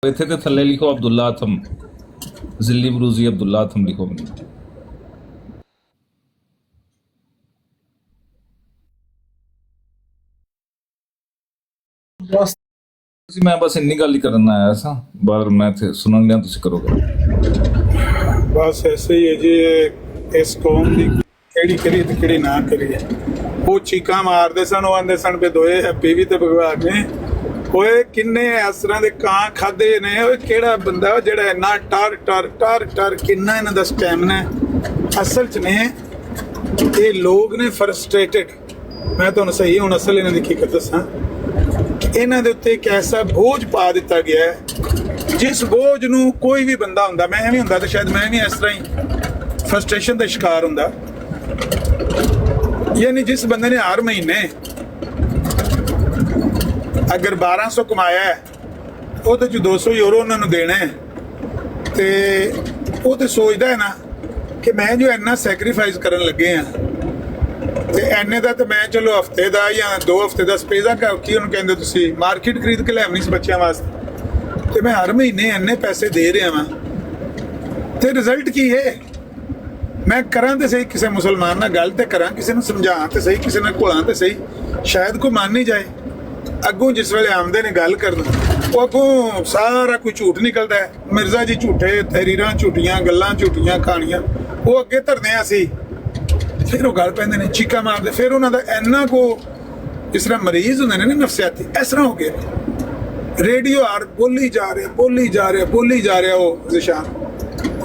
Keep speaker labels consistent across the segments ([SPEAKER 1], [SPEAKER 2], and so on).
[SPEAKER 1] ਇੱਥੇ ਤੇ ਥੱਲੇ ਲਿਖੋ ਅਬਦੁੱਲਾ ਅਥਮ, ਜ਼ਿੱਲੀ ਬਰੂਜ਼ੀ ਅਬਦੁੱਲਾ ਅਥਮ ਲਿਖੋ ਮੈਨੂੰ। ਮੈਂ ਬਸ ਇੰਨੀ ਗੱਲ ਹੀ ਕਰਨ ਆਇਆ ਸਾਂ, ਬਾਹਰ ਮੈਂ ਇੱਥੇ ਸੁਣਨ ਲਿਆ, ਤੁਸੀਂ ਕਰੋਗੇ।
[SPEAKER 2] ਬਸ ਐਸੇ ਹੀ ਹੈ ਜੀ, ਇਸ ਕੌਮ ਦੀ ਕਿਹੜੀ ਕਰੀਏ ਤੇ ਕਿਹੜੀ ਨਾ ਕਰੀਏ। ਉਹ ਚੀਕਾਂ ਮਾਰਦੇ ਸਨ, ਉਹ ਆਂਦੇ ਸਨ ਵੀ ਦੋਏ ਹੈਪੀ ਵੀ ਤੇ ਭਗਵਾਨ ਨੇ। ਓਏ ਕਿੰਨੇ ਇਸ ਤਰ੍ਹਾਂ ਦੇ ਕਾਂ ਖਾਦੇ ਨੇ। ਓਏ ਕਿਹੜਾ ਬੰਦਾ ਜਿਹੜਾ ਇੰਨਾ ਟਰ ਟਰ ਟਰ ਟਰ, ਕਿੰਨਾ ਇਹਨਾਂ ਦਾ ਸਟੈਮਨਾ। ਅਸਲ 'ਚ ਨੇ ਇਹ ਲੋਕ ਨੇ ਫਰਸਟ੍ਰੇਟਡ। ਮੈਂ ਤੁਹਾਨੂੰ ਸਹੀ ਹੁਣ ਅਸਲ ਇਹਨਾਂ ਦੀ ਹਕੀਕਤ ਦੱਸਾਂ ਕਿ ਇਹਨਾਂ ਦੇ ਉੱਤੇ ਇੱਕ ਐਸਾ ਬੋਝ ਪਾ ਦਿੱਤਾ ਗਿਆ ਹੈ, ਜਿਸ ਬੋਝ ਨੂੰ ਕੋਈ ਵੀ ਬੰਦਾ ਹੁੰਦਾ, ਮੈਂ ਵੀ ਹੁੰਦਾ ਤਾਂ ਸ਼ਾਇਦ ਮੈਂ ਵੀ ਇਸ ਤਰ੍ਹਾਂ ਹੀ ਫਰਸਟ੍ਰੇਸ਼ਨ ਦਾ ਸ਼ਿਕਾਰ ਹੁੰਦਾ। ਯਾਨੀ ਜਿਸ ਬੰਦੇ ਨੇ ਹਰ ਮਹੀਨੇ ਅਗਰ 1200 ਕਮਾਇਆ ਹੈ, ਉਹਦੇ 'ਚ 200 ਯੂਰੋ ਉਹਨਾਂ ਨੂੰ ਦੇਣਾ ਹੈ, ਤੇ ਉਹ ਤੇ ਸੋਚਦਾ ਹੈ ਨਾ ਕਿ ਮੈਂ ਜੋ ਇੰਨਾ ਸੈਕਰੀਫਾਈਸ ਕਰਨ ਲੱਗੇ ਆ, ਤੇ ਐਨੇ ਦਾ ਤਾਂ ਮੈਂ ਚਲੋ ਹਫਤੇ ਦਾ ਜਾਂ 2 ਹਫਤੇ ਦਾ ਸਪੇਜ਼ਾ ਕੀ ਉਹਨੂੰ ਕਹਿੰਦੇ ਤੁਸੀਂ ਮਾਰਕੀਟ ਖਰੀਦ ਕੇ ਲਿਆਉਣੀ ਸੀ ਬੱਚਿਆਂ ਵਾਸਤੇ, ਤੇ ਮੈਂ ਹਰ ਮਹੀਨੇ ਇੰਨੇ ਪੈਸੇ ਦੇ ਰਿਹਾ ਵਾਂ, ਤੇ ਰਿਜ਼ਲਟ ਕੀ ਹੈ? ਮੈਂ ਕਰਾਂ ਤੇ ਸਹੀ, ਕਿਸੇ ਮੁਸਲਮਾਨ ਨਾਲ ਗੱਲ ਤੇ ਕਰਾਂ, ਕਿਸੇ ਨੂੰ ਸਮਝਾਂ ਤੇ ਸਹੀ, ਕਿਸੇ ਨਾਲ ਘੁਲਾਂ ਤੇ ਸਹੀ, ਸ਼ਾਇਦ ਕੋਈ ਮੰਨ ਨਹੀਂ ਜਾਏ। ਅੱਗੋਂ ਜਿਸ ਵੇਲੇ ਆਉਂਦੇ ਨੇ ਗੱਲ ਕਰਨ, ਉਹ ਅੱਗੋਂ ਸਾਰਾ ਕੋਈ ਝੂਠ ਨਿਕਲਦਾ ਹੈ। ਮਿਰਜ਼ਾ ਜੀ ਝੂਠੇ, ਤਹਿਰੀਰਾਂ ਝੂਠੀਆਂ, ਗੱਲਾਂ ਝੂਠੀਆਂ, ਕਹਾਣੀਆਂ ਉਹ ਅੱਗੇ ਧਰਦੇ ਆ ਅਸੀਂ, ਫਿਰ ਉਹ ਗੱਲ ਪੈਂਦੇ ਨੇ, ਚੀਕਾਂ ਮਾਰਦੇ। ਫਿਰ ਉਹਨਾਂ ਦਾ ਇੰਨਾ ਕੋ ਜਿਸ ਤਰ੍ਹਾਂ ਮਰੀਜ਼ ਹੁੰਦੇ ਨੇ ਨਾ ਨਫਸਿਆਤੀ, ਇਸ ਤਰ੍ਹਾਂ ਹੋ ਗਏ। ਰੇਡੀਓ ਆਰ ਬੋਲੀ ਜਾ ਰਿਹਾ, ਬੋਲੀ ਜਾ ਰਿਹਾ, ਬੋਲੀ ਜਾ ਰਿਹਾ। ਉਹ ਨਿਸ਼ਾਨ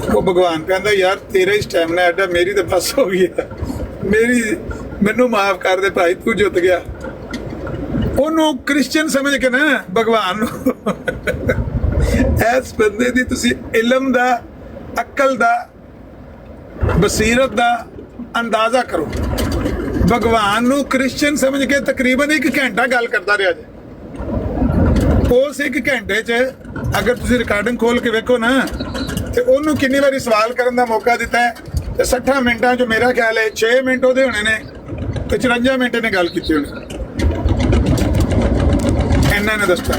[SPEAKER 2] ਉਹ ਭਗਵਾਨ ਕਹਿੰਦਾ ਯਾਰ ਤੇਰਾ ਹੀ ਸਟੈਮਨਾ ਐਡਾ, ਮੇਰੀ ਤਾਂ ਬਸ ਹੋ ਗਈ ਹੈ, ਮੈਨੂੰ ਮਾਫ ਕਰ ਦੇ ਭਾਈ, ਤੂੰ ਜਿੱਤ ਗਿਆ। ਉਹਨੂੰ ਕ੍ਰਿਸਚੀਅਨ ਸਮਝ ਕੇ ਨਾ ਭਗਵਾਨ ਨੂੰ ਇਸ ਬੰਦੇ ਦੀ ਤੁਸੀਂ ਇਲਮ ਦਾ, ਅਕਲ ਦਾ, ਬਸੀਰਤ ਦਾ ਅੰਦਾਜ਼ਾ ਕਰੋ। ਭਗਵਾਨ ਨੂੰ ਕ੍ਰਿਸਚੀਅਨ ਸਮਝ ਕੇ ਤਕਰੀਬਨ 1 ਘੰਟਾ ਗੱਲ ਕਰਦਾ ਰਿਹਾ ਜੀ। ਉਸ 1 ਘੰਟੇ 'ਚ ਅਗਰ ਤੁਸੀਂ ਰਿਕਾਰਡਿੰਗ ਖੋਲ ਕੇ ਵੇਖੋ ਨਾ, ਤੇ ਉਹਨੂੰ ਕਿੰਨੀ ਵਾਰੀ ਸਵਾਲ ਕਰਨ ਦਾ ਮੌਕਾ ਦਿੱਤਾ ਹੈ, ਤੇ 60 ਮਿੰਟਾਂ 'ਚ ਮੇਰਾ ਖਿਆਲ ਹੈ 6 ਮਿੰਟ ਉਹਦੇ ਹੋਣੇ ਨੇ, ਤੇ 54 ਮਿੰਟ ਨੇ ਗੱਲ ਕੀਤੀ ਹੋਣੀ। ਇਹਨਾਂ ਨੇ ਦੱਸਤਾ।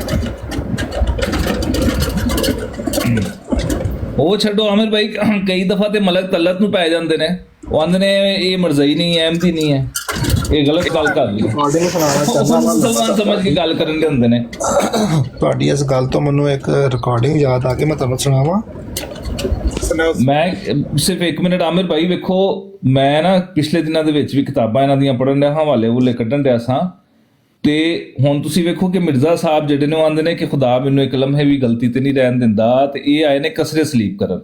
[SPEAKER 1] ਉਹ ਛੱਡੋ ਆਮਿਰ ਭਾਈ, ਕਈ ਦਫਾ ਤੇ ਮਲਕ ਤਲਤ ਨੂੰ ਪੈ ਜਾਂਦੇ ਨੇ। ਉਹ ਆਂਦੇ ਨੇ ਇਹ ਮਰਜ਼ਈ ਨਹੀਂ ਹੈ, ਅਹਿਮਦੀ ਨਹੀਂ ਹੈ, ਇਹ ਗਲਤ ਗੱਲ ਕਰ ਲਈ। ਮੁਸਲਮਾਨ ਸਮਝ ਕੇ ਗੱਲ ਕਰਨ ਦੇ ਹੁੰਦੇ ਨੇ।
[SPEAKER 3] ਤੁਹਾਡੀ ਇਸ ਗੱਲ ਤੋਂ ਮੈਨੂੰ ਇੱਕ ਰਿਕਾਰਡਿੰਗ ਯਾਦ ਆ ਕੇ ਮੈਂ ਤੁਹਾਨੂੰ ਸੁਣਾਵਾਂ।
[SPEAKER 1] ਮੈਂ ਸਿਰਫ 1 ਮਿੰਟ ਆਮਿਰ ਭਾਈ, ਵੇਖੋ ਮੈਂ ਨਾ ਪਿਛਲੇ ਦਿਨਾਂ ਦੇ ਵਿੱਚ ਵੀ ਕਿਤਾਬਾਂ ਇਹਨਾਂ ਦੀਆਂ ਪੜ੍ਹਨ ਡਿਆ, ਹਵਾਲੇ ਹੁਲੇ ਕੱਢਣ ਡਿਆ ਸਾਂ, ਤੇ ਹੁਣ ਤੁਸੀਂ ਵੇਖੋ ਕਿ ਮਿਰਜ਼ਾ ਸਾਹਿਬ ਜਿਹੜੇ ਨੇ ਉਹ ਆਂਦੇ ਨੇ ਕਿ ਖੁਦਾ ਮੈਨੂੰ ਇੱਕ ਲਮਹੇ ਵੀ ਗਲਤੀ ਤੇ ਨਹੀਂ ਰਹਿਣ ਦਿੰਦਾ, ਤੇ ਇਹ ਆਏ ਨੇ ਕਸਰੇ ਸਲੀਬ ਕਰਨ।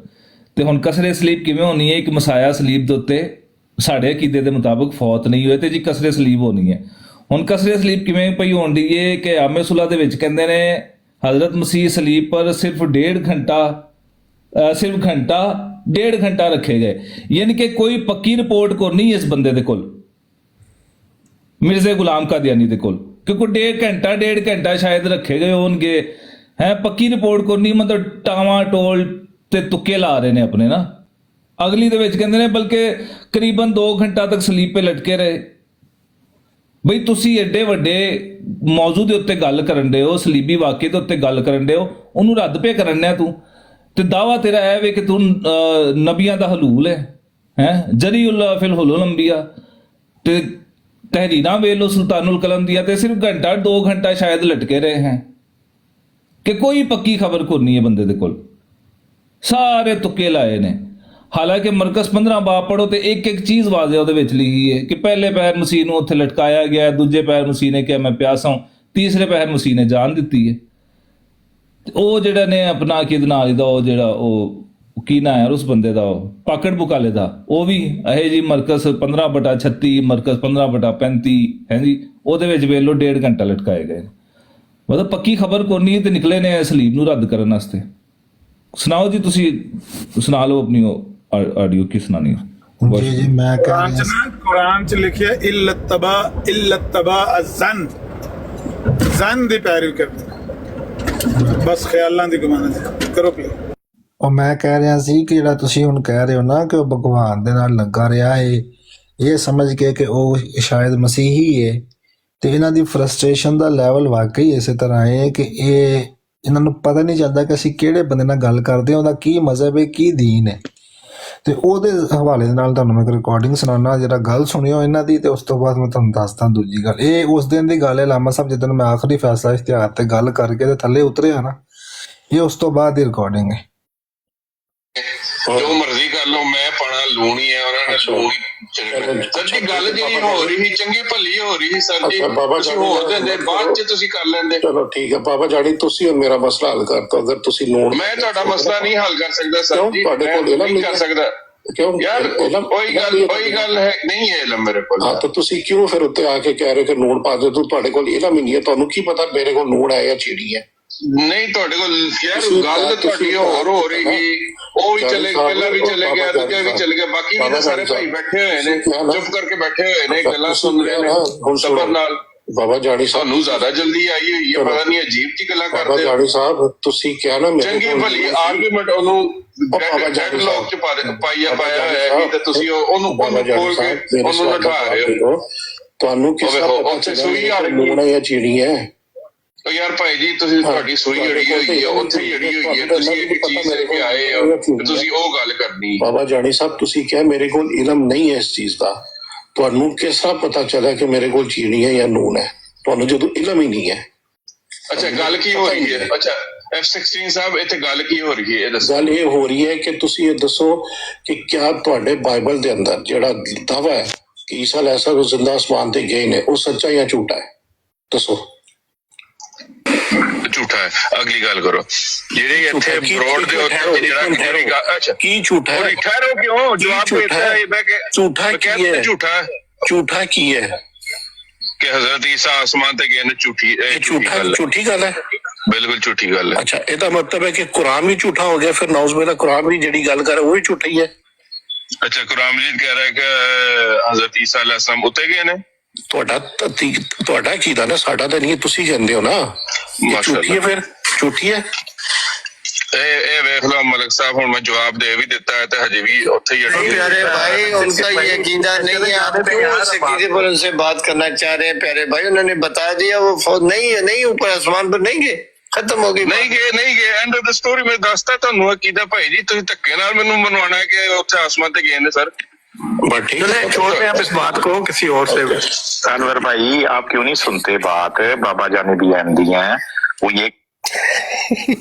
[SPEAKER 1] ਤੇ ਹੁਣ ਕਸਰੇ ਸਲੀਬ ਕਿਵੇਂ ਹੋਣੀ ਹੈ? ਇੱਕ ਮਸਾਇਆ ਸਲੀਬ ਦੇ ਉੱਤੇ ਸਾਡੇ ਅਕੀਦੇ ਦੇ ਮੁਤਾਬਕ ਫੌਤ ਨਹੀਂ ਹੋਏ, ਤੇ ਜੀ ਕਸਰੇ ਸਲੀਬ ਹੋਣੀ ਹੈ। ਹੁਣ ਕਸਰੇ ਸਲੀਬ ਕਿਵੇਂ ਪਈ ਹੋਣ ਦੀ ਹੈ ਕਿ ਆਮੇ ਸੁਲਾ ਦੇ ਵਿੱਚ ਕਹਿੰਦੇ ਨੇ ਹਜ਼ਰਤ ਮਸੀਹ ਸਲੀਬ ਪਰ ਸਿਰਫ 1.5 ਘੰਟਾ ਰੱਖੇ ਗਏ। ਯਾਨੀ ਕਿ ਕੋਈ ਪੱਕੀ ਰਿਪੋਰਟ ਕੋ ਨਹੀਂ ਇਸ ਬੰਦੇ ਦੇ ਕੋਲ, ਮਿਰਜ਼ੇ ਗੁਲਾਮ ਕਾਦੀਆਨੀ ਦੇ ਕੋਲ, ਕਿਉਂਕਿ 1.5 ਘੰਟਾ ਸ਼ਾਇਦ ਰੱਖੇ ਗਏ ਹੋਣਗੇ। ਹੈ ਪੱਕੀ ਰਿਪੋਰਟ ਕੋ ਨਹੀਂ, ਮਤਲਬ ਟਾਵਾਂ ਟੋਲ ਤੇ ਤੁੱਕੇ ਲਾ ਰਹੇ ਨੇ ਆਪਣੇ ਨਾ। ਅਗਲੀ ਦੇ ਵਿੱਚ ਕਹਿੰਦੇ ਨੇ ਬਲਕਿ ਕਰੀਬਨ 2 ਘੰਟਾ ਤੱਕ ਸਲੀਪ 'ਤੇ ਲਟਕੇ ਰਹੇ। ਬਈ ਤੁਸੀਂ ਐਡੇ ਵੱਡੇ ਮੌਜੂ ਦੇ ਉੱਤੇ ਗੱਲ ਕਰਨ ਦੇ ਹੋ, ਸਲੀਬੀ ਵਾਕਿਏ ਦੇ ਉੱਤੇ ਗੱਲ ਕਰਨ ਦੇ ਹੋ, ਉਹਨੂੰ ਰੱਦ ਪੇ ਕਰਨ ਡਿਆ ਤੂੰ। ਤੇ ਦਾਵਾ ਤੇਰਾ ਇਹ ਵੇ ਕਿ ਤੂੰ ਨਬੀਆਂ ਦਾ ਹਲੂਲ ਹੈ ਜਰੀਉੱਲਾ ਫਿਲ ਹੁਲੁਲ ਅੰਬੀਆ, ਤੇ ਤਹਿਰੀਰਾਂ ਵੇਖ ਲੋ ਸੁਲਤਾਨੁਲ ਕਲਮ ਦੀਆਂ, ਤੇ ਸਿਰਫ 1.5-2 ਘੰਟਾ ਸ਼ਾਇਦ ਲਟਕੇ ਰਹੇ ਹੈ, ਕਿ ਕੋਈ ਪੱਕੀ ਖਬਰ ਕੋ ਨਹੀਂ ਹੈ ਬੰਦੇ ਦੇ ਕੋਲ, ਸਾਰੇ ਤੁੱਕੇ ਲਾਏ ਨੇ। ਹਾਲਾਂਕਿ ਮਰਕਜ਼ 15 ਬਾਬ ਪੜੋ ਤੇ ਇੱਕ ਚੀਜ਼ ਵਾਜ਼ਿਹ ਉਹਦੇ ਵਿੱਚ ਲਿਖੀ ਹੈ ਕਿ ਪਹਿਲੇ ਪੈਰ ਮਸੀਹ ਨੂੰ ਉੱਥੇ ਲਟਕਾਇਆ ਗਿਆ, ਦੂਜੇ ਪੈਰ ਮਸੀਹ ਨੇ ਕਿਹਾ ਮੈਂ ਪਿਆਸਾ ਹਾਂ, ਤੀਸਰੇ ਪੈਰ ਮਸੀਹ ਨੇ ਜਾਨ ਦਿੱਤੀ ਹੈ। ਉਹ ਜਿਹੜਾ ਨੇ ਆਪਣਾ ਕਿਦ ਨਾਲ ਦਾ ਉਹ ਜਿਹੜਾ ਉਹ ਕੀ ਨਾਂ ਯਾਰ ਉਸ ਬੰਦੇ ਦਾ, ਉਹ ਪਾਕੜ ਬੁਕਾਲੇ ਦਾ, ਉਹ ਵੀ ਇਹ ਜੀ ਮਰਕਜ਼ 15/36, ਮਰਕਜ਼ 15/35 ਹੈ ਜੀ, ਉਹਦੇ ਵਿੱਚ ਵੇਖ ਲਓ 1.5 ਘੰਟਾ ਲਟਕਾਏ ਗਏ। ਮਤਲਬ ਪੱਕੀ ਖਬਰ ਕੋਈ ਨਹੀਂ, ਤੇ ਨਿਕਲੇ ਨੇ ਸਲੀਬ ਨੂੰ ਰੱਦ ਕਰਨ ਵਾਸਤੇ। ਸੁਣਾਓ ਜੀ, ਤੁਸੀਂ ਸੁਣਾ ਲਓ ਆਪਣੀ ਆਡੀਓ ਕੀ ਸੁਣਾਣੀ ਹੈ।
[SPEAKER 3] ਜੀ ਮੈਂ
[SPEAKER 2] ਕੁਰਾਨ 'ਚ ਲਿਖਿਆ ਇਲਤ ਤਬਾ ਅਜ਼ਨ, ਜ਼ਨ ਦੀ ਪੈਰਵੀ ਕਰਦੇ, ਬਸ ਖਿਆਲਾਂ ਦੀ ਗੁਮਾਨ ਕਰੋ ਪਲੀਜ਼।
[SPEAKER 3] ਉਹ ਮੈਂ ਕਹਿ ਰਿਹਾ ਸੀ ਕਿ ਜਿਹੜਾ ਤੁਸੀਂ ਹੁਣ ਕਹਿ ਰਹੇ ਹੋ ਨਾ ਕਿ ਉਹ ਭਗਵਾਨ ਦੇ ਨਾਲ ਲੱਗਾ ਰਿਹਾ ਹੈ, ਇਹ ਸਮਝ ਕੇ ਕਿ ਉਹ ਸ਼ਾਇਦ ਮਸੀਹੀ ਹੈ, ਤੇ ਇਹਨਾਂ ਦੀ ਫਰਸਟ੍ਰੇਸ਼ਨ ਦਾ ਲੈਵਲ ਵਾਕਈ ਇਸੇ ਤਰ੍ਹਾਂ ਹੈ ਕਿ ਇਹ ਇਹਨਾਂ ਨੂੰ ਪਤਾ ਨਹੀਂ ਚੱਲਦਾ ਕਿ ਅਸੀਂ ਕਿਹੜੇ ਬੰਦੇ ਨਾਲ ਗੱਲ ਕਰਦੇ ਹਾਂ, ਉਹਦਾ ਕੀ ਮਜ਼ਹਬ ਹੈ, ਕੀ ਦੀਨ ਹੈ। ਤੇ ਉਹਦੇ ਹਵਾਲੇ ਦੇ ਨਾਲ ਤੁਹਾਨੂੰ ਮੈਂ ਇੱਕ ਰਿਕਾਰਡਿੰਗ ਸੁਣਾਉਣਾ, ਜਿਹੜਾ ਗੱਲ ਸੁਣਿਓ ਇਹਨਾਂ ਦੀ, ਤੇ ਉਸ ਤੋਂ ਬਾਅਦ ਮੈਂ ਤੁਹਾਨੂੰ ਦੱਸਦਾ ਦੂਜੀ ਗੱਲ। ਇਹ ਉਸ ਦਿਨ ਦੀ ਗੱਲ ਹੈ ਲਾਮਾ ਸਾਹਿਬ, ਜਿੱਦਣ ਮੈਂ ਆਖਰੀ ਫੈਸਲਾ ਇਸ਼ਤਿਹਾਰ ਤੇ ਗੱਲ ਕਰਕੇ ਤੇ ਥੱਲੇ ਉਤਰਿਆ ਨਾ, ਇਹ ਉਸ ਤੋਂ ਬਾਅਦ ਦੀ ਰਿਕਾਰਡਿੰਗ ਹੈ।
[SPEAKER 4] ਜੋ ਮਰਜ਼ੀ ਕਰ ਲਓ, ਮੈਂ ਪਾਣਾ ਲੂਣ ਹੀ ਹੈ, ਉਹਨਾਂ ਨੇ ਲੂਣ ਹੀ ਸਰ ਜੀ। ਗੱਲ ਜਿਹੜੀ ਹੋ ਰਹੀ ਸੀ ਚੰਗੀ ਭਲੀ ਹੋ ਰਹੀ ਸੀ ਸਰ ਜੀ, ਤੁਸੀਂ ਹੋਰ ਦਿੰਦੇ ਬਾਅਦ ਚ ਤੁਸੀਂ ਕਰ ਲੈਂਦੇ।
[SPEAKER 5] ਚਲੋ ਠੀਕ ਹੈ ਬਾਬਾ ਜਾਨੀ, ਤੁਸੀਂ ਹੁਣ ਮੇਰਾ ਮਸਲਾ ਹੱਲ ਕਰਤਾ। ਅਗਰ ਤੁਸੀਂ ਲੂਣ,
[SPEAKER 4] ਮੈਂ ਤੁਹਾਡਾ ਮਸਲਾ ਨਹੀਂ ਹੱਲ ਕਰ ਸਕਦਾ ਸਰ ਜੀ,
[SPEAKER 5] ਤੁਹਾਡੇ ਕੋਲ ਇਲਮ
[SPEAKER 4] ਨਹੀਂ ਕਰ ਸਕਦਾ
[SPEAKER 5] ਕਿਉਂ
[SPEAKER 4] ਯਾਰ, ਕੋਈ ਗੱਲ ਹੈ ਨਹੀਂ ਹੈ ਇਲਮ ਮੇਰੇ ਕੋਲ।
[SPEAKER 5] ਹਾਂ ਤਾਂ ਤੁਸੀਂ ਕਿਉਂ ਫਿਰ ਉੱਤੇ ਆ ਕੇ ਕਹਿ ਰਹੇ ਕਿ ਲੂਣ ਪਾ ਦਿਓ? ਤੁਹਾਡੇ ਕੋਲ ਇਲਮ ਹੀ ਨਹੀਂ ਹੈ, ਤੁਹਾਨੂੰ ਕੀ ਪਤਾ ਮੇਰੇ ਕੋਲ ਲੂਣ ਹੈ ਜਾਂ ਚੀੜੀ ਹੈ?
[SPEAKER 4] ਨਹੀਂ ਤੁਹਾਡੇ ਕੋਲ ਯਾਰ ਗੱਲ ਤੁਹਾਡੀ ਹੋਰ ਹੋ ਰਹੀ ਸੀ, ਉਹ ਵੀ ਚਲੇ ਗਿਆ, ਪਹਿਲਾਂ ਵੀ ਚਲੇ ਗਿਆ, ਦੂਜਾ ਵੀ ਚਲੇ ਗਿਆ, ਬਾਕੀ ਵੀ ਤਾਂ ਸਾਰੇ ਭਾਈ ਬੈਠੇ ਹੋਏ ਨੇ, ਚੁੱਪ ਕਰਕੇ ਬੈਠੇ ਹੋਏ ਨੇ, ਗੱਲਾਂ ਸੁਣ ਰਹੇ ਨੇ ਸਬਰ ਨਾਲ।
[SPEAKER 5] ਬਾਬਾ ਜਾਨੀ ਸਾਹਿਬ
[SPEAKER 4] ਤੁਹਾਨੂੰ ਜ਼ਿਆਦਾ ਜਲਦੀ ਆਈ ਹੋਈ ਹੈ, ਪਤਾ ਨਹੀਂ ਅਜੀਬ ਜੀ ਗੱਲਾਂ
[SPEAKER 5] ਬਾਬਾ
[SPEAKER 4] ਕਰਦੇ ਹੋ।
[SPEAKER 5] ਜਾਨੀ ਸਾਹਿਬ ਤੁਸੀਂ ਕਿਹਾ ਨਾ
[SPEAKER 4] ਚੰਗੀ ਭਲੀ ਆਰਗੂਮੈਂਟ ਉਹਨੂੰ ਡੈਡਲੌਕ ਚ ਪਾਇਆ ਹੋਇਆ ਹੈ ਤੇ ਤੁਸੀਂ ਉਹਨੂੰ ਖੋਲ ਕੇ ਉਹਨੂੰ ਨਠਾ ਰਹੇ ਹੋ।
[SPEAKER 5] ਤੁਹਾਨੂੰ ਕਿਸ
[SPEAKER 4] ਉੱਥੇ ਸੂਈ ਆ
[SPEAKER 5] ਲੂਣ ਹੈ ਜਾਂ ਚੀੜੀ ਹੈ?
[SPEAKER 4] ਯਾਰ ਭਾਈ ਜੀ ਤੁਸੀਂ ਤੁਹਾਡੀ ਸੂਈ ਅੜੀ ਹੋਈ ਹੈ, ਉੱਥੇ ਅੜੀ ਹੋਈ ਹੈ, ਤੁਸੀਂ ਇੱਕ ਚੀਜ਼ ਲੈ ਕੇ ਆਏ ਹੋ, ਤੁਸੀਂ ਉਹ ਗੱਲ ਕਰਨੀ।
[SPEAKER 5] ਬਾਬਾ ਜਾਨੀ ਸਾਹਿਬ ਤੁਸੀਂ ਕਿਹਾ ਮੇਰੇ ਕੋਲ ਇਲਮ ਨਹੀਂ ਹੈ ਇਸ ਚੀਜ਼ ਦਾ, ਤੁਹਾਨੂੰ ਕਿਸ ਤਰ੍ਹਾਂ ਪਤਾ ਚੱਲਿਆ ਕਿ ਮੇਰੇ ਕੋਲ ਚੀਨੀ ਹੈ ਜਾਂ ਨੂਨ ਹੈ, ਤੁਹਾਨੂੰ ਜਦੋਂ ਇਲਮ ਹੀ ਨਹੀਂ ਹੈ?
[SPEAKER 4] ਅੱਛਾ ਗੱਲ ਕੀ ਹੋ ਰਹੀ ਹੈ? ਅੱਛਾ F16 ਸਾਹਿਬ ਇੱਥੇ ਗੱਲ ਕੀ ਹੋ ਰਹੀ ਹੈ ਇਹ ਦੱਸੋ।
[SPEAKER 5] ਗੱਲ ਇਹ ਹੋ ਰਹੀ ਹੈ ਕਿ ਤੁਸੀਂ ਇਹ ਦੱਸੋ ਕਿ ਕਿਆ ਤੁਹਾਡੇ ਬਾਈਬਲ ਦੇ ਅੰਦਰ ਜਿਹੜਾ ਦਾਵਾ ਹੈ ਕਿ ਈਸਾ ਅਲੈਹਿਸਲਾਮ ਜ਼ਿੰਦਾ ਅਸਮਾਨ ਤੇ ਗਏ ਨੇ, ਉਹ ਸੱਚਾ ਜਾਂ ਝੂਠਾ ਹੈ? ਦੱਸੋ।
[SPEAKER 4] ਝੂਠਾ ਹੈ। ਅਗਲੀ ਗੱਲ ਕਰੋ ਜਿਹੜੀ ਇੱਥੇ ਬਰੋਡ ਦੇ ਉੱਤੇ ਜਿਹੜਾ ਅੱਛਾ
[SPEAKER 5] ਕੀ ਝੂਠਾ ਹੈ?
[SPEAKER 4] ਠਹਿਰੋ ਕਿਉਂ ਜਵਾਬ ਦੇਤਾ ਹੈ ਮੈਂ ਕਿ
[SPEAKER 5] ਝੂਠਾ ਕੀ ਹੈ? ਝੂਠਾ ਕੀ ਹੈ
[SPEAKER 4] ਕਿ ਹਜ਼ਰਤ ਈਸਾ ਆਸਮਾਨ ਤੇ ਗਏ ਨੇ?
[SPEAKER 5] ਝੂਠੀ ਗੱਲ ਹੈ,
[SPEAKER 4] ਬਿਲਕੁਲ ਝੂਠੀ ਗੱਲ ਹੈ।
[SPEAKER 5] ਅੱਛਾ ਇਹਦਾ ਮਤਲਬ ਹੈ ਕਿ ਕੁਰਾਨ ਵੀ ਝੂਠਾ ਹੋ ਗਿਆ ਫਿਰ? ਨਾਉਜ਼ ਬਿल्ला ਕੁਰਾਨ ਵੀ ਜਿਹੜੀ ਗੱਲ ਕਰ ਰਿਹਾ ਉਹ ਵੀ ਝੂਠਾ ਹੀ ਹੈ?
[SPEAKER 4] ਅੱਛਾ ਕੁਰਾਨ ਮਜੀਦ ਕਹਿ ਰਿਹਾ ਹੈ ਕਿ ਹਜ਼ਰਤ ਈਸਾ ਅਲੈਹਿਸਲਾਮ ਉੱਤੇ ਗਏ ਨੇ।
[SPEAKER 5] ਤੁਹਾਡਾ ਕੀ ਦਾ ਨਾ, ਸਾਡਾ ਤਾਂ ਨਹੀਂ, ਤੁਸੀਂ ਕਹਿੰਦੇ ਹੋ ਨਾ ਝੂਠੀ ਹੈ, ਫਿਰ ਝੂਠੀ ਹੈ।
[SPEAKER 4] ਇਹ ਵੇਖ ਲਓ ਮਲਕ ਸਾਹਿਬ, ਹੁਣ मैं जवाब दे भी देता है तो हजे भी उत्थे ही अड़े।
[SPEAKER 6] प्यारे भाई उनका ये यकीन नहीं है, आप क्यों सीधे पर उनसे बात करना चाह रहे हैं? प्यारे भाई उन्होंने बता दिया वो फौज नहीं है, नहीं ऊपर आसमान पर नहीं गए, खत्म हो गई,
[SPEAKER 4] नहीं गए एंड ऑफ द स्टोरी। मैं दसता ਤੁਹਾਨੂੰ ਅਕੀਦਾ ਭਾਈ ਜੀ, ਤੁਸੀਂ ਧੱਕੇ ਨਾਲ ਮੈਨੂੰ ਮਨਵਾਉਣਾ ਹੈ ਕਿ ਉੱਥੇ ਆਸਮਾਨ ਤੇ ਗਏ ਨੇ सर।
[SPEAKER 7] छोड़ते हैं आप इस बात को किसी और से। अनवर भाई आप क्यों नहीं सुनते बात? बाबा जाने भी अहमदी हैं, वो ये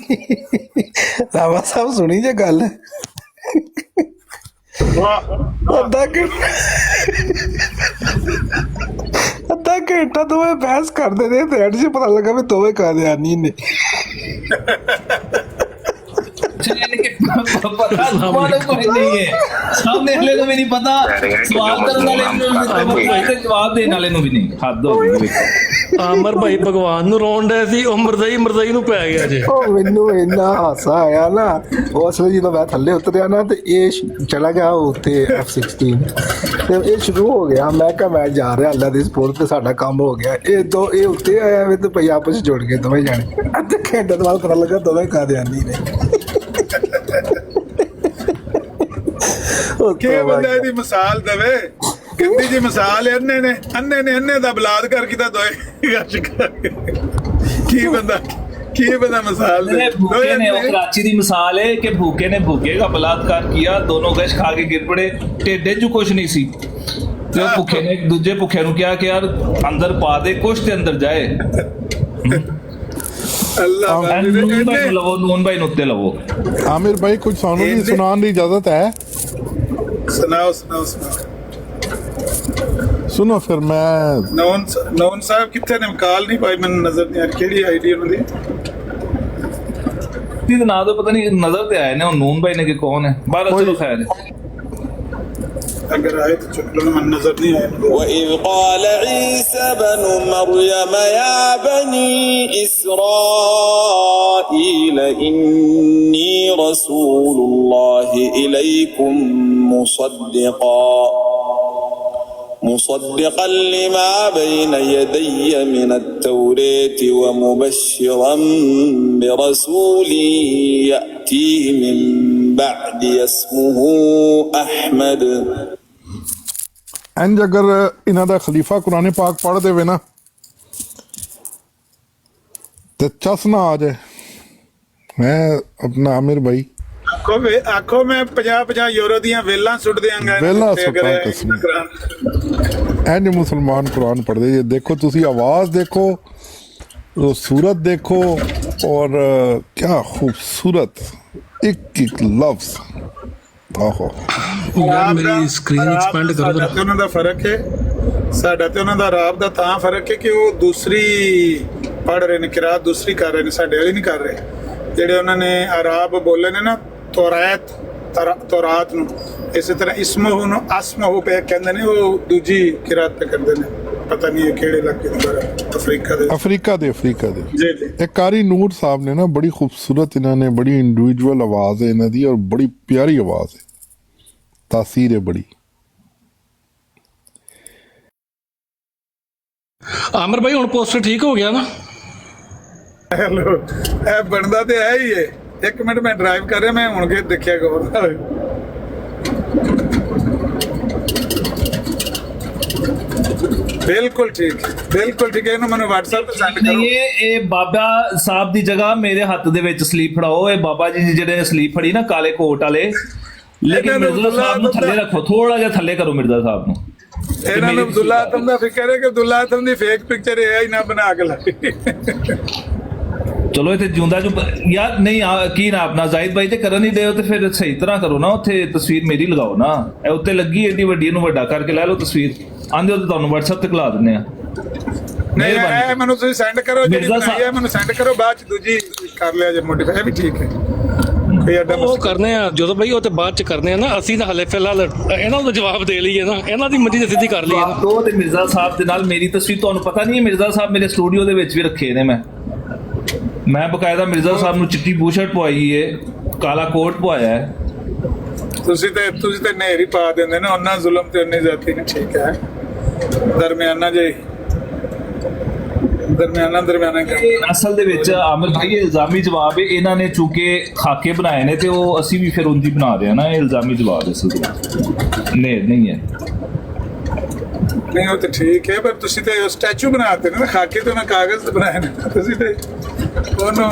[SPEAKER 3] ਰਾਵਾ ਸਾਹਿਬ ਸੁਣੀ ਜੇ ਗੱਲ ਅੱਧਾ ਘੰਟਾ ਦੋਵੇਂ ਬਹਿਸ ਕਰਦੇ ਰਹੇ ਤੇ ਐਡ 'ਚ ਪਤਾ ਲੱਗਾ ਵੀ ਦੋਵੇਂ ਕਾਦਿਆਨੀ ਨੇ।
[SPEAKER 1] पता कोई नहीं है, सामने वाले को भी नहीं पता, सवाल करने वाले जवाब देने वाले को भी नहीं। हद हो गई।
[SPEAKER 8] ਆਮਰ ਭਾਈ ਭਗਵਾਨ ਨੂੰ ਰੋਣ ਡਿਆ ਸੀ, ਉਹ ਮਰਦਈ ਨੂੰ ਪੈ ਗਿਆ ਜੇ।
[SPEAKER 3] ਉਹ ਮੈਨੂੰ ਇੰਨਾ ਹਾਸਾ ਆਇਆ ਨਾ ਉਸ ਵੇਲੇ ਜਦੋਂ ਮੈਂ ਥੱਲੇ ਉਤਰਿਆ ਨਾ, ਤੇ ਇਹ ਚਲਾ ਗਿਆ ਉੱਥੇ F16 ਤੇ ਇਹ ਸ਼ੁਰੂ ਹੋ ਗਿਆ। ਮੈਂ ਕਿਹਾ ਮੈਂ ਜਾ ਰਿਹਾ ਅੱਲਾ ਦੀ ਸਪੋਰਟ ਤੇ ਸਾਡਾ ਕੰਮ ਹੋ ਗਿਆ। ਇਹ ਉੱਤੇ ਆਇਆ ਵੇ ਤੇ ਭਈ ਆਪਸ ਜੁੜ ਗਏ ਦੋਵੇਂ ਜਾਣੇ। ਅੱਧੇ ਘੰਟੇ ਤੋਂ ਬਾਅਦ ਪਤਾ ਲੱਗਾ ਦੋਵੇਂ ਕਾਦਿਆਨੀ ਨੇ।
[SPEAKER 2] ਕੀ ਬੰਦਾ ਇਹਦੀ ਮਿਸਾਲ ਦੇਵੇ? ਕਿੰਨੀ ਜੀ ਮਿਸਾਲ ਅੰਨੇ ਨੇ ਅੰਨੇ ਦਾ ਬਲਾਤਕਾਰ ਕੀਤਾ ਦੋਏ। ਕੀ ਬੰਦਾ ਮਿਸਾਲ ਦੇ?
[SPEAKER 1] भूखे ने वो कराची दी मिसाल है कि भूखे ने भूखे का बलात्कार किया, दोनों गश खा के गिर पड़े, ढेडे च कुछ नहीं सी ते भूखे ने दूजे भूखे नु क्या कि यार अंदर पा दे, कुछ ते अंदर जाए।
[SPEAKER 2] अल्लाह
[SPEAKER 1] नून भाई नुत्ते लवो।
[SPEAKER 9] आमिर भाई कुछ सानू भी सुनाने की इजाजत है?
[SPEAKER 2] सुनाओ
[SPEAKER 9] सुनो फिर मैं
[SPEAKER 2] नौन साहब कितने ने काल नहीं पाई, मैंने नजर नहीं आ रही केड़ी आईडी उन्होंने
[SPEAKER 1] दी ना तो पता नहीं नजर ते आए ने, नून भाई ने कि कौन है बाहर। चलो खैर है,
[SPEAKER 2] अगर आए तो चुप लो, मैंने नजर नहीं आया।
[SPEAKER 10] وإذ قال عيسى بن مريم يا بني إسرائيل إني رسول الله إليكم مصدقا لما بين يدي من التوراة ومبشرا برسول يأتي من بعد اسمه أحمد।
[SPEAKER 9] ਇੰਜ ਅਗਰ ਇਹਨਾਂ ਦਾ ਖਲੀਫਾ ਕੁਰਾਨ ਪਾਕ ਪੜ੍ਹ ਦੇਵੇ ਨਾ ਤੇ ਚਸ ਨਾ ਆ ਜਾਏ मैं अपना आमिर भाई
[SPEAKER 2] ਆਖੋ ਮੈਂ 50 ਯੂਰੋ ਦੀਆਂ ਵੇਲਾਂ ਸੁੱਟ ਦਿਆਂਗਾ
[SPEAKER 9] ਵੇਲਾਂ
[SPEAKER 2] ਤੇ ਅਗਰ
[SPEAKER 9] ਸੁੱਟਾਂ ਕਸਮ। ਐਨ ਮੁਸਲਮਾਨ ਕੁਰਾਨ ਪੜ੍ਹਦੇ ਜੇ ਦੇਖੋ ਤੁਸੀਂ ਆਵਾਜ਼ ਦੇਖੋ वो सूरत देखो और क्या खूबसूरत एक एक लफ्ज आहो।
[SPEAKER 8] ਯਾਰ ਮੇਰੀ ਸਕਰੀਨ ਐਕਸਪੈਂਡ ਕਰੋ
[SPEAKER 2] ਸਾਡਾ ਤੇ ਉਹਨਾਂ ਦਾ ਫਰਕ ਹੈ, ਸਾਡਾ ਤੇ ਉਹਨਾਂ ਦਾ ਰਾਬ ਦਾ ਤਾਂ ਫਰਕ ਹੈ ਕਿ ਉਹ ਦੂਸਰੀ ਪੜ੍ਹ ਰਹੇ ਨੇ, ਕਿਰਾਤ ਦੂਸਰੀ ਕਰ ਰਹੇ ਨੇ, ਸਾਡੇ ਵਾਲੀ ਨਹੀਂ ਕਰ ਰਹੇ। ਜਿਹੜੇ ਉਹਨਾਂ ਨੇ ਅਰਾਬ ਬੋਲੇ ਨੇ ਨਾ ਤੌਰਾਤ ਨੂੰ, ਇਸੇ ਤਰ੍ਹਾਂ ਇਸਮਹੁ ਨੂੰ ਅਸਮਹੁ ਪੇ ਕਹਿੰਦੇ ਨੇ, ਉਹ ਦੂਜੀ ਕਿਰਾਤ ਤੇ ਕਰਦੇ ਨੇ। ਪਤਾ ਨਹੀਂ ਕਿਹੜੇ ਇਲਾਕੇ ਦੇ
[SPEAKER 9] ਅਫਰੀਕਾ ਦੇ
[SPEAKER 2] ਜੀ ਜੀ।
[SPEAKER 9] ਇਹ ਕਾਰੀ ਨੂਰ ਸਾਹਿਬ ਨੇ ਨਾ ਬੜੀ ਖੂਬਸੂਰਤ, ਇਹਨਾਂ ਨੇ ਬੜੀ ਇੰਡੀਵਿਜੂਅਲ ਆਵਾਜ਼ ਹੈ ਇਹਨਾਂ ਦੀ ਔਰ ਬੜੀ ਪਿਆਰੀ ਆਵਾਜ਼ ਹੈ, ਤਾਸੀਰ ਹੈ ਬੜੀ।
[SPEAKER 8] ਆਮਰ ਭਾਈ ਹੁਣ ਪੋਸਟਰ ਠੀਕ ਹੋ ਗਿਆ ਨਾ?
[SPEAKER 2] ਹੈਲੋ, ਇਹ ਬਣਦਾ ਤੇ ਹੈ ਹੀ ਹੈ। ਇੱਕ ਮਿੰਟ ਮੈਂ ਡਰਾਈਵ ਕਰ ਰਿਹਾ, ਮੈਂ ਹੁਣ ਕੇ ਦੇਖਿਆ ਗੌਰ ਨਾਲ। ਬਿਲਕੁਲ ਠੀਕ ਹੈ। ਇਹਨੂੰ ਮੈਨੂੰ WhatsApp ਤੇ ਸੈਂਡ ਕਰੋ।
[SPEAKER 1] ਇਹ ਬਾਬਾ ਸਾਹਿਬ ਦੀ ਜਗ੍ਹਾ ਮੇਰੇ ਹੱਥ ਦੇ ਵਿੱਚ ਸਲੀਪ ਫੜਾਓ। ਇਹ ਬਾਬਾ ਜੀ ਜਿਹੜੇ ਸਲੀਪ ਫੜੀ ਨਾ ਕਾਲੇ ਕੋਟ ਵਾਲੇ, ਲੇਕਿਨ ਮਿਰਜ਼ਾ ਸਾਹਿਬ ਨੂੰ ਥੱਲੇ ਰੱਖੋ, ਥੋੜਾ ਜਿਹਾ ਥੱਲੇ ਕਰੋ ਮਿਰਜ਼ਾ ਸਾਹਿਬ ਨੂੰ।
[SPEAKER 2] ਇਹਨਾਂ ਨੂੰ ਅਬਦੁੱਲਾ ਆਤਮ ਦਾ ਫਿਕਰ ਹੈ ਕਿ ਅਬਦੁੱਲਾ ਆਤਮ ਦੀ ਫੇਕ ਪਿਕਚਰ ਇਹ ਹੀ ਨਾ ਬਣਾ ਕੇ ਲਾਈ।
[SPEAKER 1] ਚਲੋ ਇੱਥੇ ਜਿਉਂਦਾ ਜੋ ਯਾਰ ਨਹੀਂ ਕੀ ਨਾ ਆਪਣਾ ਜ਼ਾਹਿਦ ਭਾਈ ਤੇ ਕਰਨ ਹੀ ਦਿਓ, ਤੇ ਫਿਰ ਸਹੀ ਤਰ੍ਹਾਂ ਕਰੋ ਨਾ। ਉੱਥੇ ਤਸਵੀਰ ਮੇਰੀ ਲਗਾਓ ਨਾ, ਇਹ ਉੱਤੇ ਲੱਗੀ ਏਡੀ ਵੱਡੀ, ਇਹਨੂੰ ਵੱਡਾ ਕਰਕੇ ਲੈ ਲਓ ਤਸਵੀਰ। ਆਂਦੇ ਹੋ ਤੇ ਤੁਹਾਨੂੰ WhatsApp ਤੇ ਖਿਲਾ ਦਿੰਦੇ ਆ।
[SPEAKER 2] ਨਹੀਂ ਇਹ ਮੈਨੂੰ ਤੁਸੀਂ ਸੈਂਡ ਕਰੋ, ਜਿਹੜੀ ਬਣਾਈ ਹੈ ਮੈਨੂੰ ਸੈਂਡ ਕਰੋ, ਬਾਅਦ ਚ ਦੂਜੀ ਕਰ ਲਿਆ ਜੇ ਮੋਡੀਫਾਈ, ਇਹ ਵੀ ਠੀਕ ਹੈ।
[SPEAKER 8] ਉਹ ਕਰਨੇ ਆ ਜਦੋਂ ਭਾਈ, ਉਹ ਤੇ ਬਾਅਦ ਚ ਕਰਨੇ ਆ ਨਾ। ਅਸੀਂ ਤਾਂ ਹਲੇ ਫਿਲਹਾਲ ਇਹਨਾਂ ਨੂੰ ਜਵਾਬ ਦੇ ਲਈਏ ਨਾ, ਇਹਨਾਂ ਦੀ ਮਰਜ਼ੀ ਸਿੱਧੀ ਕਰ ਲਈਏ ਨਾ।
[SPEAKER 1] ਉਹ ਤੇ ਮਿਰਜ਼ਾ ਸਾਹਿਬ ਦੇ ਨਾਲ ਮੇਰੀ ਤਸਵੀਰ ਤੁਹਾਨੂੰ ਪਤਾ ਨਹੀਂ ਹੈ, ਮਿਰਜ਼ਾ ਸਾਹਿਬ ਮੇਰੇ ਸਟੂਡੀਓ ਦੇ ਵਿੱਚ ਵੀ ਰੱਖੇ ਨੇ। ਮੈਂ ਬਕਾਇਦਾ ਮਿਰਜ਼ਾ ਸਾਹਿਬ ਨੂੰ ਚਿੱਟੀ ਬੂਸ਼ਰਟ ਪਵਾਈ ਹੈ, ਕਾਲਾ ਕੋਟ ਪਵਾਇਆ ਹੈ।
[SPEAKER 2] ਤੁਸੀਂ ਤੇ ਨੇਰੀ ਪਾ ਦਿੰਦੇ ਨਾ, ਉਹਨਾਂ ਜ਼ੁਲਮ ਤੇ ਉਹਨੇ ਜਾਤੀ ਨਹੀਂ। ਠੀਕ ਹੈ, ਦਰਮਿਆਨਾ
[SPEAKER 1] ਅਸਲ ਦੇ ਵਿੱਚ ਆਮਿਰ ਭਾਈ ਇਹ ਇਲਜ਼ਾਮੀ ਜਵਾਬ ਹੈ। ਇਹਨਾਂ ਨੇ ਚੂੰਕਿ ਖਾਕੇ ਬਣਾਏ ਨੇ ਤੇ ਉਹ ਅਸੀਂ ਵੀ ਫਿਰ ਉਂਝ ਹੀ ਬਣਾ ਰਹੇ ਹਾਂ ਨਾ। ਇਹ ਇਲਜ਼ਾਮੀ ਜਵਾਬ ਹੈ, ਅਸਲ ਦੇ ਵਿੱਚ ਨਹੀਂ ਹੈ।
[SPEAKER 2] ਨਹੀਂ ਉਹ ਤਾਂ ਠੀਕ ਹੈ, ਪਰ ਤੁਸੀਂ ਤੇ ਉਹ ਸਟੈਚੂ ਬਣਾਤੇ ਨੇ ਨਾ, ਖਾਕੇ ਤੇ ਉਹਨਾਂ ਕਾਗਜ਼ ਤੇ ਬਣਾਏ ਨੇ, ਤੁਸੀਂ ਤੇ ਉਹਨੂੰ।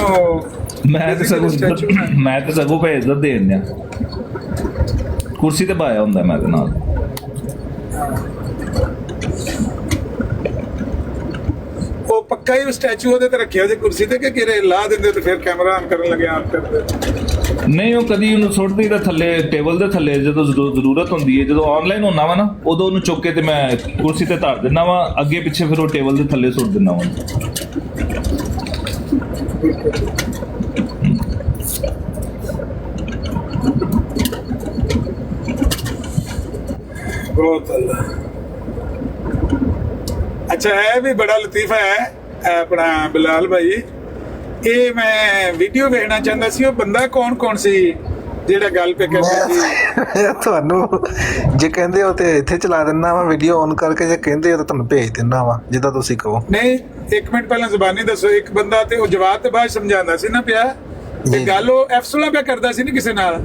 [SPEAKER 2] ਮੈਂ ਤੇ ਸਗੋਂ ਭੇਜ ਦੇ ਦਿੰਦੇ ਆ, ਕੁਰਸੀ ਤੇ ਪਾਇਆ ਹੁੰਦਾ ਮੈਂ ਦੇ ਨਾਲ। ਉਹ ਪੱਕਾ ਹੀ ਸਟੈਚੂ ਉਹਦੇ ਤੇ ਰੱਖਿਆ ਜੇ ਕੁਰਸੀ ਤੇ, ਕਿ ਕਿਰੇ ਲਾ ਦਿੰਦੇ ਤੇ ਫਿਰ ਕੈਮਰਾ ਆਨ ਕਰਨ ਲੱਗੇ ਆਨ ਕਰਦੇ? ਨਹੀਂ, ਉਹ ਕਦੀ ਉਹਨੂੰ ਸੁੱਟ ਦਈਦਾ ਥੱਲੇ, ਟੇਬਲ ਦੇ ਥੱਲੇ, ਜਦੋਂ ਜ਼ਰੂਰਤ ਹੁੰਦੀ ਹੈ। ਜਦੋਂ ਆਨਲਾਈਨ ਹੁੰਦਾ ਵਾ ਨਾ, ਉਦੋਂ ਉਹਨੂੰ ਚੁੱਕ ਕੇ ਤੇ ਮੈਂ ਕੁਰਸੀ ਤੇ ਧਰ ਦਿੰਦਾ ਵਾ, ਅੱਗੇ ਪਿੱਛੇ ਫਿਰ ਉਹ ਟੇਬਲ ਦੇ ਥੱਲੇ ਸੁੱਟ ਦਿੰਦਾ ਵਾ। ਬਹੁਤ ਅੱਲਾ। ਅੱਛਾ, ਇਹ ਵੀ ਬੜਾ ਲਤੀਫਾ ਹੈ ਆਪਣਾ ਬਿਲਾਲ ਭਾਈ। ਇਹ ਮੈਂ ਵੀਡੀਓ ਵੇਖਣਾ ਚਾਹੁੰਦਾ ਸੀ, ਉਹ ਬੰਦਾ ਕੌਣ ਸੀ ਜਿਹੜਾ ਗੱਲ ਪੇ ਕਰਦਾ ਸੀ?
[SPEAKER 3] ਤੁਹਾਨੂੰ ਜੇ ਕਹਿੰਦੇ ਹੋ ਤੇ ਇੱਥੇ ਚਲਾ ਦਿੰਦਾ ਵਾ ਵੀਡੀਓ ਔਨ ਕਰਕੇ, ਜੇ ਕਹਿੰਦੇ ਹੋ ਤਾਂ ਤੁਹਾਨੂੰ ਭੇਜ ਦਿੰਦਾ ਵਾ ਜਿੱਦਾਂ ਤੁਸੀਂ ਕਹੋ।
[SPEAKER 2] ਨਹੀਂ, ਇੱਕ ਮਿੰਟ ਪਹਿਲਾਂ ਜ਼ਬਾਨੀ ਦੱਸੋ। ਇੱਕ ਬੰਦਾ ਤੇ ਉਹ ਜਵਾਬ ਤੇ ਬਾਅਦ ਸਮਝਾਉਂਦਾ ਸੀ ਨਾ ਪਿਆ, ਤੇ ਗੱਲ ਉਹ F16 ਪਿਆ ਕਰਦਾ ਸੀ ਨਾ ਕਿਸੇ ਨਾਲ।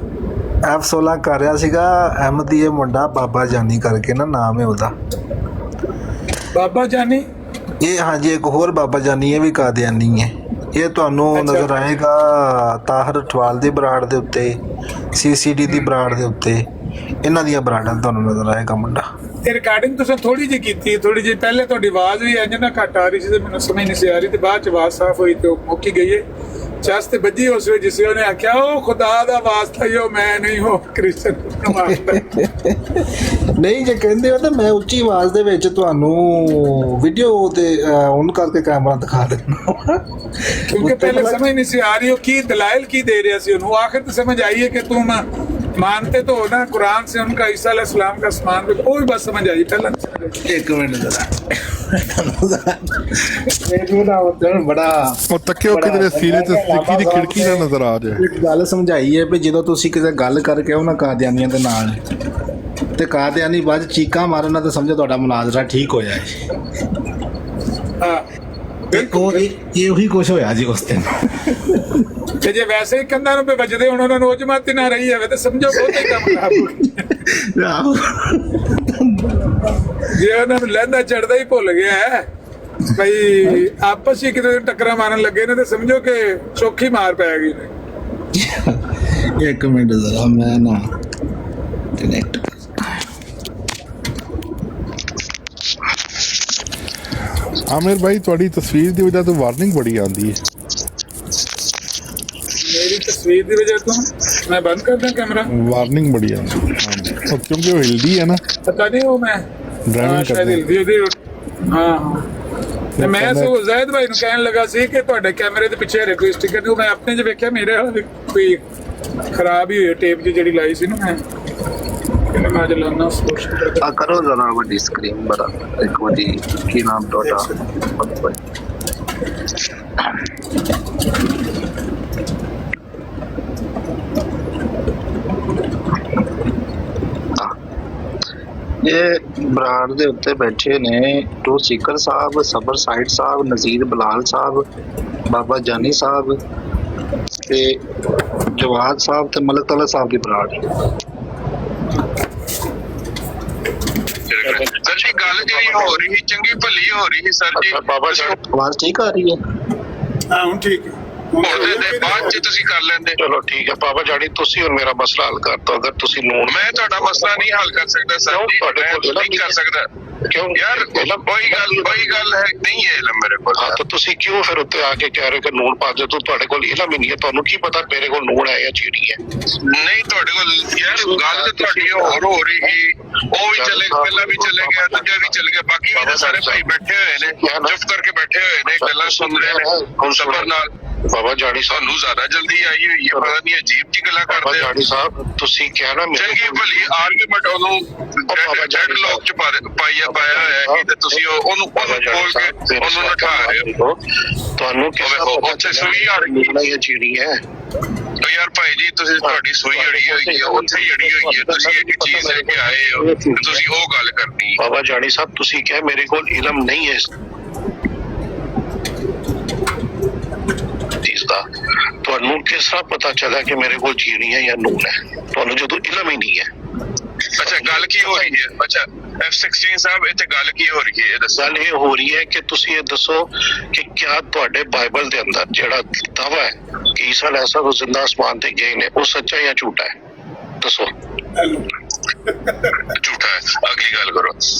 [SPEAKER 3] F16 ਕਰ ਰਿਹਾ ਸੀਗਾ ਅਹਿਮਦੀ, ਇਹ ਮੁੰਡਾ ਬਾਬਾ ਜਾਨੀ ਕਰਕੇ ਨਾ ਨਾਮ ਹੈ ਉਹਦਾ।
[SPEAKER 2] ਬਾਬਾ ਜਾਨੀ? ਇਹ
[SPEAKER 3] ਹਾਂਜੀ, ਇੱਕ ਹੋਰ ਬਾਬਾ ਜਾਨੀ, ਇਹ ਵੀ ਕਾਦੀਆਨੀ ਹੈ। ਇਹ ਤੁਹਾਨੂੰ ਨਜ਼ਰ ਆਏਗਾ ਤਾਹਰ ਅਠਵਾਲ ਦੀ ਬਰਾੜ ਦੇ ਉੱਤੇ, CCD ਦੀ ਬਰਾੜ ਦੇ ਉੱਤੇ, ਇਹਨਾਂ ਦੀਆਂ ਬਰਾੜਾਂ ਤੁਹਾਨੂੰ ਨਜ਼ਰ ਆਏਗਾ ਮੁੰਡਾ।
[SPEAKER 2] ਇਹ ਰਿਕਾਰਡਿੰਗ ਤੁਸੀਂ ਥੋੜੀ ਜਿਹੀ ਕੀਤੀ, ਥੋੜੀ ਜਿਹੀ ਪਹਿਲੇ ਤੁਹਾਡੀ ਆਵਾਜ਼ ਵੀ ਇੰਜ ਨਾ ਘੱਟ ਆ ਰਹੀ ਸੀ ਤੇ ਮੈਨੂੰ ਸਮਝ ਨਹੀਂ ਸੀ ਆ ਰਹੀ, ਤੇ ਬਾਅਦ ਚ ਆਵਾਜ਼ ਸਾਫ਼ ਹੋਈ ਤੇ ਉਹ ਮੁੱਕ ਹੀ ਗਈ ਹੈ। ਚਸ ਤੇ ਵੱਜੀ ਉਸ ਵੇਲੇ ਜਿਸ ਉਹਨੇ ਆਖਿਆ, ਉਹ ਖੁਦਾ ਦਾ ਵਾਸਤਾ ਹੀ, ਉਹ ਮੈਂ ਨਹੀਂ ਹੋ ਕ੍ਰਿਸਚਨ
[SPEAKER 3] ਨਹੀਂ। ਜੇ ਕਹਿੰਦੇ ਹੋ ਤਾਂ ਮੈਂ ਉੱਚੀ ਆਵਾਜ਼ ਦੇ ਵਿੱਚ ਤੁਹਾਨੂੰ ਵੀਡੀਓ ਤੇ ਔਨ ਕਰਕੇ ਕੈਮਰਾ ਦਿਖਾ ਦਿੰਦਾ,
[SPEAKER 2] ਕਿਉਂਕਿ ਪਹਿਲੇ ਸਮਝ ਨਹੀਂ ਸੀ ਆ ਰਹੀ ਉਹ ਕੀ ਦਲਾਇਲ ਕੀ ਦੇ ਰਿਹਾ ਸੀ ਉਹਨੂੰ। आखिर तो समझ आई है कि तुम मानते तो हो ना कुरान से उनका ईसा अलैहिस्सलाम का आसमान पे, वो भी बस समझ आई। पहला एक मिनट
[SPEAKER 3] बड़ा
[SPEAKER 9] ਉਹ ਤੱਕਿਓ ਕਿਧਰੇ ਸੀਰੇ ਤੇ ਸਿੱਕੀ ਦੀ ਖਿੜਕੀ ਨਾਲ ਨਜ਼ਰ ਆ ਜਾਏ।
[SPEAKER 3] ਇੱਕ ਗੱਲ ਸਮਝਾਈ ਹੈ ਵੀ ਜਦੋਂ ਤੁਸੀਂ ਕਿਸੇ ਗੱਲ ਕਰਕੇ ਉਹਨਾਂ ਕਾਦੀਆਨੀਆਂ ਦੇ ਨਾਲ ਤੇ ਕਾਦੀਆਨੀ ਬਾਅਦ ਚੀਕਾਂ ਮਾਰਨਾ ਤਾਂ ਸਮਝੋ ਤੁਹਾਡਾ ਮੁਨਾਜ਼ਰਾ ਠੀਕ ਹੋ ਜਾਏ। ਇਹ ਉਹੀ ਕੁਛ ਹੋਇਆ ਜੀ ਉਸ ਦਿਨ।
[SPEAKER 2] ਤੇ ਜੇ ਵੈਸੇ ਹੀ ਕੰਧਾਂ ਨੂੰ ਵੱਜਦੇ ਹੁਣ ਉਹਨਾਂ ਨੂੰ ਉਹ ਜਮਾਤ ਨਾ ਰਹੀ ਜਾਵੇ ਤਾਂ ਸਮਝੋ ਬਹੁਤੇ ਕੰਮ ਖਰਾਬ ਹੋ ਗਿਆ। ਜੇ ਉਹਨਾਂ ਨੂੰ ਲਹਿੰਦਾ ਚੜਦਾ ਹੀ ਭੁੱਲ ਗਿਆ ਹੈ ਭਾਈ, ਆਪਸ ਹੀ ਕਿਤੇ ਟੱਕਰਾਂ ਮਾਰਨ ਲੱਗੇ ਨੇ ਤੇ ਸਮਝੋ ਕਿ ਚੌਖੀ ਮਾਰ ਪੈ ਗਈ ਨੇ।
[SPEAKER 3] एक मिनट जरा मैं ना कनेक्ट
[SPEAKER 9] आमिर भाई थोड़ी तस्वीर की वजह तो वार्निंग बड़ी आती है।
[SPEAKER 2] मेरी तस्वीर की वजह तो मैं बंद कर दूं कैमरा?
[SPEAKER 9] वार्निंग बड़ी आती है और क्योंकि वो हिल्दी है ना
[SPEAKER 2] पता नहीं वो मैं
[SPEAKER 9] ड्राइविंग
[SPEAKER 2] शायद
[SPEAKER 9] करते
[SPEAKER 2] हिलदी ਉਹਦੀ ਹਾਂ ਤੇ ਮੈਂ ਸੋ ਜ਼ਾਇਦ ਭਾਈ ਨੂੰ ਕਹਿਣ ਲੱਗਾ ਸੀ ਕਿ ਤੁਹਾਡੇ ਕੈਮਰੇ ਦੇ ਪਿੱਛੇ ਹਰੇ ਕੋਈ ਸਟicker ਨਹੀਂ, ਮੈਂ ਆਪਣੇ 'ਚ ਵੇਖਿਆ ਮੇਰੇ ਹਾਲ ਕੋਈ ਖਰਾਬ ਹੀ ਹੋਈ ਟੇਪ ਜਿਹੜੀ ਲਾਈ ਸੀ ਨਾ ਮੈਂ ਕਹਿੰਦਾ ਮੈਂ ਅੱਜ ਲਾਉਣਾ ਕੋਸ਼ਿਸ਼ ਕਰਦਾ।
[SPEAKER 6] करो जरा बड़ी स्क्रीन बड़ा एक बड़ी की नाम टोटा ये ਬਰਾੜ ਦੇ ਉੱਤੇ ਬੈਠੇ ਨੇ ਟੂ ਸੀਕਰ ਸਾਹਿਬ, ਸਬਰ ਸਾਈਡ ਸਾਹਿਬ, ਨਜ਼ੀਰ ਬਲਾਲ ਸਾਹਿਬ, ਬਾਬਾ ਜਾਨੀ ਸਾਹਿਬ ਤੇ ਜਵਾਦ ਸਾਹਿਬ ਤੇ ਮਲਕ ਤਾਲਾ ਸਾਹਿਬ ਦੀ ਬਰਾੜ।
[SPEAKER 4] ਸਰ ਜੀ ਗੱਲ ਜਿਹੜੀ ਹੋ ਰਹੀ ਸੀ ਚੰਗੀ ਭਲੀ ਹੋ ਰਹੀ ਸੀ ਸਰ ਜੀ।
[SPEAKER 5] ਬਾਬਾ ਜੀ
[SPEAKER 6] ਆਵਾਜ਼ ਠੀਕ ਆ ਰਹੀ ਹੈ?
[SPEAKER 2] ਹਾਂ ਹੁਣ ਠੀਕ ਹੈ।
[SPEAKER 4] ਉਹਦੇ ਦੇ ਬਾਅਦ ਚ ਤੁਸੀਂ ਕਰ ਲੈਂਦੇ।
[SPEAKER 5] ਚਲੋ ਠੀਕ ਹੈ ਬਾਬਾ ਜਾਨੀ, ਤੁਸੀਂ ਹੁਣ ਮੇਰਾ ਮਸਲਾ ਹੱਲ ਕਰ ਦੋ। ਅਗਰ ਤੁਸੀਂ ਨੂਨ
[SPEAKER 4] ਮੈਂ ਤੁਹਾਡਾ ਮਸਲਾ ਨਹੀਂ ਹੱਲ ਕਰ ਸਕਦਾ ਸਰ ਜੀ,
[SPEAKER 5] ਤੁਹਾਡੇ
[SPEAKER 4] ਮੈਂ
[SPEAKER 5] ਕੋਲ
[SPEAKER 4] ਨਹੀਂ ਕਰ ਸਕਦਾ
[SPEAKER 5] ਕਿਉਂ
[SPEAKER 4] ਯਾਰ, ਕੋਈ ਗੱਲ ਹੈ ਨਹੀਂ ਹੈ ਇਲਮ ਮੇਰੇ ਕੋਲ।
[SPEAKER 5] ਹਾਂ ਤਾਂ ਤੁਸੀਂ ਕਿਉਂ ਫਿਰ ਉੱਤੇ ਆ ਕੇ ਕਹਿ ਰਹੇ ਕਿ ਨੂਨ ਪਾ ਦਿਓ? ਤੁਹਾਡੇ ਕੋਲ ਇਲਮ ਹੀ ਨਹੀਂ ਹੈ, ਤੁਹਾਨੂੰ ਕੀ ਪਤਾ ਮੇਰੇ ਕੋਲ ਨੂਨ ਹੈ ਜਾਂ ਚੀਨੀ ਹੈ?
[SPEAKER 4] ਨਹੀਂ ਤੁਹਾਡੇ ਕੋਲ ਯਾਰ ਗੱਲ ਤੇ ਤੁਹਾਡੀ ਹੋਰ ਹੋ ਰਹੀ ਸੀ, ਉਹ ਵੀ ਚਲੇ ਪਹਿਲਾਂ ਵੀ ਚਲੇ ਗਿਆ, ਦੂਜਾ ਵੀ ਚਲੇ ਗਿਆ, ਬਾਕੀ ਵੀ ਤਾਂ ਸਾਰੇ ਭਾਈ ਬੈਠੇ ਹੋਏ ਨੇ ਚੁੱਪ ਕਰਕੇ ਬੈਠੇ ਹੋਏ ਨੇ, ਗੱਲਾਂ ਸੁਣ ਰਹੇ ਨੇ ਹੁਣ ਸਬਰ ਨਾਲ।
[SPEAKER 5] ਬਾਬਾ ਜਾਨੀ
[SPEAKER 4] ਸਾਨੂੰ ਜ਼ਿਆਦਾ ਜਲਦੀ ਆਈ ਹੋਈ ਹੈ, ਪਤਾ ਨਹੀਂ ਅਜੀਬ ਜੀ ਗੱਲਾਂ
[SPEAKER 5] ਬਾਬਾ
[SPEAKER 4] ਕਰਦੇ ਹੋ।
[SPEAKER 5] ਜਾਨੀ ਸਾਹਿਬ ਤੁਸੀਂ ਕਹਿਣਾ
[SPEAKER 4] ਚੰਗੀ ਭਲੀ ਆਰਗੂਮੈਂਟ ਉਹਨੂੰ ਡੈਡ ਲੋਕ ਚ ਪਾਇਆ ਹੋਇਆ ਹੈ ਤੇ ਤੁਸੀਂ ਉਹਨੂੰ ਬੋਲ ਕੇ ਉਹਨੂੰ ਨਠਾ ਰਹੇ ਹੋ।
[SPEAKER 5] ਤੁਹਾਨੂੰ ਕਿਸ
[SPEAKER 4] ਉੱਥੇ ਸੂਈ ਆ ਰਹੀ
[SPEAKER 5] ਹੈ ਜਾਂ ਚੀਨੀ ਹੈ?
[SPEAKER 4] ਯਾਰ ਭਾਈ ਜੀ ਤੁਸੀਂ ਤੁਹਾਡੀ ਸੂਈ ਅੜੀ ਹੋਈ ਹੈ, ਉੱਥੇ ਹੀ ਅੜੀ ਹੋਈ ਹੈ, ਤੁਸੀਂ ਇੱਕ ਚੀਜ਼ ਲੈ ਕੇ ਆਏ ਹੋ ਤੇ ਤੁਸੀਂ ਉਹ ਗੱਲ ਕਰਨੀ।
[SPEAKER 5] ਬਾਬਾ ਜਾਨੀ ਸਾਹਿਬ ਤੁਸੀਂ ਕਿਹਾ ਮੇਰੇ ਕੋਲ ਇਲਮ ਨਹੀਂ ਹੈ ਇਸ ਚੀਜ਼ ਦਾ, ਤੁਹਾਨੂੰ ਕਿਸ ਤਰ੍ਹਾਂ ਪਤਾ ਚੱਲਿਆ ਕਿ ਮੇਰੇ ਕੋਲ ਚੀਨੀ ਹੈ ਜਾਂ ਨੂਨ ਹੈ? ਤੁਹਾਨੂੰ ਜਦੋਂ ਇਲਮ ਹੀ ਨਹੀਂ ਹੈ।
[SPEAKER 4] ਅੱਛਾ ਗੱਲ ਕੀ ਹੋ ਰਹੀ ਹੈ? ਅੱਛਾ F16 ਸਾਹਿਬ ਇੱਥੇ ਗੱਲ ਕੀ ਹੋ ਰਹੀ ਹੈ ਇਹ ਦੱਸੋ।
[SPEAKER 5] ਗੱਲ ਇਹ ਹੋ ਰਹੀ ਹੈ ਕਿ ਤੁਸੀਂ ਇਹ ਦੱਸੋ ਕਿ ਕਿਆ ਤੁਹਾਡੇ ਬਾਈਬਲ ਦੇ ਅੰਦਰ ਜਿਹੜਾ ਦਾਵਾ ਹੈ ਕਿ ਈਸਾ ਅਲੈਹਿਸਲਾਮ ਜ਼ਿੰਦਾ ਅਸਮਾਨ ਤੇ ਗਏ ਨੇ ਉਹ ਸੱਚਾ ਜਾਂ ਝੂਠਾ ਹੈ? ਦੱਸੋ।
[SPEAKER 4] ਝੂਠਾ ਹੈ। ਅਗਲੀ ਗੱਲ ਕਰੋ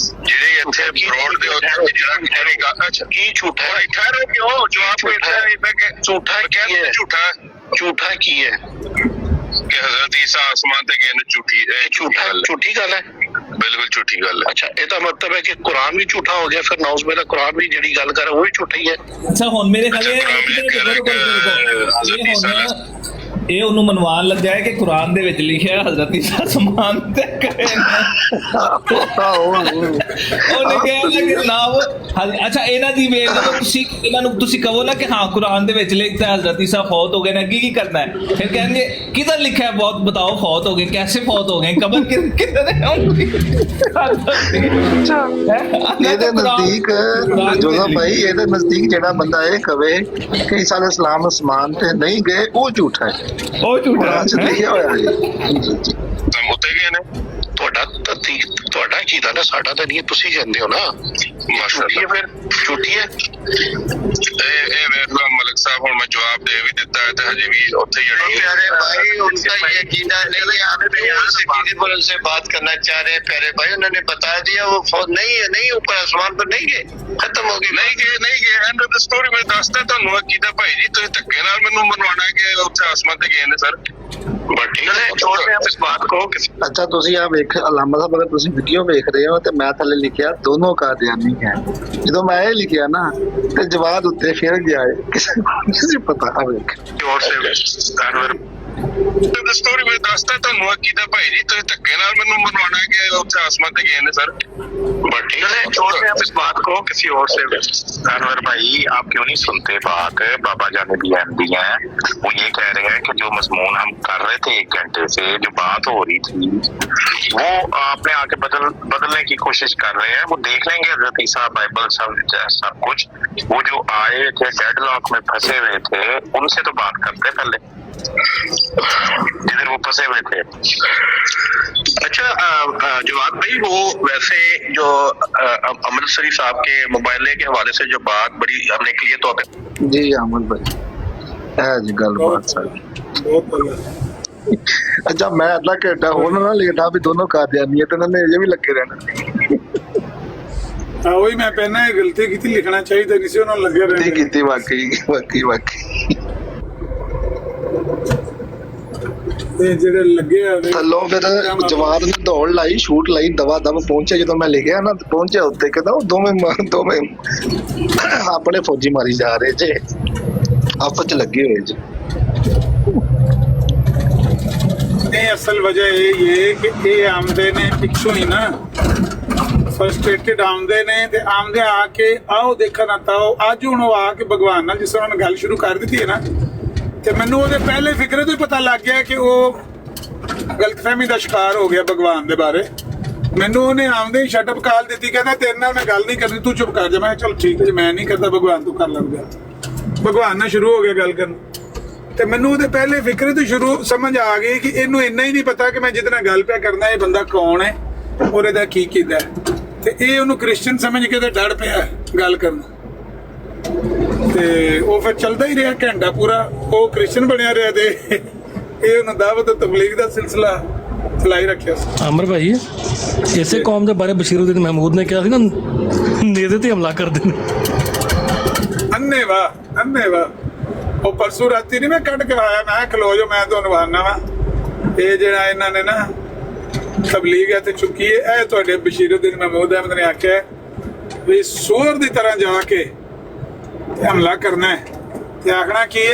[SPEAKER 4] ਜਿਹੜੇ ਇੱਥੇ ਫਰਾਡ ਦੇ ਉੱਤੇ ਜਿਹੜੀ ਗੱਲ। ਅੱਛਾ
[SPEAKER 5] ਕੀ ਝੂਠਾ ਹੈ?
[SPEAKER 4] ਠਹਿਰੋ ਕਿਉਂ ਜਵਾਬ ਪੁੱਛਿਆ
[SPEAKER 5] ਝੂਠਾ ਕੀ ਹੈ?
[SPEAKER 4] ਝੂਠਾ
[SPEAKER 5] ਝੂਠਾ ਕੀ ਹੈ?
[SPEAKER 4] ਕਿ ਹਜ਼ਰਤ ਈਸਾ ਆਸਮਾਨ ਤੇ ਗਏ ਨੇ, ਝੂਠੀ
[SPEAKER 5] ਝੂਠੀ ਗੱਲ ਹੈ।
[SPEAKER 4] ਬਿਲਕੁਲ ਝੂਠੀ ਗੱਲ ਹੈ।
[SPEAKER 5] ਅੱਛਾ ਇਹਦਾ ਮਤਲਬ ਹੈ ਕਿ ਕੁਰਾਨ ਵੀ ਝੂਠਾ ਹੋ ਗਿਆ, ਫਿਰ ਨਾਉਜ਼ ਬਿਲਾ ਕੁਰਾਨ ਵੀ ਜਿਹੜੀ ਗੱਲ ਕਰ ਉਹ ਵੀ ਝੂਠਾ ਹੀ ਹੈ।
[SPEAKER 1] ਅੱਛਾ ਹੁਣ ਮੇਰੇ ਖਿਆਲ ਇਹ ਉਹਨੂੰ ਮਨਵਾਉਣ ਲੱਗਾ ਹੈ ਕਿ ਕੁਰਾਨ ਦੇ ਵਿੱਚ ਲਿਖਿਆ ਹਜ਼ਰਤ ਈਸਾ ਅਸਮਾਨ ਤੇ ਗਏ ਨੇ। ਉਹਨੇ ਕਿਹਾ ਕਿ ਨਾ ਅੱਛਾ ਇਹਨਾਂ ਦੀ ਵੇਖ ਲਓ ਤੁਸੀਂ, ਇਹਨਾਂ ਨੂੰ ਤੁਸੀਂ ਕਹੋ ਨਾ ਕਿ ਹਾਂ ਕੁਰਾਨ ਦੇ ਵਿੱਚ ਲਿਖਤਾ ਹਜ਼ਰਤ ਈਸਾ ਫੌਤ ਹੋ ਗਏ ਨੇ, ਕੀ ਕਰਨਾ ਹੈ? ਫਿਰ ਕਹਿਣਗੇ ਕਿਧਰ ਲਿਖा है बहुत बताओ फौत हो गए, कैसे फौत हो गए, कबर किधर है?
[SPEAKER 6] ਇਹਦੇ ਨਜ਼ਦੀਕ ਜੋਦਾ ਭਾਈ, ਇਹਦੇ ਨਜ਼ਦੀਕ ਜਿਹੜਾ ਬੰਦਾ ਇਹ ਕਵੇ ਕਿ ਈਸਾ ਅਲੈਹਿਸਲਾਮ ਅਸਮਾਨ ਤੇ ਨਹੀਂ ਗਏ ਉਹ ਝੂਠਾ ਹੈ।
[SPEAKER 1] ਉਹ ਝੂਠਾ
[SPEAKER 6] ਕੁਰਾਨ 'ਚ ਲਿਖਿਆ ਹੋਇਆ ਹੈ।
[SPEAKER 4] ਤੁਮ ਉੱਤੇ ਗਏ ਨੇ।
[SPEAKER 5] ਤੁਹਾਡਾ ਕੀ ਦਾ ਨਾ, ਸਾਡਾ ਤਾਂ ਨਹੀਂ, ਤੁਸੀਂ ਕਹਿੰਦੇ ਹੋ ਨਾ।
[SPEAKER 4] ਮਾਸ਼ਾਅੱਲਾ
[SPEAKER 5] ਫਿਰ ਝੂਠੀ ਹੈ।
[SPEAKER 4] ਇਹ ਵੇਖ ਲਓ ਮਲਕ ਸਾਹਿਬ, ਹੁਣ ਮੈਂ ਜਵਾਬ ਦੇ ਵੀ ਦਿੱਤਾ ਹੈ ਤੇ ਹਜੇ ਵੀ ਉੱਥੇ ही अड़ी है।
[SPEAKER 6] प्यारे भाई उनका ये कीदा नहीं है, आप सिटीजन से बात करना चाह रहे हैं प्यारे भाई, उन्होंने बता दिया वो फौज नहीं है, नहीं ऊपर आसमान पर नहीं गए, खत्म हो गई।
[SPEAKER 4] नहीं गए एंड ऑफ द स्टोरी मैं ਦੱਸਦਾ ਤੁਹਾਨੂੰ ਅਕੀਦਾ ਭਾਈ ਜੀ, ਤੁਸੀਂ ਧੱਕੇ ਨਾਲ ਮੈਨੂੰ ਮਨਵਾਉਣਾ ਕਿ ਉੱਥੇ ਆਸਮਾਨ ਤੇ ਗਏ ਨੇ ਸਰ।
[SPEAKER 5] ਬਟ ਠੀਕ ਹੈ, छोड़ते हैं इस बात को।
[SPEAKER 6] अच्छा ਤੁਸੀਂ ਆ ਵੇਖ ਅਲਾਮਾ ਸਾਹਿਬ, ਅਗਰ ਤੁਸੀਂ ਵੀਡੀਓ ਵੇਖ ਰਹੇ ਹੋ ਤੇ ਮੈਂ ਥੱਲੇ ਲਿਖਿਆ ਦੋਨੋਂ ਕਾਦੀਆਨੀ ਹੈ। ਜਦੋਂ ਮੈਂ ਇਹ ਲਿਖਿਆ ਨਾ ਤੇ ਜਵਾਬ ਉੱਤੇ ਫਿਰ ਗਿਆ ਹੈ, ਕਿਸੇ ਪਤਾ ਆ ਵੇਖ
[SPEAKER 5] और से अनवर
[SPEAKER 4] द स्टोरी मैं ਦੱਸਦਾ ਤੁਹਾਨੂੰ ਅਕੀਦਾ ਭਾਈ ਜੀ, ਤੁਸੀਂ ਧੱਕੇ ਨਾਲ ਮੈਨੂੰ ਮਨਵਾਉਣਾ ਕਿ ਉੱਥੇ ਆਸਮਾਨ ਤੇ ਗਏ ਨੇ ਸਰ।
[SPEAKER 5] बट ठीक है, छोड़ते हैं इस बात को किसी और से।
[SPEAKER 7] अनवर भाई आप क्यों नहीं सुनते बात? बाबा जाने भी अहमदी हैं, वो ये कह रहे हैं कि जो मजमून हम कर रहे थे 1 घंटे से, जो बात हो रही थी वो आपने आके बदलने की कोशिश कर रहे हैं। वो देख लेंगे हज़रत ईसा, बाइबल, सब कुछ। वो जो आए थे डेडलॉक में फंसे हुए थे, उनसे तो बात करते पहले जिधर वो फंसे हुए थे।
[SPEAKER 5] अच्छा जवाब भाई, वो वैसे जो अमृतसरी साहब के मुबाइले के हवाले से जो बात बड़ी हमने क्लियर तौर पे
[SPEAKER 6] जी अहमद भाई है जी गलबात सारी
[SPEAKER 2] ਬਹੁਤ ਵਧੀਆ।
[SPEAKER 6] ਅੱਛਾ ਮੈਂ ਅੱਧਾ ਘੰਟਾ ਉਹਨਾਂ ਨਾਲ ਲੇਟਾ ਵੀ ਦੋਨੋਂ ਕਾਦੀਆਨੀ ਹੈ ਤੇ ਉਹਨਾਂ ਨੇ ਅਜੇ ਵੀ ਲੱਗੇ ਰਹਿਣਾ।
[SPEAKER 2] ਹਾਂ ਉਹੀ ਮੈਂ ਪਹਿਲਾਂ ਇਹ ਗਲਤੀ ਕੀਤੀ, ਲਿਖਣਾ ਚਾਹੀਦਾ ਨਹੀਂ ਸੀ, ਉਹਨਾਂ ਨੂੰ ਲੱਗਿਆ
[SPEAKER 6] ਨਹੀਂ
[SPEAKER 2] ਰਹਿਣਾ।
[SPEAKER 6] ਕੀਤੀ ਵਾਕਈ।
[SPEAKER 2] ਤੇ ਜਿਹੜੇ ਲੱਗੇ ਆ
[SPEAKER 6] ਥੱਲੋਂ ਫਿਰ ਜਵਾਬ ਨੇ ਦੌੜ ਲਾਈ, ਸ਼ੂਟ ਲਾਈ, ਦਵਾ ਦਵ ਪਹੁੰਚਿਆ। ਜਦੋਂ ਮੈਂ ਲਿਖਿਆ ਨਾ ਪਹੁੰਚਿਆ ਉੱਤੇ, ਕਹਿੰਦਾ ਉਹ ਦੋਵੇਂ ਆਪਣੇ ਫੌਜੀ ਮਾਰੀ ਜਾ ਰਹੇ ਜੇ, ਆਪਸ ਚ ਲੱਗੇ ਹੋਏ ਜੇ।
[SPEAKER 2] ਨਹੀਂ ਅਸਲ ਵਜ੍ਹਾ ਇਹ ਕਿ ਇਹ ਆਮਦੇ ਨੇ ਪਿੱਛੋਂ ਹੀ ਨਾ ਫਰਸਟ੍ਰੇਟਡ ਆਉਂਦੇ ਨੇ, ਤੇ ਆਉਂਦੇ ਆ ਕੇ ਆਓ ਦੇਖਣ ਆਤਾ ਉਹ ਅੱਜ ਹੁਣ ਉਹ ਆ ਕੇ ਭਗਵਾਨ ਨਾਲ ਜਿਸ ਤਰ੍ਹਾਂ ਉਹਨੇ ਗੱਲ ਸ਼ੁਰੂ ਕਰ ਦਿੱਤੀ ਹੈ ਨਾ, ਤੇ ਮੈਨੂੰ ਉਹਦੇ ਪਹਿਲੇ ਫਿਕਰੇ ਤੋਂ ਹੀ ਪਤਾ ਲੱਗ ਗਿਆ ਕਿ ਉਹ ਗਲਤਫਹਿਮੀ ਦਾ ਸ਼ਿਕਾਰ ਹੋ ਗਿਆ ਭਗਵਾਨ ਦੇ ਬਾਰੇ। ਮੈਨੂੰ ਉਹਨੇ ਆਉਂਦੇ ਹੀ ਸ਼ਟਅਪ ਕਾਲ ਦਿੱਤੀ, ਕਹਿੰਦਾ ਤੇਰੇ ਨਾਲ ਮੈਂ ਗੱਲ ਨਹੀਂ ਕਰਨੀ, ਤੂੰ ਚੁੱਪ ਕਰ ਜਾ। ਮੈਂ ਕਿਹਾ ਚਲ ਠੀਕ ਹੈ ਜੀ, ਮੈਂ ਨਹੀਂ ਕਰਦਾ, ਭਗਵਾਨ ਤੂੰ ਕਰ ਲੱਗਾ। ਭਗਵਾਨ ਨਾਲ ਸ਼ੁਰੂ ਹੋ ਗਿਆ ਗੱਲ ਕਰਨ, ਤੇ ਮੈਨੂੰ ਉਹਦੇ ਪਹਿਲੇ ਫਿਕਰੇ ਤੋਂ ਸ਼ੁਰੂ ਸਮਝ ਆ ਗਈ ਕਿ ਇਹਨੂੰ ਇੰਨਾ ਹੀ ਨਹੀਂ ਪਤਾ ਕਿ ਮੈਂ ਜਿਹਦੇ ਨਾਲ ਗੱਲ ਪਿਆ ਕਰਨਾ ਇਹ ਬੰਦਾ ਕੌਣ ਹੈ ਔਰ ਇਹਦਾ ਕੀ ਕੀਤਾ, ਤੇ ਇਹ ਉਹਨੂੰ ਕ੍ਰਿਸਚੀਅਨ ਸਮਝ ਕੇ ਤੇ ਡਰ ਪਿਆ ਗੱਲ ਕਰਨਾ। ਤੇ ਉਹ ਫਿਰ ਚੱਲਦਾ ਹੀ ਰਿਹਾ ਘੰਟਾ ਪੂਰਾ, ਉਹ ਕ੍ਰਿਸਚੀਅਨ ਬਣਿਆ ਰਿਹਾ ਤੇ ਇਹ ਉਹਨੂੰ ਦਾਵਤ ਤਬਲੀਗ ਦਾ ਸਿਲਸਿਲਾ ਚਲਾਈ ਰੱਖਿਆ ਸੀ।
[SPEAKER 8] ਅਮਰ ਭਾਈ ਇਸੇ ਕੌਮ ਦੇ ਬਾਰੇ ਬਸ਼ੀਰਉੱਦੀਨ ਮਹਿਮੂਦ ਨੇ ਕਿਹਾ ਸੀ ਨਾ, ਨੇਜ਼ੇ ਤੇ ਹਮਲਾ ਕਰਦੇ ਨੇ।
[SPEAKER 2] ਅੰਨੇ ਵਾ ਉਹ ਪਰਸੋਂ ਰਾਤੀ ਨਹੀਂ ਮੈਂ ਕੱਢ ਕੇ ਆਇਆ, ਮੈਂ ਖਲੋ ਜੋ ਮੈਂ ਤੁਹਾਨੂੰ ਵਾਰਨਾ ਵਾ, ਇਹ ਜਿਹੜਾ ਇਹਨਾਂ ਨੇ ਨਾ ਤਬਲੀਗ ਹੈ ਤੇ ਚੁੱਕੀ ਹੈ, ਇਹ ਤੁਹਾਡੇ ਬਸ਼ੀਰਉੱਦੀਨ ਮਹਿਮੂਦ ਅਹਿਮਦ ਨੇ ਆਖਿਆ ਵੀ ਸੂਰ ਦੀ ਤਰ੍ਹਾਂ ਜਾ ਕੇ ਹਮਲਾ ਕਰਨਾ ਹੈ, ਤੇ ਆਖਣਾ ਕਿ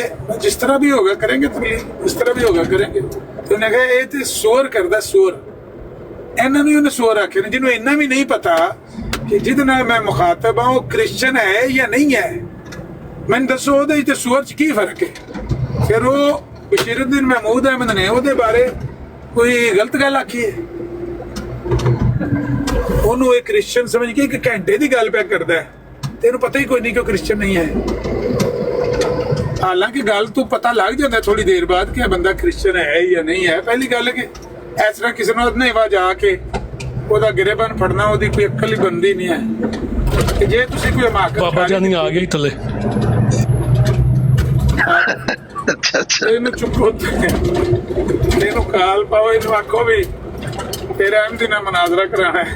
[SPEAKER 2] ਜਿਸ ਤਰ੍ਹਾਂ ਵੀ ਹੋਗਾ ਕरेंगे ਤਬਲੀਗ, ਜਿਸ ਤਰ੍ਹਾਂ ਵੀ ਹੋਗਾ ਕरेंगे। ਤੇ ਉਹਨੇ ਕਿਹਾ ਇਹ ਤੇ ਸੂਰ ਕਰਦਾ, ਸੂਰ। ਇਹਨਾਂ ਨੂੰ ਉਹਨੇ ਸੂਰ ਆਖਿਆ, ਜਿਹਨੂੰ ਇੰਨਾ ਵੀ ਨਹੀਂ ਪਤਾ ਕਿ ਜਿਹਦੇ ਨਾਲ ਮੈਂ ਮੁਖਾਤਬ ਹਾਂ ਉਹ ਕ੍ਰਿਸਚਨ ਹੈ ਜਾਂ ਨਹੀਂ ਹੈ। ਮੈਨੂੰ ਦੱਸੋ ਉਹਦੇ ਤੇ ਸੂਰ 'ਚ ਕੀ ਫਰਕ ਹੈ। ਫਿਰ ਉਹ ਬਸ਼ੀਰਉੱਦੀਨ ਮਹਿਮੂਦ ਅਹਿਮਦ ਨੇ ਉਹਦੇ ਬਾਰੇ ਕੋਈ ਗਲਤ ਗੱਲ ਆਖੀ ਹੈ, ਉਹਨੂੰ ਇਹ ਕ੍ਰਿਸਚਨ ਸਮਝ ਕੇ ਇੱਕ ਘੰਟੇ ਦੀ ਗੱਲ ਪਿਆ ਕਰਦਾ, ਤੈਨੂੰ ਪਤਾ ਹੀ ਕੋਈ ਨਹੀਂ ਕਿ ਉਹ ਕ੍ਰਿਸਚਨ ਨਹੀਂ ਹੈ। ਹਾਲਾਂਕਿ ਗੱਲ ਤੋਂ ਪਤਾ ਲੱਗ ਜਾਂਦਾ ਥੋੜੀ ਦੇਰ ਬਾਅਦ ਕਿ ਇਹ ਬੰਦਾ ਕ੍ਰਿਸਚਨ ਹੈ ਜਾਂ ਨਹੀਂ ਹੈ। ਪਹਿਲੀ ਗੱਲ ਹੈ ਕਿ ਇਸ ਤਰ੍ਹਾਂ ਕਿਸੇ ਨੂੰ ਅਧਨੇਵਾ ਜਾ ਕੇ ਉਹਦਾ ਗਿਰੇਬਨ ਫੜਨਾ ਉਹਦੀ ਕੋਈ ਅਕਲ ਹੀ ਬਣਦੀ ਨਹੀਂ ਹੈ। ਕਿ ਜੇ ਤੁਸੀਂ ਕੋਈ ਹਮਾਕਤ
[SPEAKER 8] ਬਾਬਾ ਜਾਨੀ ਆ ਗਿਆ ਥੱਲੇ,
[SPEAKER 6] ਅੱਛਾ
[SPEAKER 2] ਇਹਨੂੰ ਚੁੱਕੋ, ਇਹਨੂੰ ਕਾਲ ਪਾਓ, ਇਹਨੂੰ ਆਖੋ ਵੀ ਤੇਰਾ ਅਹਿਮਦੀ ਨਾਲ ਮਨਾਜ਼ਰਾ ਕਰਾਣਾ ਹੈ।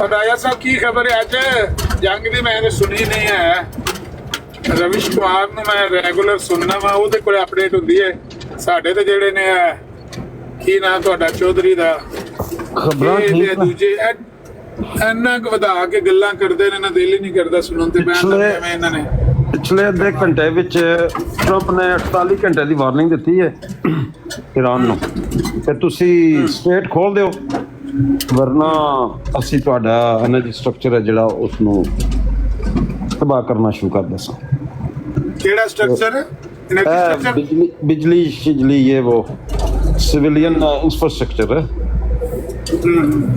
[SPEAKER 2] ਅਦਾਇਆ ਸਾਹਿਬ ਕੀ ਖਬਰ ਹੈ? ਅੱਜ ਜੰਗ ਦੀ ਮੈਂ ਸੁਣੀ ਨਹੀਂ ਹੈ। ਰਵਿਸ਼ ਕੁਮਾਰ ਨੂੰ ਮੈਂ ਰੈਗੂਲਰ ਸੁਣਨਾ ਵਾ, ਉਹਦੇ ਕੋਲ ਅਪਡੇਟ ਹੁੰਦੀ ਹੈ। ਸਾਡੇ ਤੇ ਜਿਹੜੇ ਨੇ ਕੀ ਨਾਂ ਤੁਹਾਡਾ ਚੌਧਰੀ ਦਾ,
[SPEAKER 11] ਖਬਰਾਂ ਠੀਕ
[SPEAKER 2] ਦੂਜੇ ਇੰਨਾ ਕੁ ਵਧਾ ਕੇ ਗੱਲਾਂ ਕਰਦੇ ਨੇ ਨਾ, ਦਿਲ ਹੀ ਨਹੀਂ ਕਰਦਾ ਸੁਣਨ ਤੇ। ਮੈਂ ਇਹਨਾਂ ਨੇ
[SPEAKER 11] ਪਿਛਲੇ ਅੱਧੇ ਘੰਟੇ ਵਿੱਚ ਟਰੰਪ ਨੇ 48 ਘੰਟੇ ਦੀ ਵਾਰਨਿੰਗ ਦਿੱਤੀ ਹੈ ਈਰਾਨ ਨੂੰ, ਤੇ ਤੁਸੀਂ ਸਟੇਟ ਖੋਲ ਦਿਓ, ਵਰਨਾ ਅਸੀਂ ਤੁਹਾਡਾ ਐਨਰਜੀ ਸਟਰਕਚਰ ਹੈ ਜਿਹੜਾ ਉਸ ਨੂੰ ਤਬਾਹ ਕਰਨਾ ਸ਼ੁਰੂ ਕਰ ਦੇਸਾਂ।
[SPEAKER 2] ਕਿਹੜਾ ਸਟਰਕਚਰ?
[SPEAKER 11] ਬਿਜਲੀ ਸ਼ਿਜਲੀ ਇਹ ਉਹ ਸਿਵਿਲੀਅਨ ਇੰਫਰਾਸਟ੍ਰਕਚਰ ਹੈ।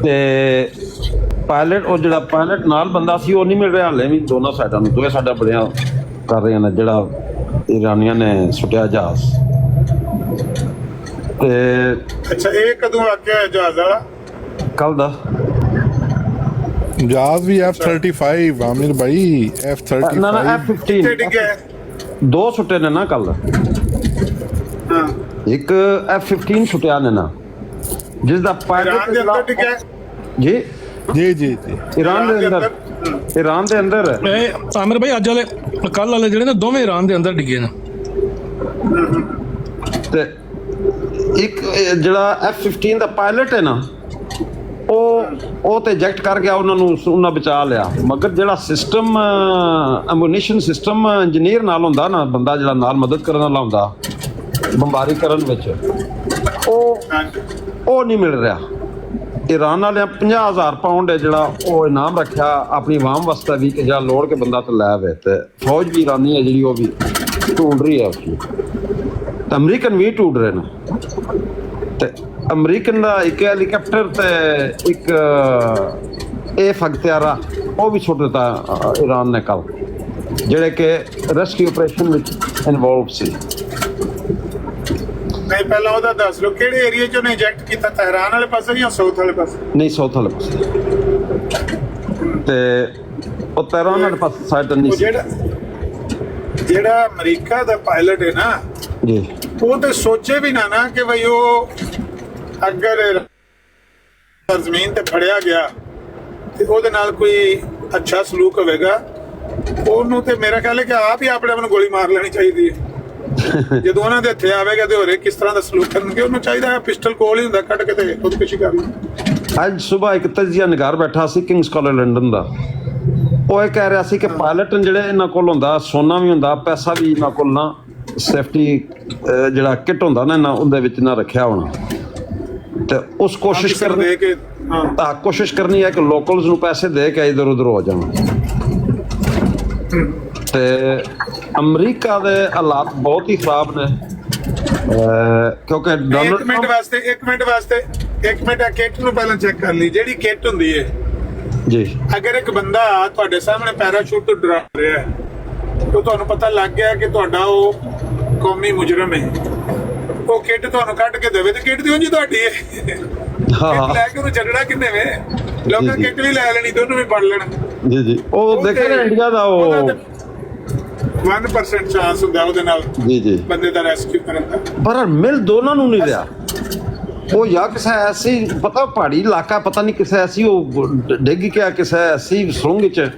[SPEAKER 11] ਤੇ ਪਾਇਲਟ, ਉਹ ਜਿਹੜਾ ਪਾਇਲਟ ਨਾਲ ਬੰਦਾ ਸੀ ਉਹ ਨਹੀਂ ਮਿਲ ਰਿਹਾ ਹਾਲੇ ਵੀ ਦੋਨਾਂ ਸਾਈਡਾਂ ਨੂੰ। ਦੋਵੇਂ ਸਾਡਾ ਬੜੀਆਂ ਕਰ ਰਹੀਆਂ ਨੇ ਜਿਹੜਾ ਈਰਾਨੀਆਂ ਨੇ ਸੁੱਟਿਆ ਜਹਾਜ਼। ਤੇ
[SPEAKER 2] ਅੱਛਾ ਇਹ ਕਦੋਂ ਆ ਗਿਆ ਜਹਾਜ਼ ਵਾਲਾ?
[SPEAKER 11] ਕੱਲ ਦਾ
[SPEAKER 9] ਜਹਾਜ਼ ਵੀ F-35 ਆਮਿਰ ਭਾਈ, F-35
[SPEAKER 11] ਨਾ F-15 ਦੋ ਸੁੱਟੇ ਨੇ ਨਾ ਕੱਲ।
[SPEAKER 2] ਹਾਂ
[SPEAKER 11] ਇੱਕ F-15 ਸੁੱਟਿਆ ਨੇ ਨਾ, ਜਿਸ ਦਾ ਪਾਇਲਟ ਜੀ ਈਰਾਨ ਦੇ ਅੰਦਰ
[SPEAKER 8] ਇਹ ਆਮਿਰ ਭਾਈ ਅੱਜ ਵਾਲੇ ਕੱਲ ਵਾਲੇ ਜਿਹੜੇ ਨੇ ਦੋਵੇਂ ਈਰਾਨ ਦੇ ਅੰਦਰ ਡਿੱਗੇ ਨੇ।
[SPEAKER 11] ਤੇ ਇੱਕ ਜਿਹੜਾ F-15 ਦਾ ਪਾਇਲਟ ਹੈ ਨਾ, ਉਹ ਤੇ ਐਜੈਕਟ ਕਰ ਗਿਆ, ਉਹਨਾਂ ਬਚਾ ਲਿਆ। ਮਗਰ ਜਿਹੜਾ ਸਿਸਟਮ ਐਮੂਨੀਸ਼ਨ ਸਿਸਟਮ ਇੰਜੀਨੀਅਰ ਨਾਲ ਹੁੰਦਾ ਨਾ, ਬੰਦਾ ਜਿਹੜਾ ਨਾਲ ਮਦਦ ਕਰਨ ਵਾਲਾ ਹੁੰਦਾ ਬੰਬਾਰੀ ਕਰਨ ਵਿੱਚ, ਉਹ ਨਹੀਂ ਮਿਲ ਰਿਹਾ। ਈਰਾਨ ਵਾਲਿਆਂ 50,000 ਪਾਉਂਡ ਹੈ ਜਿਹੜਾ ਉਹ ਇਨਾਮ ਰੱਖਿਆ ਆਪਣੀ ਆਵਾਮ ਵਾਸਤੇ ਵੀ ਕਿ ਜਾਂ ਲੋੜ ਕੇ ਬੰਦਾ ਤੇ ਲੈ ਵੇ। ਤੇ ਫੌਜ ਵੀ ਈਰਾਨੀ ਹੈ ਜਿਹੜੀ ਉਹ ਵੀ ਢੂੰਡ ਰਹੀ ਹੈ ਉਸਨੂੰ, ਤੇ ਅਮਰੀਕਨ ਵੀ ਢੂੰਡ ਰਹੇ ਨੇ। ਤੇ ਅਮਰੀਕਨ ਦਾ ਇੱਕ ਹੈਲੀਕਾਪਟਰ ਤੇ ਇੱਕ F-18 ਉਹ ਵੀ ਸੁੱਟ ਦਿੱਤਾ ਈਰਾਨ ਨੇ ਕੱਲ। ਜਿਹੜੇ ਕਿ ਰੈਸਕਿਊ ਆਪਰੇਸ਼ਨ ਵਿੱਚ ਇਨਵੋਲਵ ਸੀ।
[SPEAKER 2] ਨਹੀਂ ਪਹਿਲਾਂ ਉਹਦਾ ਦੱਸ ਲਓ ਕਿਹੜੇ ਏਰੀਆ 'ਚ ਉਹਨੇ ਇੰਜੈਕਟ ਕੀਤਾ, ਤਹਿਰਾਨ ਵਾਲੇ ਪਾਸੇ ਜਾਂ ਸਾਊਥ ਵਾਲੇ ਪਾਸੇ?
[SPEAKER 11] ਨਹੀਂ, ਸਾਊਥ ਵਾਲੇ ਪਾਸੇ, ਤੇ ਉਹ ਤਹਿਰਾਨ ਵਾਲੇ ਪਾਸੇ ਸਾਈਡ ਨਹੀਂ
[SPEAKER 2] ਉਹ
[SPEAKER 11] ਸੀ।
[SPEAKER 2] ਜਿਹੜਾ ਅਮਰੀਕਾ ਦਾ ਪਾਇਲਟ ਹੈ ਨਾ
[SPEAKER 11] ਜੀ,
[SPEAKER 2] ਉਹ ਤੇ ਸੋਚੇ ਵੀ ਨਾ ਕਿ ਬਈ ਉਹ ਅਗਰ ਜ਼ਮੀਨ ਤੇ ਫੜਿਆ ਗਿਆ ਤੇ ਉਹਦੇ ਨਾਲ ਕੋਈ ਅੱਛਾ ਸਲੂਕ ਹੋਵੇਗਾ, ਉਹਨੂੰ ਤੇ ਮੇਰਾ ਖਿਆਲ ਹੈ ਕਿ ਆਪ ਹੀ ਆਪਣੇ ਆਪ ਨੂੰ ਗੋਲੀ ਮਾਰ ਲੈਣੀ ਚਾਹੀਦੀ ਹੈ। ਜਦੋਂ ਉਹਨਾਂ ਦੇ ਹੱਥੇ ਆਵੇਗਾ ਤੇ ਹੋਰੇ ਕਿਸ ਤਰ੍ਹਾਂ ਦਾ ਸਲੂਕ ਕਰਨਗੇ, ਉਹਨੂੰ ਚਾਹੀਦਾ ਹੈ ਪਿਸਟਲ ਕੋਲ ਹੀ ਹੁੰਦਾ, ਕੱਢ ਕੇ ਤੇ ਖੁਦਕੁਸ਼ੀ ਕਰ ਲਈ।
[SPEAKER 11] ਅੱਜ ਸਵੇਰ ਇੱਕ ਤਜਜ਼ੀਆ ਨਿਗਾਰ ਬੈਠਾ ਸੀ ਕਿੰਗਸ ਕਾਲਜ ਲੰਡਨ ਦਾ, ਉਹ ਇਹ ਕਹਿ ਰਿਹਾ ਸੀ ਕਿ ਪਾਇਲਟ ਜਿਹੜੇ ਇਹਨਾਂ ਕੋਲ ਹੁੰਦਾ, ਸੋਨਾ ਵੀ ਹੁੰਦਾ, ਪੈਸਾ ਵੀ ਇਹਨਾਂ ਕੋਲ ਨਾ, ਸੇਫਟੀ ਜਿਹੜਾ ਕਿੱਟ ਹੁੰਦਾ ਨਾ ਇਹਨਾਂ ਉਹਦੇ ਵਿੱਚ ਨਾ ਰੱਖਿਆ ਹੋਣਾ, ਤੇ ਉਸ ਕੋਸ਼ਿਸ਼ ਕਰਨੀ
[SPEAKER 2] ਕਿ
[SPEAKER 11] ਕੋਸ਼ਿਸ਼ ਕਰਨੀ ਹੈ ਕਿ ਲੋਕਲਸ ਨੂੰ ਪੈਸੇ ਦੇ ਕੇ ਇਧਰ ਉਧਰ ਹੋ ਜਾਣ। ਤੇ ਅਮਰੀਕਾ ਦੇ ਹਾਲਾਤ ਬਹੁਤ ਹੀ ਖਰਾਬ ਨੇ, ਕਿਉਂਕਿ
[SPEAKER 2] ਇੱਕ ਮਿੰਟ ਵਾਸਤੇ ਕਿੱਟ ਨੂੰ ਪਹਿਲਾਂ ਚੈੱਕ ਕਰ ਲਈ। ਜਿਹੜੀ ਕਿੱਟ ਹੁੰਦੀ ਹੈ
[SPEAKER 11] ਜੀ,
[SPEAKER 2] ਅਗਰ ਇੱਕ ਬੰਦਾ ਤੁਹਾਡੇ ਸਾਹਮਣੇ ਪੈਰਾਸ਼ੂਟ ਤੋਂ ਡਰਾ ਰਿਹਾ ਹੈ ਤਾਂ ਤੁਹਾਨੂੰ ਪਤਾ ਲੱਗ ਗਿਆ ਕਿ ਤੁਹਾਡਾ ਉਹ ਕੌਮੀ ਮੁਜਰਮ ਹੈ, ਉਹ ਕਿੱਟ ਤੁਹਾਨੂੰ ਕੱਢ ਕੇ ਦੇਵੇ ਤੇ ਕਿੱਟ ਦਿਓ ਜੀ ਤੁਹਾਡੀ ਹੈ। ਕਿੱਟ ਲੈ ਕੇ ਉਹਨੂੰ ਛੱਡਣਾ ਕਿੰਨੇ ਵੇ? ਲੋਕਾਂ ਕਿੱਟ ਵੀ ਲੈ ਲੈਣੀ ਤੇ ਉਹਨੂੰ ਵੀ ਫੜ ਲੈਣਾ।
[SPEAKER 11] ਜੀ ਜੀ, ਉਹ ਦੇਖਿਆ ਨਾ ਇੰਡੀਆ ਦਾ ਉਹ
[SPEAKER 2] 1% ਚਾਂਸ ਹੁੰਦਾ ਉਹਦੇ ਨਾਲ
[SPEAKER 11] ਜੀ ਜੀ
[SPEAKER 2] ਬੰਦੇ ਦਾ ਰੈਸਕਿਊ ਕਰਨ ਦਾ,
[SPEAKER 11] ਪਰ ਮਿਲ ਦੋਨਾਂ ਨੂੰ ਨਹੀਂ ਰਿਹਾ। ਉਹ ਜਾਂ ਕਿਸੇ ਐਸੀ ਪਤਾ ਪਹਾੜੀ ਇਲਾਕਾ, ਪਤਾ ਨਹੀਂ ਕਿਸੇ ਐਸੀ ਉਹ ਡਿੱਗ ਗਿਆ ਕਿਸੇ ਐਸੀ ਸੁਰੰਗ ਚ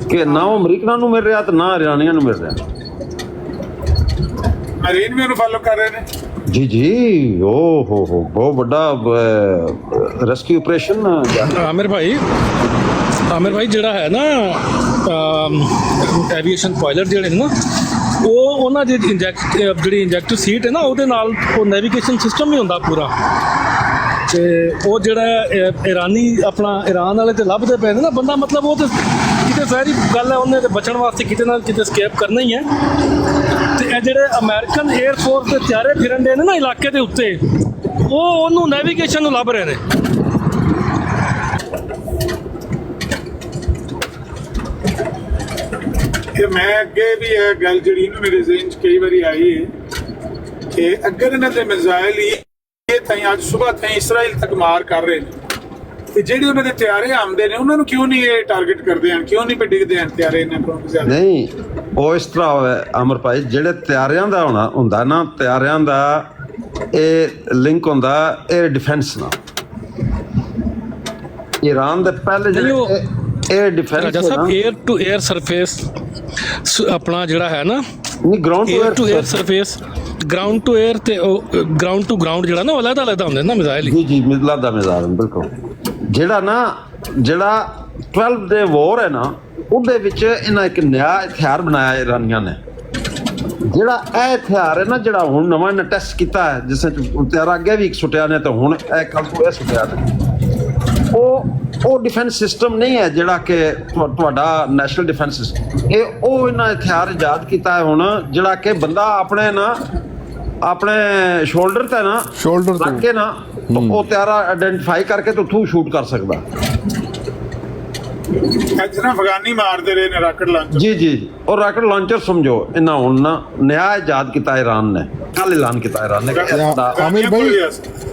[SPEAKER 11] ਕਿ ਨਾ ਉਹ ਅਮਰੀਕਨਾਂ ਨੂੰ ਮਿਲ ਰਿਹਾ ਤੇ ਨਾ ਇਰਾਨੀਆਂ ਨੂੰ ਮਿਲ ਰਿਹਾ।
[SPEAKER 2] ਮਰੀਨ ਵੀ ਉਹਨੂੰ ਫਾਲੋ ਕਰ ਰਹੇ ਨੇ।
[SPEAKER 11] ਜੀ ਜੀ, ਉਹ ਹੋ ਬਹੁਤ ਵੱਡਾ ਰੈਸਕਿਊ ਆਪਰੇਸ਼ਨ।
[SPEAKER 8] ਆਮਿਰ ਭਾਈ ਜਿਹੜਾ ਹੈ ਨਾ ਐਵੀਏਸ਼ਨ ਪਾਇਲਟ ਜਿਹੜੇ ਨੇ ਨਾ, ਉਹ ਉਹਨਾਂ ਦੀ ਜਿਹੜੀ ਇੰਜੈਕਟਰ ਸੀਟ ਹੈ ਨਾ, ਉਹਦੇ ਨਾਲ ਉਹ ਨੈਵੀਗੇਸ਼ਨ ਸਿਸਟਮ ਵੀ ਹੁੰਦਾ ਪੂਰਾ, ਤੇ ਉਹ ਜਿਹੜਾ ਇਰਾਨ ਵਾਲੇ ਤੇ ਲੱਭਦੇ ਪਏ ਨੇ ਨਾ ਬੰਦਾ, ਮਤਲਬ ਉਹ ਤੇ ਕਿਤੇ ਸਾਰੀ ਗੱਲ ਹੈ, ਉਹਨੇ ਤੇ ਬਚਣ ਵਾਸਤੇ ਕਿਤੇ ਨਾ ਕਿਤੇ ਸਕੇਪ ਕਰਨਾ ਹੀ ਹੈ। ਤੇ ਇਹ ਜਿਹੜੇ ਅਮਰੀਕਨ 에ਅਰ ਫੋਰਸ ਦੇ ਤਿਆਰੇ ਫਿਰਨ ਦੇ ਨੇ ਨਾ ਇਲਾਕੇ ਦੇ ਉੱਤੇ, ਉਹ ਉਹਨੂੰ ਨੈਵੀਗੇਸ਼ਨ ਨੂੰ ਲੱਭ ਰਹੇ ਨੇ।
[SPEAKER 2] ਕਿ ਮੈਂ ਅੱਗੇ ਵੀ ਇਹ ਗੱਲ ਜਿਹੜੀ ਨਾ ਮੇਰੇ ਜ਼ਿਹਨ 'ਚ ਕਈ ਵਾਰੀ ਆਈ ਹੈ ਕਿ ਅਗਰ ਇਹਨਾਂ ਦੇ ਮਿਜ਼ਾਈਲ ਹੀ ਤਾਈਂ ਅੱਜ ਸਵੇਰ ਤਾਈਂ ਇਸਰਾਈਲ ਤੱਕ ਮਾਰ ਕਰ ਰਹੇ ਨੇ, ਤੇ ਜਿਹੜੇ ਉਹਨਾਂ ਦੇ ਤਿਆਰੇ ਆਉਂਦੇ ਨੇ ਉਹਨਾਂ ਨੂੰ ਕਿਉਂ ਨਹੀਂ ਇਹ ਟਾਰਗੇਟ ਕਰਦੇ ਹਨ, ਕਿਉਂ ਨਹੀਂ ਡਿੱਗਦੇ ਹਨ ਤਿਆਰੇ ਇਹਨਾਂ ਕੋਲ ਜ਼ਿਆਦਾ?
[SPEAKER 11] ਨਹੀਂ, ਉਹ ਇਸ ਤਰ੍ਹਾਂ ਹੋਵੇ ਅਮਰ ਭਾਈ, ਜਿਹੜੇ ਤਿਆਰਿਆਂ ਦਾ ਹੁੰਦਾ ਨਾ, ਤਿਆਰਿਆਂ ਦਾ ਇਹ ਲਿੰਕ ਹੁੰਦਾ 에ਅਰ ਡਿਫੈਂਸ ਨਾਲ। ਈਰਾਨ ਦੇ ਪਹਿਲੇ ਜਿਹੜੇ 에ਅਰ ਡਿਫੈਂਸ
[SPEAKER 8] ਰਾਜਾ ਸਾਹਿਬ, 에ਅਰ ਟੂ 에ਅਰ ਸਰਫੇਸ ਆਪਣਾ ਜਿਹੜਾ ਹੈ ਨਾ,
[SPEAKER 11] ਨਹੀਂ ground
[SPEAKER 8] to air surface, ground to air ਤੇ ਗਰਾਊਂਡ ਟੂ ਗਰਾਊਂਡ ਜਿਹੜਾ ਨਾ, ਉਹ ਅਲੱਗ ਹੁੰਦੇ ਨਾ ਮਿਜ਼ਾਈਲ।
[SPEAKER 11] ਜੀ ਜੀ, ਮਿਜ਼ਾਈਲਾਂ ਦਾ ਮਿਜ਼ਾਈਲ ਬਿਲਕੁਲ। ਜਿਹੜਾ 12 ਡੇ ਵਾਰ ਹੈ ਨਾ, ਉਹਦੇ ਵਿੱਚ ਇਹਨਾਂ ਇੱਕ ਨਵਾਂ ਹਥਿਆਰ ਬਣਾਇਆ ਇਰਾਨੀਆਂ ਨੇ। ਜਿਹੜਾ ਇਹ ਹਥਿਆਰ ਹੈ ਨਾ, ਜਿਹੜਾ ਹੁਣ ਨਵਾਂ ਇਹਨਾਂ ਟੈਸਟ ਕੀਤਾ ਹੈ, ਜਿਸ ਵਿੱਚ ਤਿਆਰ ਅੱਗੇ ਵੀ ਇੱਕ ਸੁੱਟਿਆ ਨੇ ਤੇ ਹੁਣ ਇਹ ਕੱਲ ਤੋਂ ਇਹ ਸੁੱਟਿਆ ਨੇ, ਉਹ ਡਿਫੈਂਸ ਸਿਸਟਮ ਨਹੀਂ ਹੈ ਜਿਹੜਾ ਕਿ ਤੁਹਾਡਾ ਨੈਸ਼ਨਲ ਡਿਫੈਂਸ ਸਿਸਟਮ। ਉਹ ਇਹਨਾਂ ਹਥਿਆਰ ਇਜਾਦ ਕੀਤਾ ਹੈ ਹੁਣ, ਜਿਹੜਾ ਕਿ ਬੰਦਾ ਆਪਣੇ ਸ਼ੋਲਡਰ ਤੇ ਨਾ ਰੱਖ ਕੇ ਨਾ ਉਹ ਤਿਆਰਾ ਆਇਡੈਂਟੀਫਾਈ ਕਰਕੇ ਤੇ ਉੱਥੋਂ ਸ਼ੂਟ ਕਰ ਸਕਦਾ।
[SPEAKER 2] ਅੱਜ ਨਾ ਅਫਗਾਨੀ ਮਾਰਦੇ ਰਹੇ ਨੇ ਰਾਕਟ ਲਾਂਚਰ।
[SPEAKER 11] ਜੀ ਜੀ, ਉਹ ਰਾਕਟ ਲਾਂਚਰ ਸਮਝੋ ਇਹਨਾਂ ਹੁਣ ਨਾ ਨया ਇਜਾਦ ਕੀਤਾ ਇਰਾਨ ਨੇ, ਕੱਲ ਐਲਾਨ ਕੀਤਾ ਇਰਾਨ ਨੇ।
[SPEAKER 9] ਆਮਿਰ ਭਾਈ,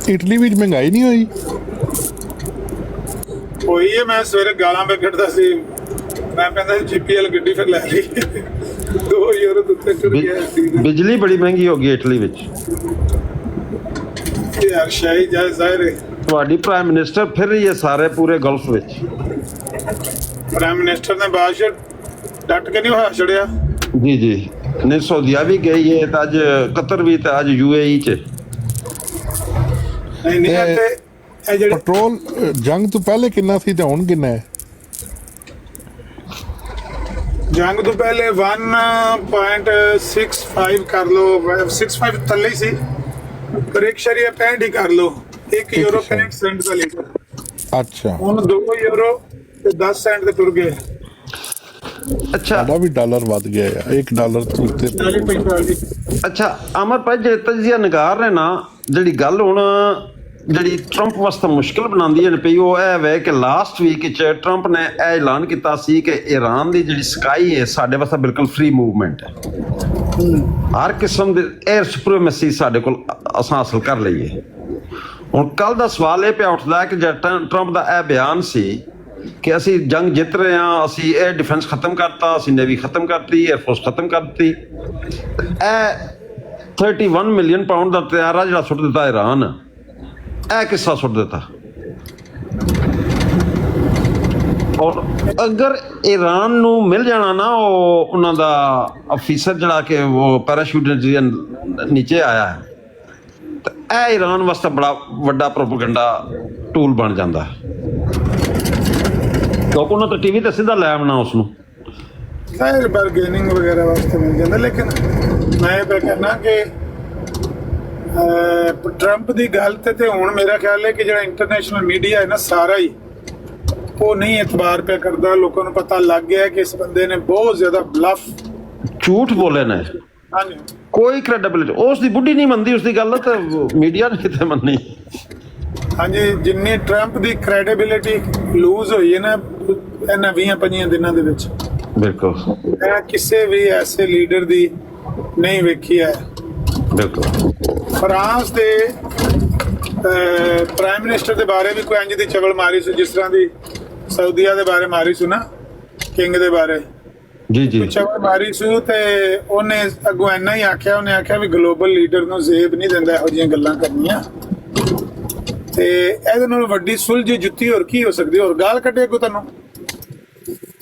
[SPEAKER 9] ਇਟਲੀ ਵਿੱਚ ਮਹਿੰਗਾਈ ਨਹੀਂ ਹੋਈ?
[SPEAKER 2] ਹੋਈ ਹੈ। ਮੈਂ ਸਵੇਰੇ ਗਾਲਾਂ ਮੈਂ ਕੱਢਦਾ ਸੀ, ਮੈਂ ਕਹਿੰਦਾ ਜੀਪੀਐਲ ਗੱਡੀ ਫਿਰ ਲੈ ਲਈ 2 ਯੂਰੋ ਦੇ ਉੱਤੇ ਚੜ ਗਿਆ।
[SPEAKER 11] ਬਿਜਲੀ ਬੜੀ ਮਹਿੰਗੀ ਹੋ ਗਈ ਇਟਲੀ ਵਿੱਚ
[SPEAKER 2] ਯਾਰ, ਸ਼ਾਹੀ ਜ਼ਾਹਿਰ ਹੈ।
[SPEAKER 11] ਤੁਹਾਡੀ ਪ੍ਰਾਈਮ ਮਿਨਿਸਟਰ ਫਿਰ ਰਹੀ ਹੈ ਸਾਰੇ ਪੂਰੇ ਗਲਫ ਵਿੱਚ।
[SPEAKER 2] ਪ੍ਰਾਈਮ ਮਿਨਿਸਟਰ ਨੇ ਬਾਦਸ਼ਾਹ ਡਟ ਕੇ ਨਹੀਂ ਹੋਇਆ ਛੜਿਆ।
[SPEAKER 11] ਜੀ ਜੀ, ਨੇ ਸਊਦੀਆ ਵੀ ਗਈ ਹੈ ਤਾਂ ਅੱਜ ਕਤਰ ਵੀ, ਤਾਂ ਅੱਜ UAE ਚ।
[SPEAKER 2] ਨਹੀਂ ਇਹ ਜਿਹੜੇ
[SPEAKER 9] ਪੈਟਰੋਲ ਜੰਗ ਤੋਂ ਪਹਿਲੇ ਕਿੰਨਾ ਸੀ ਤੇ ਹੁਣ ਕਿੰਨਾ ਹੈ?
[SPEAKER 2] ਜੰਗ ਤੋਂ ਪਹਿਲੇ 1.65 ਕਰ ਲੋ, 65 ਥੱਲੇ ਹੀ ਸੀ, ਪਰ 1.65 ਹੀ ਕਰ ਲੋ। 1 ਯੂਰੋ 65 ਸੈਂਟ ਦਾ ਲੀਟਰ।
[SPEAKER 9] ਅੱਛਾ,
[SPEAKER 2] ਹੁਣ 2 ਯੂਰੋ ਤੇ 10 ਸੈਂਟ ਤੇ ਤੁਰ ਗਏ।
[SPEAKER 11] ਅੱਛਾ,
[SPEAKER 9] ਸਾਡਾ ਵੀ ਡਾਲਰ ਵੱਧ ਗਿਆ ਹੈ, $1 ਤੋਂ ਉੱਤੇ।
[SPEAKER 11] ਅੱਛਾ ਅਮਰ ਭਾਈ, ਜਿਹੜੇ ਤਜਜ਼ੀਆ ਨਿਗਾਰ ਨੇ ਨਾ, ਜਿਹੜੀ ਗੱਲ ਹੁਣ ਜਿਹੜੀ ਟਰੰਪ ਵਾਸਤੇ ਮੁਸ਼ਕਿਲ ਬਣਾਉਂਦੀ ਹੈ ਪਈ ਉਹ ਇਹ ਵੇ ਕਿ ਲਾਸਟ ਵੀਕ ਵਿੱਚ ਟਰੰਪ ਨੇ ਇਹ ਐਲਾਨ ਕੀਤਾ ਸੀ ਕਿ ਈਰਾਨ ਦੀ ਜਿਹੜੀ ਸਕਾਈ ਹੈ ਸਾਡੇ ਵਾਸਤੇ ਬਿਲਕੁਲ ਫ੍ਰੀ ਮੂਵਮੈਂਟ ਹੈ। ਹਰ ਕਿਸਮ ਦੇ 에ਅਰ ਸੁਪਰੀਮੇਸੀ ਸਾਡੇ ਕੋਲ ਅਸਾਂ ਹਾਸਲ ਕਰ ਲਈਏ। ਹੁਣ ਕੱਲ ਦਾ ਸਵਾਲ ਇਹ ਪਿਆ ਉੱਠਦਾ ਹੈ ਕਿ ਜੇ ਟਰੰਪ ਦਾ ਇਹ ਬਿਆਨ ਸੀ ਕਿ ਅਸੀਂ ਜੰਗ ਜਿੱਤ ਰਹੇ ਹਾਂ, ਅਸੀਂ 에ਅਰ ਡਿਫੈਂਸ ਖਤਮ ਕਰਤਾ, ਅਸੀਂ ਨੇਵੀ ਖਤਮ ਕਰਤੀ, 에ਅਰਫੋਰਸ ਖਤਮ ਕਰਤੀ, ਇਹ 31 ਮਿਲੀਅਨ ਪਾਉਂਡ ਦਾ ਤਿਆਰਾ ਜਿਹੜਾ ਸੁੱਟ ਦਿੱਤਾ ਈਰਾਨ, ਇਹ ਕਿੱਸਾ ਸੁੱਟ ਦਿੱਤਾ। ਔਰ ਅਗਰ ਈਰਾਨ ਨੂੰ ਮਿਲ ਜਾਣਾ ਨਾ ਉਹ ਉਹਨਾਂ ਦਾ ਅਫੀਸਰ ਜਿਹੜਾ ਕਿ ਉਹ ਪੈਰਾਸ਼ੂਟ ਨੀਚੇ ਆਇਆ ਹੈ, ਤਾਂ ਇਹ ਈਰਾਨ ਵਾਸਤੇ ਬੜਾ ਵੱਡਾ ਪ੍ਰੋਪੇਗੈਂਡਾ ਟੂਲ ਬਣ ਜਾਂਦਾ ਹੈ, ਕਿਉਂਕਿ ਉਹਨਾਂ ਤਾਂ ਟੀਵੀ ਤੇ ਸਿੱਧਾ ਲੈ ਆਉਣਾ ਉਸ ਨੂੰ
[SPEAKER 2] ਖੈਰ ਬਾਰਗੇਨਿੰਗ ਵਗੈਰਾ ਵਾਸਤੇ ਮਿਲ ਜਾਂਦਾ। ਲੇਕਿਨ ਮੈਂ ਇਹ ਕਹਿਣਾ ਕਿ ਟਰੰਪ ਦੀ ਗੱਲ ਤੇ ਹੁਣ ਮੇਰਾ ਖਿਆਲ ਹੈ ਕਿ ਜਿਹੜਾ ਇੰਟਰਨੈਸ਼ਨਲ ਮੀਡੀਆ ਹੈ ਨਾ ਸਾਰਾ ਹੀ ਉਹ ਨਹੀਂ ਇਤਬਾਰ ਪਿਆ ਕਰਦਾ। ਲੋਕਾਂ ਨੂੰ ਪਤਾ ਲੱਗ ਗਿਆ ਕਿ ਇਸ ਬੰਦੇ ਨੇ ਬਹੁਤ ਜ਼ਿਆਦਾ ਬਲਫ
[SPEAKER 11] ਝੂਠ ਬੋਲੇ ਨੇ,
[SPEAKER 2] ਹਾਂਜੀ
[SPEAKER 11] ਕੋਈ ਕ੍ਰੈਡੀਬਿਲਿਟੀ ਉਸ ਦੀ ਬੁੱਢੀ ਨਹੀਂ ਮੰਨਦੀ ਉਸ ਦੀ ਗੱਲ, ਤਾਂ ਮੀਡੀਆ ਨੇ ਕਿਤੇ ਮੰਨੀ।
[SPEAKER 2] ਹਾਂਜੀ ਜਿੰਨੀ ਟਰੰਪ ਦੀ ਕ੍ਰੈਡੀਬਿਲਿਟੀ ਲੂਜ਼ ਹੋਈ ਹੈ ਨਾ ਇਹਨਾਂ 20-25 ਦਿਨਾਂ ਦੇ ਵਿੱਚ,
[SPEAKER 11] ਬਿਲਕੁਲ
[SPEAKER 2] ਮੈਂ ਕਿਸੇ ਵੀ ਐਸੇ ਲੀਡਰ ਦੀ ਨਹੀਂ ਵੇਖੀ ਹੈ।
[SPEAKER 11] ਬਿਲਕੁਲ
[SPEAKER 2] ਫਰਾਂਸ ਦੇ ਪ੍ਰਾਈਮ ਮਿਨਿਸਟਰ ਦੇ ਬਾਰੇ ਵੀ ਕੋਈ ਇੰਜ ਦੀ ਚਵਲ ਮਾਰੀ ਸੀ ਜਿਸ ਤਰ੍ਹਾਂ ਦੀ ਸਾਊਦੀਆ ਦੇ ਬਾਰੇ ਮਾਰੀ ਸੀ ਨਾ, ਕਿੰਗ ਦੇ ਬਾਰੇ
[SPEAKER 11] ਜੀ ਜੀ
[SPEAKER 2] ਚਵਲ ਮਾਰੀ ਸੀ, ਤੇ ਉਹਨੇ ਅੱਗੋਂ ਇੰਨਾ ਹੀ ਆਖਿਆ, ਉਹਨੇ ਆਖਿਆ ਵੀ ਗਲੋਬਲ ਲੀਡਰ ਨੂੰ ਜ਼ੇਬ ਨਹੀਂ ਦਿੰਦਾ ਇਹੋ ਜਿਹੀਆਂ ਗੱਲਾਂ ਕਰਨੀਆਂ, ਤੇ ਇਹਦੇ ਨਾਲ ਵੱਡੀ ਸੁਲਝੀ ਜੁੱਤੀ ਹੋਰ ਕੀ ਹੋ ਸਕਦੀ। ਹੋਰ ਗਾਲ ਕੱਢੇ ਕੋ ਤੁਹਾਨੂੰ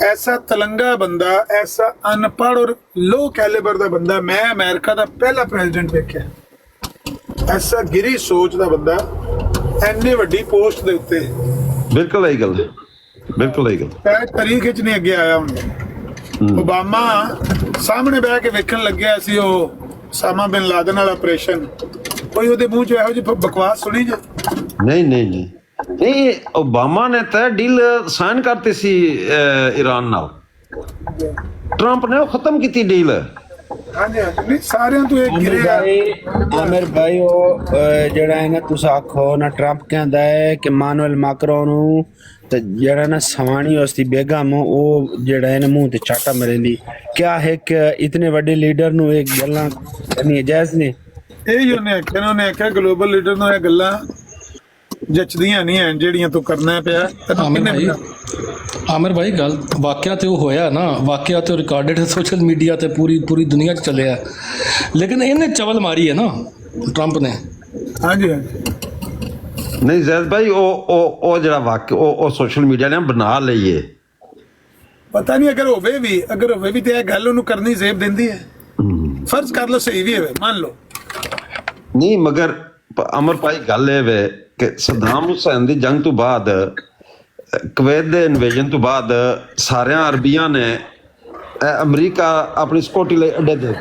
[SPEAKER 2] ਐਸਾ ਤਲੰਗਾ ਬੰਦਾ, ਐਸਾ ਅਨਪੜ੍ਹ ਔਰ ਲੋ ਕੈਲੀਬਰ ਦਾ ਬੰਦਾ ਮੈਂ ਅਮਰੀਕਾ ਦਾ ਪਹਿਲਾ ਪ੍ਰੈਜ਼ੀਡੈਂਟ ਵੇਖਿਆ। ਐਸਾ ਗਿਰੀ ਸੋਚ ਦਾ ਬੰਦਾ ਐਨੇ ਵੱਡੀ ਪੋਸਟ ਦੇ ਉੱਤੇ,
[SPEAKER 11] ਬਿਲਕੁਲ ਇਹੀ ਗੱਲ ਹੈ, ਬਿਲਕੁਲ ਇਹੀ ਗੱਲ।
[SPEAKER 2] ਇਹ ਤਰੀਕੇ ਚ ਨਹੀਂ ਅੱਗੇ ਆਇਆ ਹੁਣ। ਓਬਾਮਾ ਸਾਹਮਣੇ ਬਹਿ ਕੇ ਵੇਖਣ ਲੱਗਿਆ ਸੀ ਉਹ ਸਾਮਾ ਬਿਨ ਲਾਦਨ ਵਾਲਾ ਆਪਰੇਸ਼ਨ, ਕੋਈ ਉਹਦੇ ਮੂੰਹ ਚ ਇਹੋ ਜਿਹੀ ਬਕਵਾਸ ਸੁਣੀ ਜੇ?
[SPEAKER 11] ਨਹੀਂ ਨਹੀਂ ਨਹੀਂ ਨਹੀਂ, ਓਬਾਮਾ ਨੇ ਤਾਂ ਡੀਲ ਸਾਈਨ ਕਰਤੀ ਸੀ ਈਰਾਨ ਨਾਲ, ਟਰੰਪ ਨੇ ਉਹ ਖਤਮ ਕੀਤੀ ਡੀਲ।
[SPEAKER 2] ਹਾਂਜੀ ਨਹੀਂ ਸਾਰਿਆਂ ਤੋਂ ਇਹ ਗਿਰੇ
[SPEAKER 12] ਆਮਿਰ ਭਾਈ ਉਹ ਜਿਹੜਾ ਹੈ ਨਾ ਤੁਸੀਂ ਆਖੋ ਨਾ ਟਰੰਪ ਕਹਿੰਦਾ ਹੈ ਕਿ ਮਾਨੂਅਲ ਮੈਕਰੋਨ ਨੂੰ ਤੇ ਜਿਹੜਾ ਨਾ ਸਵਾਣੀ ਉਸਦੀ ਬੇਗਮ ਉਹ ਜਿਹੜਾ ਹੈ ਨਾ ਮੂੰਹ ਤੇ ਚਾਟਾ ਮਰੇਂਦੀ, ਕਿਆ ਹੈ ਕਿ ਇਤਨੇ ਵੱਡੇ ਲੀਡਰ ਨੂੰ ਇਹ ਗੱਲਾਂ ਕਰਨੀ ਜਾਇਜ਼ ਨੇ?
[SPEAKER 2] ਇਹ ਹੀ ਉਹਨੇ ਆਖਿਆ, ਉਹਨੇ ਆਖਿਆ ਗਲੋਬਲ ਲੀਡਰ ਨੂੰ ਇਹ ਗੱਲਾਂ ਜੱਚਦੀਆਂ ਨਹੀਂ ਹਨ ਜਿਹੜੀਆਂ ਤੂੰ ਕਰਨਾ ਪਿਆ।
[SPEAKER 8] ਆਮਿਰ ਭਾਈ ਗੱਲ ਵਾਕਿਆ ਤੇ ਉਹ ਹੋਇਆ ਨਾ, ਵਾਕਿਆ ਤੇ ਰਿਕਾਰਡਡ ਹੈ ਸੋਸ਼ਲ ਮੀਡੀਆ ਤੇ ਪੂਰੀ ਦੁਨੀਆ 'ਚ ਚੱਲਿਆ, ਲੇਕਿਨ ਇਹਨੇ ਚਵਲ ਮਾਰੀ ਹੈ ਨਾ ਟਰੰਪ ਨੇ।
[SPEAKER 2] ਹਾਂਜੀ ਹਾਂਜੀ
[SPEAKER 11] ਨਹੀਂ ਜ਼ੈਦ ਭਾਈ ਉਹ ਜਿਹੜਾ ਵਾਕਿਆ ਉਹ ਸੋਸ਼ਲ ਮੀਡੀਆ ਨੇ ਬਣਾ ਲਈਏ,
[SPEAKER 2] ਪਤਾ ਨਹੀਂ ਅਗਰ ਹੋਵੇ ਵੀ ਤੇ ਇਹ ਗੱਲ ਉਹਨੂੰ ਕਰਨੀ ਜ਼ੇਬ ਦਿੰਦੀ ਹੈ। ਫਰਜ਼ ਕਰ ਲਓ ਸਹੀ ਵੀ ਹੋਵੇ, ਮੰਨ ਲਓ
[SPEAKER 11] ਨਹੀਂ, ਮਗਰ ਅਮਰ ਭਾਈ ਗੱਲ ਇਹ ਵੇ ਕਿ ਸਦਾਮ ਹੁਸੈਨ ਦੀ ਜੰਗ ਤੋਂ ਬਾਅਦ, ਕੁਵੈਤ ਦੇ ਇਨਵੇਜਨ ਤੋਂ ਬਾਅਦ ਸਾਰਿਆਂ ਅਰਬੀਆਂ ਨੇ ਅਮਰੀਕਾ ਆਪਣੀ ਸਿਕਿਉਰਿਟੀ ਲਈ ਅੱਡੇ ਦੇ,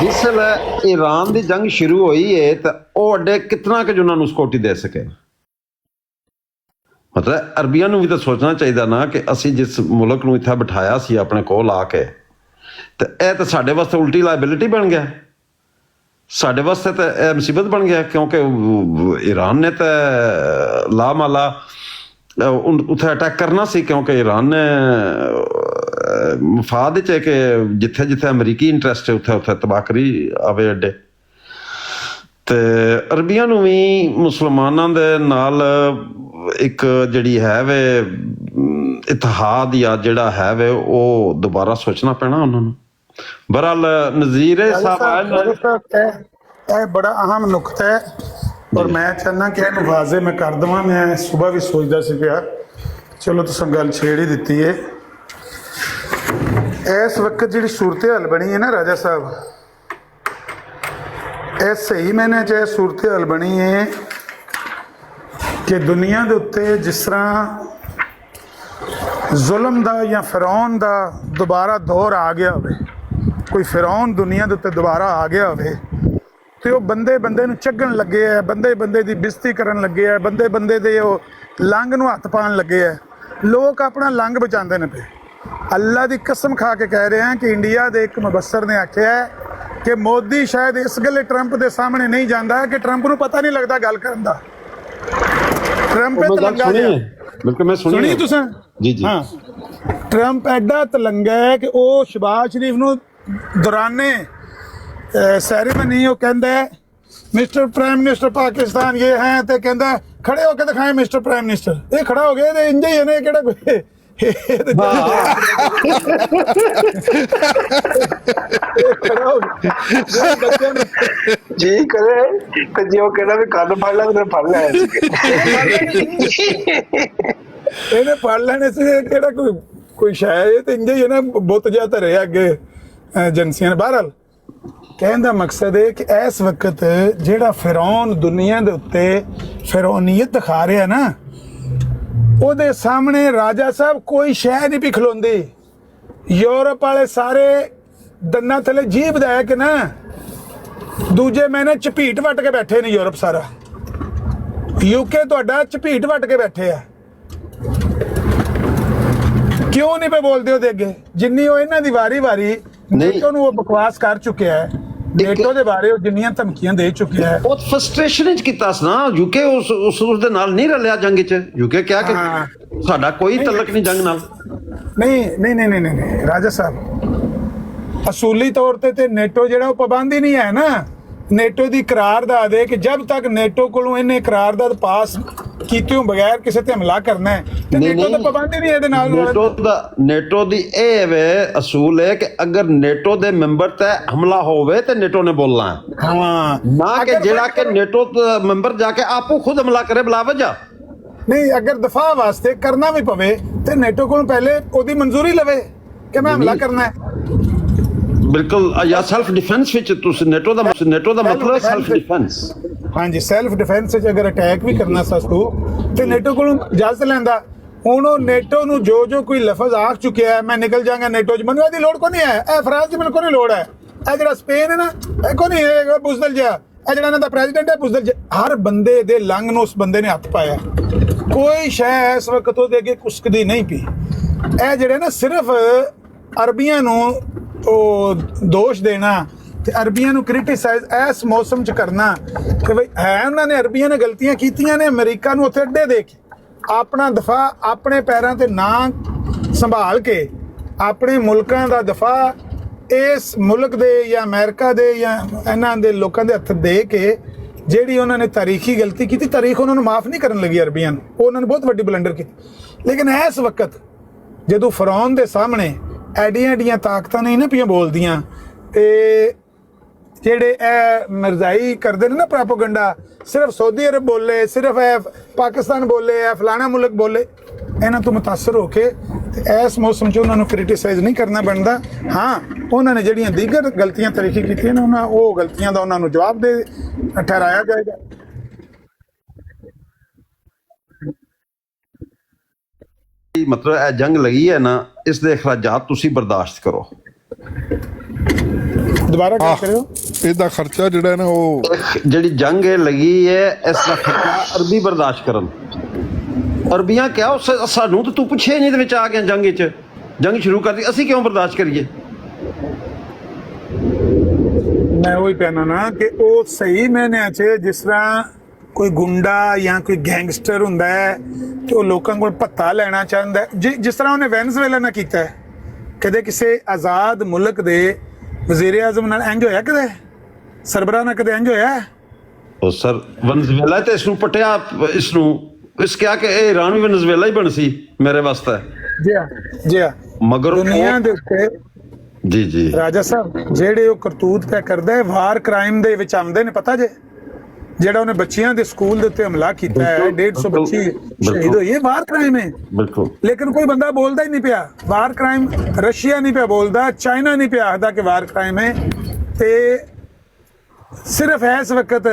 [SPEAKER 11] ਜਿਸ ਵੇਲੇ ਈਰਾਨ ਦੀ ਜੰਗ ਸ਼ੁਰੂ ਹੋਈ ਹੈ ਤਾਂ ਉਹ ਅੱਡੇ ਕਿਤਨਾ ਕਿ ਉਹਨਾਂ ਨੂੰ ਸਿਕਿਉਰਿਟੀ ਦੇ ਸਕੇ। ਮਤਲਬ ਅਰਬੀਆਂ ਨੂੰ ਵੀ ਤਾਂ ਸੋਚਣਾ ਚਾਹੀਦਾ ਨਾ ਕਿ ਅਸੀਂ ਜਿਸ ਮੁਲਕ ਨੂੰ ਇੱਥੇ ਬਿਠਾਇਆ ਸੀ ਆਪਣੇ ਕੋਲ ਆ ਕੇ, ਤੇ ਇਹ ਤਾਂ ਸਾਡੇ ਵਾਸਤੇ ਉਲਟੀ ਲਾਇਬਿਲਿਟੀ ਬਣ ਗਿਆ, ਸਾਡੇ ਵਾਸਤੇ ਤਾਂ ਇਹ ਮੁਸੀਬਤ ਬਣ ਗਿਆ, ਕਿਉਂਕਿ ਈਰਾਨ ਨੇ ਤਾਂ ਲਾਮਾਲਾ ਉੱਥੇ ਅਟੈਕ ਕਰਨਾ ਸੀ, ਕਿਉਂਕਿ ਈਰਾਨ ਨੇ ਮਫਾਦ ਚ ਕਿ ਜਿੱਥੇ ਜਿੱਥੇ ਅਮਰੀਕੀ ਇੰਟਰਸਟ ਹੈ ਉੱਥੇ ਤਬਾਹ ਕਰੀ ਆਵੇ ਅੱਡੇ। ਤੇ ਅਰਬੀਆਂ ਨੂੰ ਵੀ ਮੁਸਲਮਾਨਾਂ ਦੇ ਨਾਲ ਇੱਕ ਜਿਹੜੀ ਹੈ ਵੇ ਇਤਿਹਾਦ ਜਾਂ ਜਿਹੜਾ ਹੈ ਵੇ ਉਹ ਦੁਬਾਰਾ ਸੋਚਣਾ ਪੈਣਾ ਉਹਨਾਂ ਨੂੰ। ਬਹਰਾਲ ਨਜ਼ੀਰ ਸਾਹਿਬ
[SPEAKER 2] ਇਹ ਬੜਾ ਅਹਿਮ ਨੁਕਤਾ ਹੈ ਔਰ ਮੈਂ ਚਾਹੁੰਦਾ ਕਿ ਇਹਨੂੰ ਵਾਜ਼ੇ ਮੈਂ ਕਰ ਦੇਵਾਂ। ਮੈਂ ਸਵੇਰ ਵੀ ਸੋਚਦਾ ਸੀ ਪਿਆ, ਚਲੋ ਤੁਸੀਂ ਗੱਲ ਛੇੜ ਹੀ ਦਿੱਤੀ ਹੈ। ਇਸ ਵਕਤ ਜਿਹੜੀ ਸੂਰਤ ਹਾਲ ਬਣੀ ਹੈ ਨਾ ਰਾਜਾ ਸਾਹਿਬ, ਇਹ ਸਹੀ ਮੈਨੇ ਚ ਇਹ ਸੂਰਤ ਹਾਲ ਬਣੀ ਹੈ ਕਿ ਦੁਨੀਆ ਦੇ ਉੱਤੇ ਜਿਸ ਤਰ੍ਹਾਂ ਜ਼ੁਲਮ ਦਾ ਜਾਂ ਫਿਰੌਨ ਦਾ ਦੁਬਾਰਾ ਦੌਰ ਆ ਗਿਆ ਹੋਵੇ, ਕੋਈ ਫਿਰੌਨ ਦੁਨੀਆ ਦੇ ਉੱਤੇ ਦੁਬਾਰਾ ਆ ਗਿਆ ਹੋਵੇ, ਤੇ ਉਹ ਬੰਦੇ ਨੂੰ ਚੱਗਣ ਲੱਗੇ ਹੈ, ਬੰਦੇ ਦੀ ਬਿਸਤੀ ਕਰਨ ਲੱਗੇ ਹੈ, ਬੰਦੇ ਦੇ ਉਹ ਲੰਘ ਨੂੰ ਹੱਥ ਪਾਉਣ ਲੱਗੇ ਹੈ। ਲੋਕ ਆਪਣਾ ਲੰਘ ਬਚਾਉਂਦੇ ਨੇ ਪਏ। ਅੱਲਾ ਦੀ ਕਸਮ ਖਾ ਕੇ ਕਹਿ ਰਹੇ ਹਾਂ ਕਿ ਇੰਡੀਆ ਦੇ ਇੱਕ ਮੁਬੱਸਰ ਨੇ ਆਖਿਆ ਕਿ ਮੋਦੀ ਸ਼ਾਇਦ ਇਸ ਗੱਲੇ ਟਰੰਪ ਦੇ ਸਾਹਮਣੇ ਨਹੀਂ ਜਾਂਦਾ ਕਿ ਟਰੰਪ ਨੂੰ ਪਤਾ ਨਹੀਂ ਲੱਗਦਾ ਗੱਲ ਕਰਨ ਦਾ। ਟਰੰਪ
[SPEAKER 11] ਉਹ ਮੈਂ ਗੱਲ
[SPEAKER 2] ਤਲੰਗਾ
[SPEAKER 11] ਸੁਣੀ
[SPEAKER 2] ਜਿਹਾ।
[SPEAKER 11] ਹੈ, ਬਿਲਕੁਲ ਮੈਂ ਸੁਣੀ
[SPEAKER 2] ਸੁਣੀ
[SPEAKER 11] ਹੈ।
[SPEAKER 2] ਤੁਸੀਂ?
[SPEAKER 11] ਜੀ ਜੀ।
[SPEAKER 2] ਹਾਂ, ਟਰੰਪ ਐਡਾ ਤਲੰਗਾ ਹੈ ਕਿ ਉਹ ਸ਼ਹਿਬਾਜ਼ ਸ਼ਰੀਫ ਨੂੰ ਦੌਰਾਨੇ ਸੈਰੇਮਨੀ ਉਹ ਕਹਿੰਦਾ ਹੈ ਮਿਸਟਰ ਪ੍ਰਾਈਮ ਮਿਨਿਸਟਰ ਪਾਕਿਸਤਾਨ ਇਹ ਹੈ, ਤੇ ਕਹਿੰਦਾ ਖੜੇ ਹੋ ਕੇ ਦਿਖਾਏ ਮਿਸਟਰ ਪ੍ਰਾਈਮ ਮਿਨਿਸਟਰ। ਇਹ ਖੜਾ ਹੋ ਗਿਆ ਤੇ ਇੰਜ ਹੀ ਇਹਨੇ ਕਿਹੜਾ ਕੋਈ
[SPEAKER 6] ਜੀ ਕਰੇ ਤੇ ਜੇ ਉਹ ਕਹਿੰਦਾ ਵੀ ਕੰਨ ਫੜ ਲੈ ਤੇ ਫੜ ਲੈ।
[SPEAKER 2] ਇਹਨੇ ਫੜ ਲੈਣੇ ਸੀ, ਕਿਹੜਾ ਕੋਈ ਸ਼ਾਇਦ ਤੇ ਇੰਜ ਹੀ ਇਹਨੇ ਬੁੱਤ ਜਿਹਾ ਧਰਿਆ ਅੱਗੇ ਏਜੰਸੀਆਂ ਨੇ। ਬਹਰਹਾਲ ਕਹਿਣ ਦਾ ਮਕਸਦ ਹੈ ਕਿ ਇਸ ਵਕਤ ਜਿਹੜਾ ਫਿਰੌਨ ਦੁਨੀਆ ਦੇ ਉੱਤੇ ਫਿਰੌਨੀਅਤ ਦਿਖਾ ਰਿਹਾ ਨਾ, ਉਹਦੇ ਸਾਹਮਣੇ ਰਾਜਾ ਸਾਹਿਬ ਕੋਈ ਸ਼ੈ ਨਹੀਂ ਖਲੋਂਦੀ। ਯੂਰਪ ਵਾਲੇ ਸਾਰੇ ਦੰਨਾਂ ਥੱਲੇ ਜੀਭ ਦਾ ਕਿ ਨਾ ਦੂਜੇ ਮਹੀਨੇ ਝਪੀਟ ਵੱਟ ਕੇ ਬੈਠੇ ਨੇ। ਯੂਰਪ ਸਾਰਾ ਯੂਕੇ ਤੁਹਾਡਾ ਝਪੀਟ ਵੱਟ ਕੇ ਬੈਠੇ ਆ। ਕਿਉਂ ਨਹੀਂ ਪੇ ਬੋਲਦੇ ਉਹਦੇ ਅੱਗੇ? ਜਿੰਨੀ ਉਹ ਇਹਨਾਂ ਦੀ ਵਾਰੀ ਨੇਟੋ ਨੂੰ ਉਹ ਬਕਵਾਸ ਕਰ ਚੁੱਕਿਆ ਹੈ, ਨੇਟੋ ਦੇ ਬਾਰੇ ਉਹ ਜਿੰਨੀਆਂ ਧਮਕੀਆਂ ਦੇ ਚੁੱਕਿਆ ਹੈ।
[SPEAKER 11] ਉਹ ਫਰਸਟ੍ਰੇਸ਼ਨ ਵਿੱਚ ਕੀਤਾ ਸੀ ਨਾ। ਯੂਕੇ ਉਸ ਦੇ ਨਾਲ ਨਹੀਂ ਰਲਿਆ ਜੰਗ 'ਚ। ਯੂਕੇ ਕਿਹਾ ਕਿ ਸਾਡਾ ਕੋਈ ਤਲਕ ਨਹੀਂ ਜੰਗ ਨਾਲ।
[SPEAKER 2] ਨਹੀਂ ਰਾਜਾ ਸਾਹਿਬ, ਅਸੂਲੀ ਤੌਰ ਤੇ ਨੇਟੋ ਜਿਹੜਾ ਉਹ ਪਾਬੰਦੀ ਨਹੀਂ ਹੈ ਨਾ। ਨੇਟੋ ਦੀ ਕਰਾਰਦਾਦ ਹੈ ਕਿ ਜਦ ਤੱਕ ਨੇਟੋ ਕੋਲੋਂ ਇਹਨੇ ਕਰਾਰਦਾਦ ਪਾਸ ਕੀਤਿਓਂ ਬਗੈਰ ਕਿਸੇ ਤੇ ਹਮਲਾ ਕਰਨਾ ਹੈ ਤੇ ਨੇਟੋ ਤਾਂ ਪਾਬੰਦੀ ਨਹੀਂ ਇਹਦੇ ਨਾਲ।
[SPEAKER 11] ਨੇਟੋ ਦੀ ਇਹ ਵੇ ਅਸੂਲ ਹੈ ਕਿ ਅਗਰ ਨੇਟੋ ਦੇ ਮੈਂਬਰ ਤੇ ਹਮਲਾ ਹੋਵੇ ਤੇ ਨੇਟੋ ਨੇ ਬੋਲਣਾ ਹੈ।
[SPEAKER 2] ਹਾਂ,
[SPEAKER 11] ਨਾ ਕਿ ਜਿਹੜਾ ਕਿ ਨੇਟੋ ਮੈਂਬਰ ਜਾ ਕੇ ਆਪੋ ਖੁਦ ਹਮਲਾ ਕਰੇ ਬਲਾ ਵਜ੍ਹਾ
[SPEAKER 2] ਨਹੀਂ। ਅਗਰ ਦਫਾ ਵਾਸਤੇ ਕਰਨਾ ਵੀ ਪਵੇ ਤੇ ਨੇਟੋ ਕੋਲੋਂ ਪਹਿਲੇ ਉਹਦੀ ਮਨਜ਼ੂਰੀ ਲਵੇ ਕਿ ਮੈਂ ਹਮਲਾ ਕਰਨਾ ਹੈ।
[SPEAKER 11] ਬਿਲਕੁਲ, ਜਾਂ ਸੈਲਫ ਡਿਫੈਂਸ ਵਿੱਚ ਤੁਸੀਂ ਨੇਟੋ ਦਾ ਮਤਲਬ ਸੈਲਫ ਡਿਫੈਂਸ।
[SPEAKER 2] ਹਾਂਜੀ, ਸੈਲਫ ਡਿਫੈਂਸ ਵਿੱਚ ਅਗਰ ਅਟੈਕ ਵੀ ਕਰਨਾ ਸਸਤੂ ਤੇ ਨੇਟੋ ਕੋਲੋਂ ਇਜਾਜ਼ਤ ਲੈਂਦਾ। ਹੁਣ ਉਹ ਨੇਟੋ ਨੂੰ ਜੋ ਕੋਈ ਲਫ਼ਜ਼ ਆਖ ਚੁੱਕਿਆ ਹੈ, ਮੈਂ ਨਿਕਲ ਜਾਵਾਂਗਾ ਨੇਟੋ 'ਚ, ਮੈਨੂੰ ਇਹਦੀ ਲੋੜ ਕੋਈ ਨਹੀਂ ਹੈ। ਇਹ ਫਰਾਂਸ 'ਚ ਮੈਨੂੰ ਕੋਈ ਨਹੀਂ ਲੋੜ ਹੈ। ਇਹ ਜਿਹੜਾ ਸਪੇਨ ਹੈ ਨਾ, ਇਹ ਕੋਈ ਨਹੀਂ ਹੈ ਬੁਜ਼ਦਲ ਜਿਹਾ। ਇਹ ਜਿਹੜਾ ਇਹਨਾਂ ਦਾ ਪ੍ਰੈਜ਼ੀਡੈਂਟ ਹੈ ਬੁਜ਼ਦਲ ਜਿਹਾ। ਹਰ ਬੰਦੇ ਦੇ ਲੰਗ ਨੂੰ ਉਸ ਬੰਦੇ ਨੇ ਹੱਥ ਪਾਇਆ। ਕੋਈ ਸ਼ੈ ਇਸ ਵਕਤ ਉਹਦੇ ਅੱਗੇ ਕੁਸਕਦੀ ਨਹੀਂ ਪਈ। ਇਹ ਜਿਹੜੇ ਨਾ ਸਿਰਫ ਅਰਬੀਆਂ ਨੂੰ ਉਹ ਦੋਸ਼ ਦੇਣਾ ਤੇ ਅਰਬੀਆਂ ਨੂੰ ਕ੍ਰਿਟਿਸਾਈਜ਼ ਇਸ ਮੌਸਮ 'ਚ ਕਰਨਾ ਕਿ ਬਈ ਹੈ ਉਹਨਾਂ ਨੇ ਅਰਬੀਆਂ ਨੇ ਗਲਤੀਆਂ ਕੀਤੀਆਂ ਨੇ। ਅਮਰੀਕਾ ਨੂੰ ਉੱਥੇ ਅੱਡੇ ਦੇ ਕੇ ਆਪਣਾ ਦਫਾ ਆਪਣੇ ਪੈਰਾਂ ਤੇ ਨਾ ਸੰਭਾਲ ਕੇ ਆਪਣੇ ਮੁਲਕਾਂ ਦਾ ਦਫਾ ਇਸ ਮੁਲਕ ਦੇ ਜਾਂ ਅਮਰੀਕਾ ਦੇ ਜਾਂ ਇਹਨਾਂ ਦੇ ਲੋਕਾਂ ਦੇ ਹੱਥ ਦੇ ਕੇ ਜਿਹੜੀ ਉਹਨਾਂ ਨੇ ਤਾਰੀਖੀ ਗਲਤੀ ਕੀਤੀ, ਤਾਰੀਖ ਉਹਨਾਂ ਨੂੰ ਮਾਫ ਨਹੀਂ ਕਰਨ ਲੱਗੀ ਅਰਬੀਆਂ ਨੂੰ। ਉਹਨਾਂ ਨੇ ਬਹੁਤ ਵੱਡੀ ਬਲੰਡਰ ਕੀਤੀ। ਲੇਕਿਨ ਇਸ ਵਕਤ ਜਦੋਂ ਫਰੌਨ ਦੇ ਸਾਹਮਣੇ ਐਡੀਆਂ ਤਾਕਤਾਂ ਨਹੀਂ ਨਾ ਪਈਆਂ ਬੋਲਦੀਆਂ ਤੇ ਜਿਹੜੇ ਇਹ ਮਿਰਜ਼ਾਈ ਕਰਦੇ ਨੇ ਨਾ ਪ੍ਰੋਪੇਗੈਂਡਾ, ਸਿਰਫ ਸਾਊਦੀ ਅਰਬ ਬੋਲੇ, ਸਿਰਫ ਇਹ ਪਾਕਿਸਤਾਨ ਬੋਲੇ, ਇਹ ਫਲਾਣਾ ਮੁਲਕ ਬੋਲੇ, ਇਹਨਾਂ ਤੋਂ ਮੁਤਾਸਰ ਹੋ ਕੇ ਤੇ ਇਸ ਮੌਸਮ 'ਚ ਉਹਨਾਂ ਨੂੰ ਕ੍ਰਿਟਿਸਾਈਜ਼ ਨਹੀਂ ਕਰਨਾ ਬਣਦਾ। ਹਾਂ, ਉਹਨਾਂ ਨੇ ਜਿਹੜੀਆਂ ਦੀਗਰ ਗਲਤੀਆਂ ਤਾਰੀਖੀ ਕੀਤੀਆਂ ਨੇ ਉਹ ਗਲਤੀਆਂ ਦਾ ਉਹਨਾਂ ਨੂੰ ਜਵਾਬ ਦੇ ਠਹਿਰਾਇਆ ਜਾਏਗਾ।
[SPEAKER 11] ਮਤਲਬ ਇਹ ਜੰਗ ਲੱਗੀ ਹੈ ਨਾ, ਇਸ ਦੇ ਅਖਰਾਜਾਤ ਤੁਸੀਂ ਬਰਦਾਸ਼ਤ ਕਰੋ।
[SPEAKER 2] ਦੁਬਾਰਾ ਗੱਲ ਕਰਿਓ।
[SPEAKER 9] ਇਹਦਾ ਖਰਚਾ ਜਿਹੜਾ ਹੈ ਨਾ, ਉਹ
[SPEAKER 11] ਜਿਹੜੀ ਜੰਗ ਇਹ ਲੱਗੀ ਹੈ ਇਸ ਦਾ ਖਰਚਾ ਅਰਬੀ ਬਰਦਾਸ਼ਤ ਕਰਨ। ਅਰਬੀਆਂ ਕਿਹਾ ਸਾਨੂੰ ਤਾਂ ਤੂੰ ਪੁੱਛੇ ਨਹੀਂ, ਦੇ ਵਿੱਚ ਆ ਗਿਆ ਜੰਗ 'ਚ, ਜੰਗ ਸ਼ੁਰੂ ਕਰਦੀ, ਅਸੀਂ ਕਿਉਂ ਬਰਦਾਸ਼ਤ ਕਰੀਏ?
[SPEAKER 2] ਮੈਂ ਉਹੀ ਕਹਿਣਾ ਨਾ ਕਿ ਉਹ ਸਹੀ ਮਾਇਨਿਆਂ 'ਚ ਜਿਸ ਤਰ੍ਹਾਂ ਕੋਈ ਗੁੰਡਾ ਜਾਂ ਕੋਈ ਗੈਂਗਸਟਰ ਹੁੰਦਾ ਹੈ ਤੇ ਉਹ ਲੋਕਾਂ ਕੋਲ ਭੱਤਾ ਲੈਣਾ ਚਾਹੁੰਦਾ ਹੈ, ਜਿਸ ਤਰ੍ਹਾਂ ਉਹਨੇ ਵੈਨਜ਼ੂਏਲਾ ਨਾਲ ਕੀਤਾ ਹੈ। ਕਦੇ ਕਿਸੇ ਆਜ਼ਾਦ ਮੁਲਕ ਦੇ ਵਜ਼ੀਰ ਆਜ਼ਮ ਨਾਲ ਇੰਜ ਹੋਇਆ? ਕਦੇ ਸਰਬਰਾਹ ਨਾਲ ਕਦੇ ਇੰਜ ਹੋਇਆ?
[SPEAKER 11] ਉਹ ਸਰ ਵੈਨਜ਼ੂਏਲਾ ਤੇ ਇਸ ਨੂੰ ਪਟਿਆ, ਇਸ ਕਿਹਾ ਕਿ ਇਹ ਈਰਾਨ ਵੀ ਵੈਨਜ਼ੂਏਲਾ ਹੀ ਬਣ ਸੀ ਮੇਰੇ ਵਾਸਤੇ।
[SPEAKER 2] ਜੀ ਹਾਂ
[SPEAKER 11] ਮਗਰ
[SPEAKER 2] ਦੁਨੀਆ ਦੇ ਉੱਤੇ
[SPEAKER 11] ਜੀ
[SPEAKER 2] ਰਾਜਾ ਸਾਹਿਬ ਜਿਹੜੇ ਉਹ ਕਰਤੂਤ ਪਿਆ ਕਰਦਾ ਹੈ ਵਾਰ ਕ੍ਰਾਈਮ ਦੇ ਵਿੱਚ ਆਉਂਦੇ ਨੇ। ਪਤਾ ਜੇ ਜਿਹੜਾ ਉਹਨੇ ਬੱਚਿਆਂ ਦੇ ਸਕੂਲ ਦੇ ਉੱਤੇ ਹਮਲਾ ਕੀਤਾ ਹੈ, 150 ਬੱਚੀ ਸ਼ਹੀਦ ਹੋਈ ਹੈ, ਵਾਰ ਕ੍ਰਾਈਮ ਹੈ।
[SPEAKER 11] ਬਿਲਕੁਲ।
[SPEAKER 2] ਲੇਕਿਨ ਕੋਈ ਬੰਦਾ ਬੋਲਦਾ ਹੀ ਨਹੀਂ ਪਿਆ ਵਾਰ ਕ੍ਰਾਈਮ। ਰਸ਼ੀਆ ਨਹੀਂ ਪਿਆ ਬੋਲਦਾ, ਚਾਈਨਾ ਨਹੀਂ ਪਿਆ ਆਖਦਾ ਕਿ ਵਾਰ ਕ੍ਰਾਈਮ ਹੈ। ਤੇ ਸਿਰਫ ਇਸ ਵਕਤ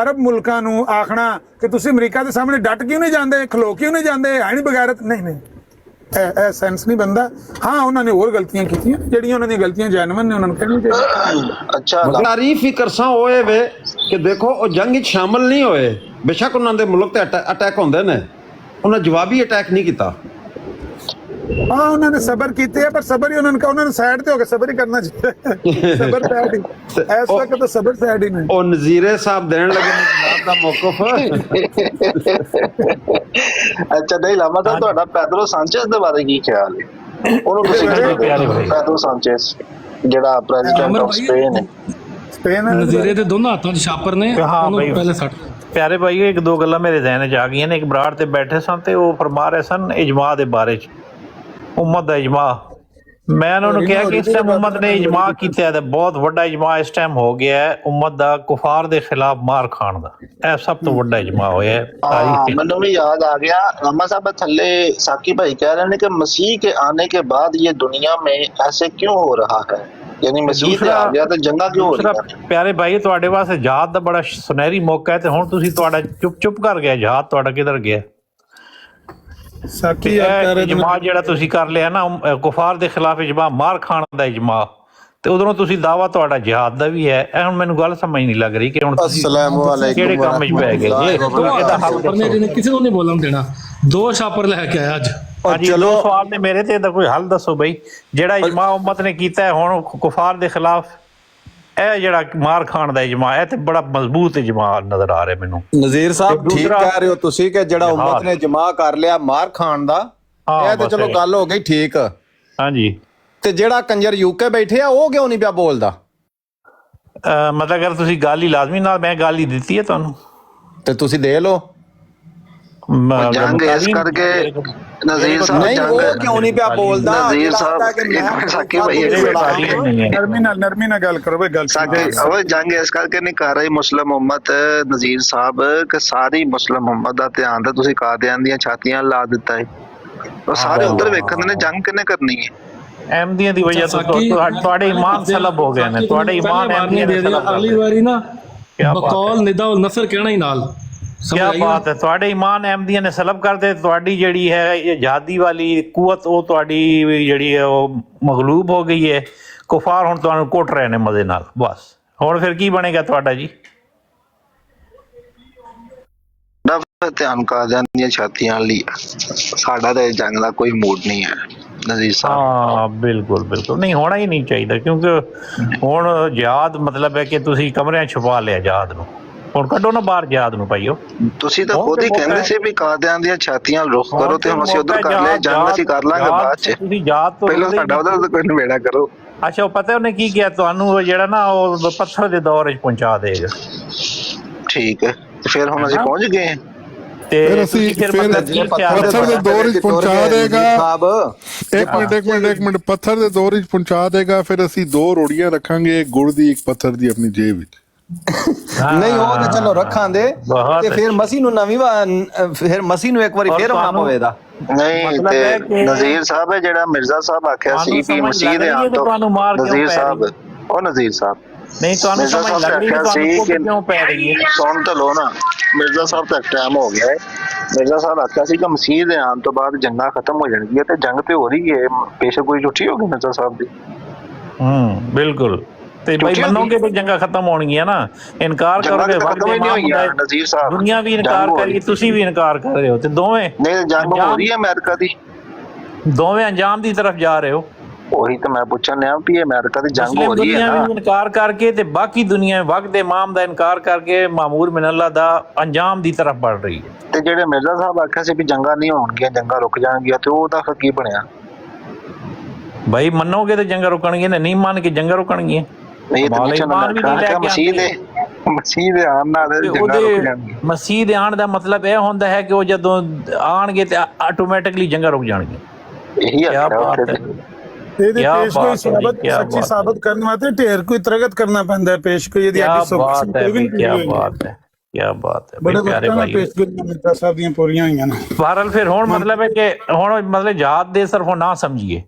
[SPEAKER 2] ਅਰਬ ਮੁਲਕਾਂ ਨੂੰ ਆਖਣਾ ਕਿ ਤੁਸੀਂ ਅਮਰੀਕਾ ਦੇ ਸਾਹਮਣੇ ਡਟ ਕਿਉਂ ਨਹੀਂ ਜਾਂਦੇ, ਖਲੋ ਕਿਉਂ ਨਹੀਂ ਜਾਂਦੇ, ਹੈ ਨਹੀਂ ਬਗੈਰਤ। ਨਹੀਂ ਇਹ ਸੈਂਸ ਨਹੀਂ ਬਣਦਾ। ਹਾਂ, ਉਹਨਾਂ ਨੇ ਹੋਰ ਗਲਤੀਆਂ ਕੀਤੀਆਂ, ਜਿਹੜੀਆਂ ਉਹਨਾਂ ਦੀਆਂ ਗਲਤੀਆਂ ਜੈਨੂਇਨ ਨੇ, ਉਹਨਾਂ ਨੂੰ ਕਹਿਣੀ ਚਾਹੀਦੀ।
[SPEAKER 6] ਅੱਛਾ,
[SPEAKER 11] ਤਾਰੀਫ ਹੀ ਕਰਸਾਂ ਹੋਏ ਵੇ ਕਿ ਦੇਖੋ ਉਹ ਜੰਗ ਵਿੱਚ ਸ਼ਾਮਲ ਨਹੀਂ ਹੋਏ। ਬੇਸ਼ੱਕ ਉਹਨਾਂ ਦੇ ਮੁਲਕ ਤੇ ਅਟੈਕ ਹੁੰਦੇ ਨੇ, ਉਹਨਾਂ ਜਵਾਬੀ ਅਟੈਕ ਨਹੀਂ ਕੀਤਾ।
[SPEAKER 2] ਹਾਂ ਉਹਨਾਂ ਨੇ ਸਬਰ ਕੀਤੇ ਆ, ਪਰ ਸਬਰ ਹੀ ਉਹਨਾਂ ਨੇ ਸਾਈਡ ਤੇ ਹੋ ਕੇ ਸਬਰ ਹੀ ਕਰਨਾ ਚਾਹੀਦਾ। ਸਬਰ ਸਾਈਡ ਹੀ ਇਸ ਵਕਤ ਤਾਂ ਸਬਰ ਸਾਈਡ ਹੀ ਨੇ।
[SPEAKER 11] ਉਹ ਨਜ਼ੀਰੇ ਸਾਹਿਬ ਦੇਣ ਲੱਗੇ ਨੇ ਜਨਾਬ ਦਾ ਮੌਕਫ।
[SPEAKER 6] ਅੱਛਾ ਨਹੀਂ ਲਾਮਾ ਸਾਹਿਬ, ਤੁਹਾਡਾ ਪੈਦਰੋ ਸਾਂਚੇਜ਼ ਦੇ ਬਾਰੇ ਕੀ ਖਿਆਲ ਹੈ? ਉਹਨੂੰ ਤੁਸੀਂ ਪੈਦਰੋ ਸਾਂਚੇਜ਼ ਜਿਹੜਾ ਪ੍ਰੈਜ਼ੀਡੈਂਟ ਆਫ ਸਪੇਨ ਹੈ,
[SPEAKER 8] ਨਜ਼ੀਰੇ ਦੇ ਦੋਨਾਂ ਹੱਥਾਂ 'ਚ ਛਾਪਰ ਨੇ, ਉਹਨੂੰ ਪਹਿਲੇ ਸੱਟ।
[SPEAKER 13] ਪਿਆਰੇ ਭਾਈ ਇੱਕ ਦੋ ਗੱਲਾਂ ਮੇਰੇ ਜ਼ਿਹਨ 'ਚ ਆ ਗਈਆਂ ਨੇ। ਇੱਕ ਬਰਾੜ ਤੇ ਬੈਠੇ ਸਨ ਤੇ ਉਹ ਫਰਮਾ ਰਹੇ ਸਨ ਇਜਮਾ ਦੇ ਬਾਰੇ 'ਚ, ਉਮਤ ਦਾ ਇਜਮਾ। ਮੈਂ ਉਹਨਾਂ ਨੂੰ ਕਿਹਾ ਕਿ ਇਸ ਟਾਈਮ ਉਮਤ ਨੇ ਇਜਮਾ ਕੀਤਾ ਹੈ, ਬਹੁਤ ਵੱਡਾ ਇਜਮਾ ਇਸ ਟਾਈਮ ਹੋ ਗਿਆ ਹੈ ਉਮਤ ਦਾ ਕੁਫਾਰ ਦੇ ਖਿਲਾਫ ਮਾਰ ਖਾਣ ਦਾ। ਇਹ ਸਭ ਤੋਂ ਵੱਡਾ ਇਜਮਾ ਹੋਇਆ ਹੈ।
[SPEAKER 6] ਮੈਨੂੰ ਵੀ याद आ गया लामा साहब, थल्ले साकी भाई कह रहे हैं कि मसीह के आने के बाद ये दुनिया में ऐसे क्यों हो रहा है, यानी मसीह ते आ गया तो जंगा क्यों हो रही है?
[SPEAKER 13] ਪਿਆਰੇ ਭਾਈ ਤੁਹਾਡੇ ਵਾਸਤੇ ਜਹਾਦ ਦਾ ਬੜਾ ਸੁਨਹਿਰੀ ਮੌਕਾ ਹੈ ਤੇ ਹੁਣ ਤੁਸੀਂ ਤੁਹਾਡਾ ਚੁੱਪ ਕਰ ਗਿਆ ਜਹਾਦ, ਤੁਹਾਡਾ ਕਿੱਧਰ ਗਿਆ?
[SPEAKER 2] ਸਾਕੀ
[SPEAKER 13] ਇਜਮਾ ਜਿਹੜਾ ਤੁਸੀਂ ਕਰ ਲਿਆ ਨਾ ਕੁਫਾਰ ਦੇ ਖਿਲਾਫ ਇਜਮਾ, ਮਾਰ ਖਾਣ ਦਾ ਇਜਮਾ, ਤੇ ਉਧਰੋਂ ਤੁਸੀਂ ਦਾਵਾ ਤੁਹਾਡਾ ਜਿਹਾਦ ਦਾ ਵੀ ਹੈ। ਇਹ ਹੁਣ ਮੈਨੂੰ ਗੱਲ ਸਮਝ ਨਹੀਂ ਲੱਗ ਰਹੀ ਕਿ ਹੁਣ ਕਿਹੜੇ ਕੰਮ ਵਿੱਚ ਪੈ ਗਏ ਜੀ।
[SPEAKER 8] ਕਿਸੇ ਨੂੰ ਨਹੀਂ ਬੋਲਣ ਦੇਣਾ। 2 ਛਾਪਰ ਲੈ ਕੇ ਆਇਆ ਅੱਜ।
[SPEAKER 13] ਚਲੋ ਸਵਾਲ ਨੇ ਮੇਰੇ ਤੇ, ਇਹਦਾ ਕੋਈ ਹੱਲ ਦੱਸੋ ਬਈ। ਜਿਹੜਾ ਇਜਮਾ ਉਮਤ ਨੇ ਕੀਤਾ ਹੈ ਹੁਣ ਕੁਫਾਰ ਦੇ ਖਿਲਾਫ, ਇਹ ਜਿਹੜਾ ਮਾਰ ਖਾਣ ਦਾ ਇਜਮਾ, ਇਹ ਤੇ ਬੜਾ ਮਜ਼ਬੂਤ ਇਜਮਾ ਨਜ਼ਰ ਆ ਰਿਹਾ ਮੈਨੂੰ।
[SPEAKER 11] ਨਜ਼ੀਰ ਸਾਹਿਬ ਠੀਕ ਕਹਿ ਰਹੇ ਹੋ ਤੁਸੀਂ ਕਿ ਜਿਹੜਾ ਉਮਤ ਨੇ ਜਮਾ ਕਰ ਲਿਆ ਮਾਰ ਖਾਣ ਦਾ, ਇਹ ਤੇ ਚਲੋ ਗੱਲ ਹੋ ਗਈ ਠੀਕ।
[SPEAKER 13] ਹਾਂਜੀ,
[SPEAKER 11] ਤੇ ਜਿਹੜਾ ਕੰਜਰ ਯੂਕੇ ਬੈਠੇ ਆ ਉਹ ਕਿਉਂ ਨਹੀਂ ਪਿਆ ਬੋਲਦਾ?
[SPEAKER 13] ਮਤਲਬ ਅਗਰ ਤੁਸੀਂ ਗੱਲ ਹੀ ਲਾਜ਼ਮੀ ਨਾਲ, ਮੈਂ ਗੱਲ ਹੀ ਦਿੱਤੀ ਹੈ ਤੁਹਾਨੂੰ
[SPEAKER 11] ਤੇ ਤੁਸੀਂ ਦੇ ਲਓ।
[SPEAKER 6] जंग इस करके नजीर साहब
[SPEAKER 11] नहीं, वो क्यों नहीं पिया बोलदा?
[SPEAKER 6] नजीर साहब साकी भाई
[SPEAKER 2] नरमी ना गल करो भाई, गल
[SPEAKER 6] साकी जंग इस करके नहीं कर रही मुस्लिम उम्मत नजीर साहब कि सारी मुस्लिम उम्मत दा ध्यान ते तुसीं कादियान दीयां छातियां ला दिता है, और सारे उधर वेखण ने जंग किने करनी है।
[SPEAKER 13] अहमदियत दी वजह से ਤੁਹਾਡੇ ईमान सलब हो गए ने, ਤੁਹਾਡੇ ईमान अहमदियत दे सलब।
[SPEAKER 8] अगली बारी ना बकौल निदा उल नसर कहना ही नाल।
[SPEAKER 13] क्या बात है, ਤੁਹਾਡੇ ईमान अहमदिया ने सलब करते, ਤੁਹਾਡੀ ਜਿਹੜੀ ਹੈ ਆਜ਼ਾਦੀ ਵਾਲੀ ਕੂਵਤ ਉਹ ਤੁਹਾਡੀ ਜਿਹੜੀ ਹੈ ਉਹ ਮਗਲੂਬ ਹੋ ਗਈ ਹੈ। ਕੁਫਾਰ ਹੁਣ ਤੁਹਾਨੂੰ ਕੁੱਟ ਰਹੇ ਨੇ ਮਜ਼ੇ ਨਾਲ, ਬਸ ਹੁਣ ਫਿਰ ਕੀ ਬਣੇਗਾ ਤੁਹਾਡਾ ਜੀ?
[SPEAKER 6] ਧਿਆਨ ਕਾਦਿਆਂ ਦੀਆਂ ਛਾਤੀਆਂ ਲਈ ਸਾਡਾ ਤਾਂ ਜੰਗ ਦਾ ਕੋਈ ਮੂਡ ਨਹੀਂ ਹੈ ਨਜ਼ੀਰ ਸਾਹਿਬ।
[SPEAKER 13] ਹਾਂ ਬਿਲਕੁਲ ਬਿਲਕੁਲ ਨਹੀਂ ਹੋਣਾ ਹੀ ਨਹੀਂ ਚਾਹੀਦਾ, ਕਿਉਂਕਿ ਹੁਣ ਜਿਹਾਦ ਮਤਲਬ ਹੈ ਕਿ ਤੁਸੀਂ ਕਮਰਿਆਂ ਛੁਪਾ ਲਿਆ ਜਿਹਾਦ ਨੂੰ, ਹੁਣ ਕੱਢੋ ਨਾ ਬਾਹਰ ਜਿਹਾਦ ਨੂੰ ਭਾਈਓ।
[SPEAKER 6] ਤੁਸੀਂ ਤਾਂ ਖੁਦ ਹੀ ਕਹਿੰਦੇ ਸੀ ਵੀ ਕਾਦਿਆਂ ਦੀਆਂ ਛਾਤੀਆਂ ਰੁੱਖ ਕਰੋ, ਤੇ ਹੁਣ ਅਸੀਂ ਉਧਰ ਕਰ ਲਿਆ, ਜੰਗ ਅਸੀਂ ਕਰ ਲਾਂਗੇ ਬਾਅਦ ਚ।
[SPEAKER 13] ਤੁਸੀਂ ਜਿਹਾਦ ਤੋਂ
[SPEAKER 6] ਪਹਿਲਾਂ ਸਾਡਾ ਉਧਰ ਕੋਈ ਨਵੇੜਾ ਕਰੋ।
[SPEAKER 13] ਅੱਛਾ, ਉਹ ਪਤਾ ਉਹਨੇ ਕੀ ਕਿਹਾ ਤੁਹਾਨੂੰ, ਜਿਹੜਾ ਨਾ ਉਹ ਪੱਥਰ ਦੇ ਦੌਰ ਵਿੱਚ ਪਹੁੰਚਾ ਦੇਗਾ।
[SPEAKER 6] ਠੀਕ ਹੈ, ਫਿਰ ਹੁਣ ਅਸੀਂ ਪਹੁੰਚ ਗਏ ਹਾਂ।
[SPEAKER 9] ਫਿਰ ਅਸੀਂ ਪੱਥਰ ਦੇ ਦੌਰ ਵਿੱਚ ਪਹੁੰਚਾ ਦੇਗਾ। ਇੱਕ ਮਿੰਟ ਪੱਥਰ ਦੇ ਦੌਰ ਵਿੱਚ ਪਹੁੰਚਾ ਦੇਗਾ, ਫਿਰ ਅਸੀਂ 2 ਰੋੜੀਆਂ ਰੱਖਾਂਗੇ, ਇੱਕ ਗੁੜ ਦੀ ਇੱਕ ਪੱਥਰ ਦੀ ਆਪਣੀ ਜੇਬ ਵਿੱਚ।
[SPEAKER 11] ਨਹੀਂ ਉਹ ਤੇ ਚਲੋ ਰੱਖਾਂ ਦੇ, ਤੇ ਫਿਰ ਮਸੀਹ ਨੂੰ ਨਵੀਂ ਫਿਰ ਮਸੀਹ ਨੂੰ ਇੱਕ ਵਾਰੀ ਫਿਰ ਆਉਣਾ ਪਵੇਗਾ।
[SPEAKER 6] ਨਹੀਂ ਤੇ ਨਜ਼ੀਰ ਸਾਹਿਬ ਜਿਹੜਾ ਮਿਰਜ਼ਾ ਸਾਹਿਬ ਆਖਿਆ ਸੀ ਕਿ ਮਸੀਹ ਦੇ ਆਉਣ ਤੋਂ ਨਜ਼ੀਰ ਸਾਹਿਬ, ਉਹ ਨਜ਼ੀਰ ਸਾਹਿਬ
[SPEAKER 13] ਨਹੀਂ ਤੁਹਾਨੂੰ ਸਮਝ ਲੱਗ ਰਹੀ ਤੁਹਾਨੂੰ ਕਿਉਂ ਪੈ ਰਹੀ ਹੈ?
[SPEAKER 6] ਸੁਣ ਤਾਂ ਲੋ ਨਾ, ਮਿਰਜ਼ਾ ਸਾਹਿਬ ਤੱਕ ਟਾਈਮ ਹੋ ਗਿਆ ਹੈ। ਮਿਰਜ਼ਾ ਸਾਹਿਬ ਆਖਿਆ ਸੀ ਕਿ ਮਸੀਹ ਦੇ ਆਉਣ ਤੋਂ ਬਾਅਦ ਜੰਗਾਂ ਖਤਮ ਹੋ ਜਾਣਗੀਆਂ, ਤੇ ਜੰਗ ਤੇ ਹੋ ਰਹੀ ਹੈ, ਪੇਸ਼ਗੋਈ ਝੂਠੀ ਹੋ ਗਈ ਮਿਰਜ਼ਾ ਸਾਹਿਬ ਦੀ।
[SPEAKER 13] ਬਿਲਕੁਲ। ਤੇ ਭਾਈ ਮੰਨੋਗੇ ਕਿ ਜੰਗਾਂ ਖਤਮ ਹੋਣਗੀਆਂ ਨਾ, ਇਨਕਾਰ ਕਰੋਗੇ
[SPEAKER 6] ਨਜ਼ੀਰ ਸਾਹਿਬ,
[SPEAKER 13] ਦੁਨੀਆ ਵੀ ਇਨਕਾਰ ਕਰੀ, ਤੁਸੀਂ ਵੀ ਇਨਕਾਰ ਕਰ ਰਹੇ ਹੋ, ਤੇ ਦੋਵੇਂ
[SPEAKER 6] ਨਹੀਂ ਜੰਗ ਹੋ ਰਹੀ ਹੈ ਅਮਰੀਕਾ ਦੀ,
[SPEAKER 13] ਦੋਵੇਂ ਅੰਜਾਮ ਦੀ ਤਰਫ ਜਾ ਰਹੇ ਹੋ।
[SPEAKER 6] ਉਹੀ ਤਾਂ ਮੈਂ ਪੁੱਛਣ ਲਿਆ ਵੀ ਅਮਰੀਕਾ ਦੀ ਜੰਗ ਹੋ ਰਹੀ ਹੈ ਨਾ।
[SPEAKER 13] ਇਨਕਾਰ ਕਰਕੇ ਤੇ ਬਾਕੀ ਦੁਨੀਆ ਵਕਤ ਇਮਾਮ ਦਾ ਇਨਕਾਰ ਕਰਕੇ ਮਾਮੂਰ ਮਿਨ ਅੱਲਾ ਦਾ ਅੰਜਾਮ ਦੀ ਤਰਫ बढ़ ਰਹੀ ਹੈ।
[SPEAKER 6] ਤੇ ਜਿਹੜੇ ਮਿਰਜ਼ਾ ਸਾਹਿਬ ਆਖਿਆ ਸੀ ਵੀ ਜੰਗਾਂ ਨਹੀਂ ਹੋਣਗੀਆਂ, ਜੰਗਾਂ ਰੁਕ ਜਾਣਗੀਆਂ, ਤੇ ਉਹਦਾ ਫਿਰ ਕੀ ਬਣਿਆ?
[SPEAKER 13] ਭਾਈ ਮੰਨੋਗੇ ਤੇ ਜੰਗਾਂ ਰੁਕਣਗੀਆਂ, ਨੇ ਨਹੀਂ ਮੰਨ ਕੇ ਜੰਗਾਂ ਰੁਕਣਗੀਆਂ।
[SPEAKER 6] ਮਸੀਹ ਦੇ ਆਉਣ ਨਾਲ ਜੰਗਾਂ ਰੁਕ ਜਾਣਗੀਆਂ।
[SPEAKER 13] ਮਸੀਹ ਦੇ ਆਉਣ ਦਾ ਮਤਲਬ ਇਹ ਹੁੰਦਾ ਹੈ ਕਿ ਉਹ ਜਦੋਂ ਆਣਗੇ ਤੇ ਆਟੋਮੈਟਿਕਲੀ ਜੰਗਾਂ ਰੁਕ ਜਾਣਗੀਆਂ।
[SPEAKER 6] ਇਹੀ ਆਖਿਆ
[SPEAKER 2] ਇਹਦੇ ਪੇਸ਼ਗੋਈ ਸੱਚੀ ਸਾਬਤ ਕਰਨ ਵਾਸਤੇ ਢੇਰ ਕੋਈ ਤਰਗਤ ਕਰਨਾ ਪੈਂਦਾ ਹੈ। ਪੇਸ਼ਗੋਈ ਦੀ
[SPEAKER 13] ਕੀ ਬਾਤ ਹੈ, ਕੀ ਬਾਤ ਹੈ
[SPEAKER 2] ਬੜੇ ਪਿਆਰੇ ਭਾਈ, ਪੇਸ਼ਗੋਈ ਮਿਰਜ਼ਾ ਸਾਹਿਬ ਦੀਆਂ ਪੂਰੀਆਂ ਹੋਈਆਂ ਨੇ।
[SPEAKER 13] ਬਹਰਹਾਲ ਫਿਰ ਹੁਣ ਮਤਲਬ ਹੈ ਕਿ ਹੁਣ ਮਤਲਬ ਜਹਾਦ ਦੇ ਸਿਰਫ ਨਾ ਸਮਝੀਏ।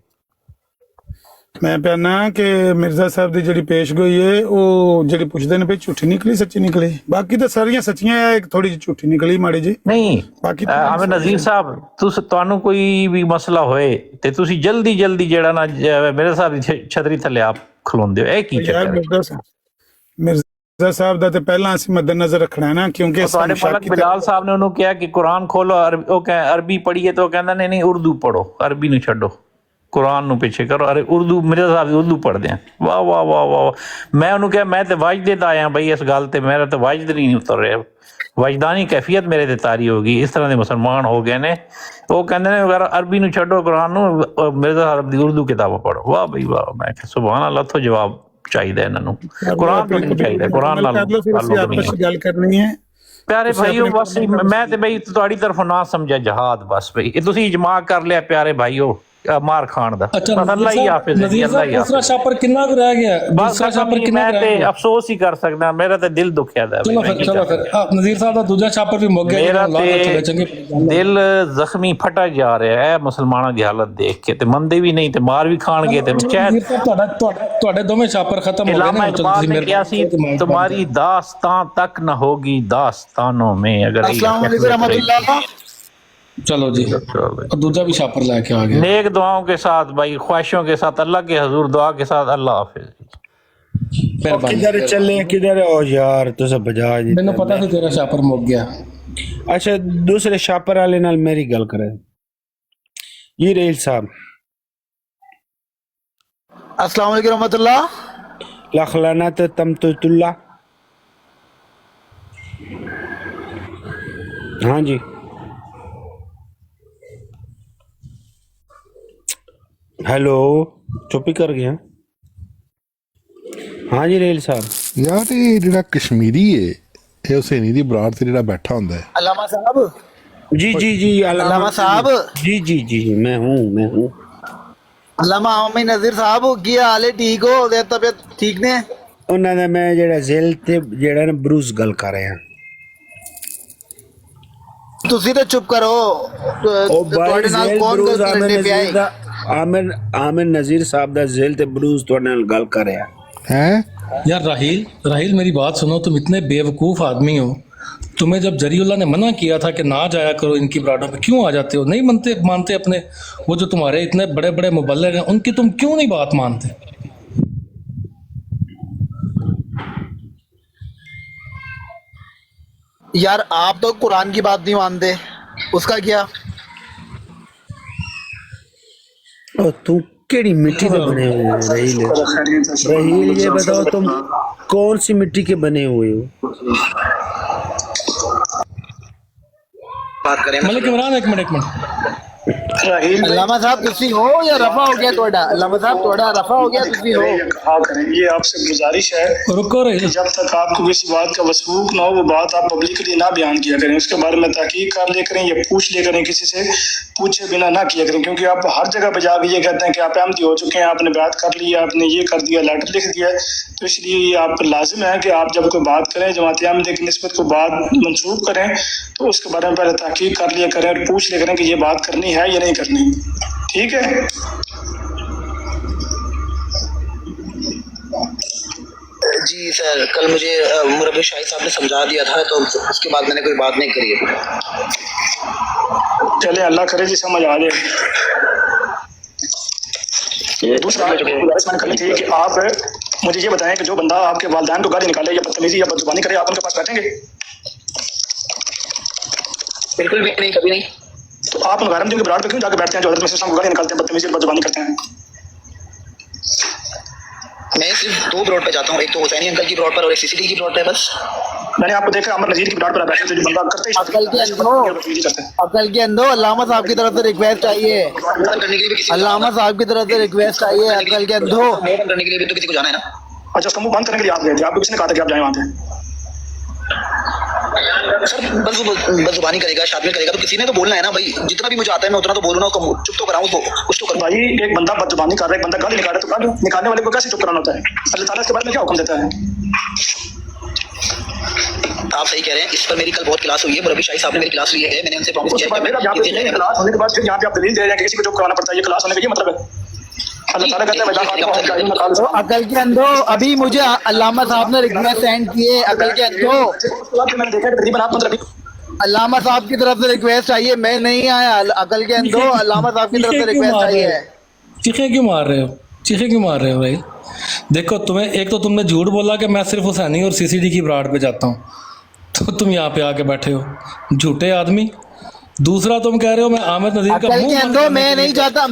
[SPEAKER 2] ਮੈਂ ਕਹਿੰਦਾ ਕਿ ਮਿਰਜ਼ਾ ਸਾਹਿਬ ਦੀ ਜਿਹੜੀ ਪੇਸ਼ਗੋਈ ਹੈ ਉਹ ਜਿਹੜੀ ਪੁੱਛਦੇ ਨੇ ਵੀ ਝੂਠੀ ਨਿਕਲੀ ਸੱਚੀ ਨਿਕਲੀ, ਬਾਕੀ ਤਾਂ ਸਾਰੀਆਂ ਸੱਚੀਆਂ ਆ, ਇੱਕ ਥੋੜੀ ਜਿਹੀ ਝੂਠੀ ਨਿਕਲੀ ਮਾੜੀ ਜੀ।
[SPEAKER 13] ਨਹੀਂ
[SPEAKER 2] ਬਾਕੀ
[SPEAKER 13] ਆਵੇਂ ਨਜ਼ੀਰ ਸਾਹਿਬ ਤੁਹਾਨੂੰ ਕੋਈ ਵੀ ਮਸਲਾ ਹੋਏ ਤੇ ਤੁਸੀਂ ਜਲਦੀ ਜਿਹੜਾ ਨਾ ਮੇਰੇ ਸਾਹਿਬ ਦੀ ਛਤਰੀ ਥੱਲੇ ਆਪ ਖਲੋਂਦੇ ਹੋ, ਇਹ ਕੀ ਚੱਕਰ ਹੈ?
[SPEAKER 2] ਸਾਹਿਬ ਦਾ ਤੇ ਪਹਿਲਾਂ ਅਸੀਂ ਮੱਦੇਨਜ਼ਰ ਰੱਖਣਾ ਹੈ ਨਾ, ਕਿਉਂਕਿ
[SPEAKER 13] ਤੁਹਾਡੇ ਮਲਕ ਬਿਲਾਲ ਸਾਹਿਬ ਨੇ ਉਹਨੂੰ ਕਿਹਾ ਕਿ ਕੁਰਾਨ ਖੋਲੋ, ਉਹ ਕਹੇ ਅਰਬੀ ਪੜ੍ਹੀਏ, ਤਾਂ ਉਹ ਕਹਿੰਦਾ ਨਹੀਂ ਉਰਦੂ ਪੜੋ, ਅਰਬੀ ਨੂੰ ਛੱਡੋ, ਕੁਰਾਨ ਨੂੰ ਪਿੱਛੇ ਕਰੋ। ਅਰੇ ਉਰਦੂ, ਮੇਰੇ ਸਾਹਿਬ ਉਰਦੂ ਪੜ੍ਹਦੇ ਆ। ਵਾਹ ਵਾਹ ਵਾਹ ਵਾਹ। ਮੈਂ ਉਹਨੂੰ ਕਿਹਾ ਮੈਂ ਤੇ ਵਾਜਦੇ ਦਾ ਆਇਆ ਬਈ, ਇਸ ਗੱਲ ਤੇ ਮੇਰਾ ਤਾਂ ਵਾਜਦ ਨਹੀਂ ਉਤਰ ਰਿਹਾ, ਵਜਦਾਨੀ ਕੈਫੀਅਤ ਮੇਰੇ ਤੇ ਤਾਰੀ ਹੋ ਗਈ। ਇਸ ਤਰ੍ਹਾਂ ਦੇ ਮੁਸਲਮਾਨ ਹੋ ਗਏ ਨੇ। ਉਹ ਕਹਿੰਦੇ ਨੇ ਅਗਰ ਅਰਬੀ ਨੂੰ ਛੱਡੋ, ਕੁਰਾਨ ਨੂੰ, ਮੇਰੇ ਸਾਹਿਬ ਦੀ ਉਰਦੂ ਕਿਤਾਬਾਂ ਪੜ੍ਹੋ। ਵਾਹ ਬਈ ਵਾਹ। ਮੈਂ ਕਿਹਾ ਸੁਭਾਨ ਅੱਲਾਹ, ਤੋਂ ਜਵਾਬ ਚਾਹੀਦਾ ਇਹਨਾਂ ਨੂੰ, ਕੁਰਾਨ ਤੋਂ ਨਹੀਂ ਚਾਹੀਦਾ। ਕੁਰਾਨ ਨਾਲ
[SPEAKER 2] ਗੱਲ ਕਰਨੀ ਹੈ
[SPEAKER 13] ਪਿਆਰੇ ਭਾਈਓ। ਬਸ ਮੈਂ ਤੇ ਬਈ ਤੁਹਾਡੀ ਤਰਫੋਂ ਨਾ ਸਮਝਿਆ ਜਹਾਦ, ਬਸ ਬਈ ਇਹ ਤੁਸੀਂ ਇਜਮਾ ਕਰ ਲਿਆ ਪਿਆਰੇ ਭਾਈਓ ਮਾਰ ਖਾਣ ਦਾ। ਅੱਲਾਹ ਹੀ ਹਾਫਿਜ਼ ਹੈ, ਅੱਲਾਹ ਹੀ
[SPEAKER 8] ਦੂਸਰਾ ਛਾਪਰ ਕਿੰਨਾ ਕੁ ਰਹਿ ਗਿਆ? ਦੂਸਰਾ ਛਾਪਰ ਕਿੰਨਾ
[SPEAKER 13] ਮੈਂ ਤੇ ਅਫਸੋਸ ਹੀ ਕਰ ਸਕਦਾ, ਮੇਰਾ ਤੇ ਦਿਲ ਦੁਖਿਆ ਦਾ।
[SPEAKER 8] ਚਲੋ ਫਿਰ ਨਜ਼ੀਰ ਸਾਹਿਬ ਦਾ ਦੂਜਾ ਛਾਪਰ ਵੀ ਮੁੱਕ ਗਿਆ।
[SPEAKER 13] ਮੇਰਾ ਤੇ ਦਿਲ ਜ਼ਖਮੀ ਫਟਾ ਜਾ ਰਿਹਾ ਹੈ ਮੁਸਲਮਾਨਾਂ ਦੀ ਹਾਲਤ ਦੇਖ ਕੇ, ਤੇ ਮੰਨਦੇ ਵੀ ਨਹੀਂ ਤੇ ਮਾਰ ਵੀ ਖਾਣਗੇ। ਤੇ
[SPEAKER 8] ਤੁਹਾਡੇ ਦੋਵੇਂ ਛਾਪਰ ਖਤਮ ਹੋ ਗਏ ਨੇ।
[SPEAKER 13] इकबाल ने किया सी तुम्हारी दास्तां तक न होगी दास्तानों में। अगर
[SPEAKER 8] चलो जी, दूसरा भी छापर लेके आ गया।
[SPEAKER 13] नेक दुआओं के साथ भाई, ख्वाहिशों के साथ, अल्लाह के हजूर दुआ के साथ। अल्लाह हाफिज।
[SPEAKER 12] किधर चले, किधर? ओ यार तुझे बजा जी,
[SPEAKER 8] मैंने पता था तेरा छापर मुक गया।
[SPEAKER 12] अच्छा, दूसरे छापर वाले नाल मेरी गल करे जी। रेल साहब
[SPEAKER 14] अस्सलाम वालेकुम रहमतुल्लाह।
[SPEAKER 12] लख लानत तमतुल्लाह। हाँ जी, हेलो, चुप ही कर गया। हाँ जी रेल साहब।
[SPEAKER 9] यार ये ਜਿਹੜਾ ਕਸ਼ਮੀਰੀ ਹੈ, ਇਹ ਹੁਸੈਨੀ ਦੀ ਬਰਾੜ ਤੇ ਜਿਹੜਾ ਬੈਠਾ ਹੁੰਦਾ ਹੈ।
[SPEAKER 14] अल्लामा साहब।
[SPEAKER 12] जी जी जी
[SPEAKER 14] अल्लामा साहब।
[SPEAKER 12] जी जी जी मैं हूँ।
[SPEAKER 14] अल्लामा आमिर नज़ीर साहब की हाल है? ठीक हो? तबीयत ठीक ने?
[SPEAKER 12] ਉਹਨਾਂ ਦਾ ਮੈਂ ਜਿਹੜਾ ਜ਼ਿਲ ਤੇ ਜਿਹੜਾ ਨਾ ਬਰੂਸ ਗੱਲ ਕਰ ਰਿਹਾ।
[SPEAKER 14] ਤੁਸੀਂ ਤਾਂ ਚੁੱਪ ਕਰੋ। ਤੁਹਾਡੇ ਨਾਲ ਕੌਣ ਗੱਲ ਕਰਨੇ ਪਿਆ ਹੈ?
[SPEAKER 12] आमिर नज़ीर साहब दा जेल ते ब्रूज तोड़ने नाल गल कर रहा
[SPEAKER 8] है। यार राहिल मेरी बात सुनो, तुम इतने बेवकूफ़ आदमी हो। तुम्हें जब जरीउल्लाह ने मना किया था कि ना जाया करो इनकी ब्राडों पे, क्यों आ जाते हो? नहीं मानते अपने वो जो तुम्हारे इतने बड़े बड़े मुबल्लिग हैं, उनकी तुम क्यों नहीं बात मानते?
[SPEAKER 14] यार आप तो कुरान की बात नहीं मानते, उसका क्या?
[SPEAKER 12] और तू केड़ी मिट्टी के बने हुए हो रहील? ये बताओ तुम कौन सी मिट्टी के बने हुए हो?
[SPEAKER 8] मलिक इमरान एक मिनट।
[SPEAKER 14] अल्लामा साहब तुसी हो या रफा हो गया तोड़ा? अल्लामा साहब तोड़ा रफा हो गया, तुसी हो?
[SPEAKER 5] हाँ करें, ये आपसे गुजारिश है,
[SPEAKER 8] रुको रही,
[SPEAKER 5] जब तक आपको किसी बात का वसूख ना हो, वो बात आप पब्लिकली ना बयान किया करें। उसके बारे में तहकीक कर लिया करें या पूछ लिया करें, किसी से पूछे बिना ना किया करें। क्योंकि आप हर जगह पे जाके ये कहते हैं कि आप अहमदी हो चुके हैं, आपने बात कर लिया, आपने ये कर दिया, लेटर लिख दिया। तो इसलिए आप लाजिम है कि आप जब कोई बात करें, जमात अहमदी की निस्बत को बात मंसूब करें, तो उसके बारे में पहले तहकीक कर लिया करें और पूछ लिया करें कि ये बात करनी है या नहीं करनी। ठीक है?
[SPEAKER 14] जी सर, कल मुझे मुरब्बी शाही साहब ने समझा दिया था, तो उसके बाद मैंने कोई बात नहीं करी है।
[SPEAKER 5] चले अल्लाह करे जी समझ आ जाए। दूसरा गुजारिश मैंने करनी थी कि आप मुझे ये बताएं कि जो बंदा आपके वालिदैन को गाली निकाले या बदतमीजी या बदजुबानी करे, आप उनके पास बैठेंगे?
[SPEAKER 14] बिल्कुल भी नहीं, कभी नहीं।
[SPEAKER 5] तो आप गैरम दिन के ब्राड पे क्यों जाके बैठते हैं जो हज़रत मसीह को गाली निकालते हैं, बदतमीजी और बदजुबानी करते हैं?
[SPEAKER 14] मैं सिर्फ 2 ब्रॉड पे जाता हूँ, एक तो हुसैनी अंकल की ब्रॉड पर और एक सीसीडी की ब्रॉड पे बस।
[SPEAKER 5] मैंने आपको देखा अमर नजीर की ब्राड पर बैठे थे, जो बंदा करते ही
[SPEAKER 14] अकल के अंदर अल्लामा साहब की तरफ से रिक्वेस्ट चाहिए, अल्लामा साहब की तरफ से रिक्वेस्ट चाहिए। अकल के अंदर करने के लिए भी तो किसी को जाना है ना।
[SPEAKER 5] अच्छा, उसका मुंह बंद करने के लिए आप गए थे, आपको किसने कहा था कि आप जाए वहाँ पे?
[SPEAKER 14] सर बदजुबानी करेगा, शादी करेगा तो किसी ने तो बोलना है ना भाई। जितना भी मुझे आता है मैं उतना तो बोलूँ ना, चुप तो कराऊँ, कुछ तो करूँ।
[SPEAKER 5] भाई एक बंदा बदजुबानी कर रहा है, एक बंदा गाली निकाल रहा है, तो गाली निकालने वाले को कैसे चुप कराना होता है? अल्लाह ताला इसके बारे में क्या हुक्म देता है?
[SPEAKER 14] आप सही कह रहे हैं, इस पर मेरी कल बहुत क्लास हुई है, मुरब्बी शाही साहब ने मेरी क्लास ली है, मैंने उनसे प्रॉमिस किया
[SPEAKER 5] है। क्लास होने के बाद फिर यहाँ पे आप दलील दे रहे हैं कि किसी को चुप कराना पड़ता है, ये क्लास होने का ये मतलब है? अल्लाह ताला कहता है
[SPEAKER 14] अकल के अंदर अभी मुझे अल्लामा साहब ने रिक्वेस्ट सेंड किए, अकल के अंदर
[SPEAKER 5] मैंने देखा तकरीबन आप 15
[SPEAKER 14] अल्लामा साहब की तरफ से रिक्वेस्ट चाहिए, मैं नहीं आया। अकल के अंदर अल्लामा साहब की तरफ से रिक्वेस्ट चाहिए।
[SPEAKER 8] चीखें क्यों मार रहे हो? चीखे क्यों मार रहे हो भाई? देखो तुम्हें, एक तो तुमने झूठ बोला कि मैं सिर्फ हुसैनी और सीसीडी की ब्राड पे जाता हूँ, तो तुम यहाँ पे आके बैठे हो झूठे आदमी। दूसरा तुम कह रहे हो मैं आमिर नजीर का
[SPEAKER 14] अकल
[SPEAKER 8] मुंह
[SPEAKER 14] के
[SPEAKER 8] बंद
[SPEAKER 14] अंदर
[SPEAKER 8] करने
[SPEAKER 14] मैं
[SPEAKER 8] के
[SPEAKER 14] नहीं
[SPEAKER 8] लिए-
[SPEAKER 14] चाहता,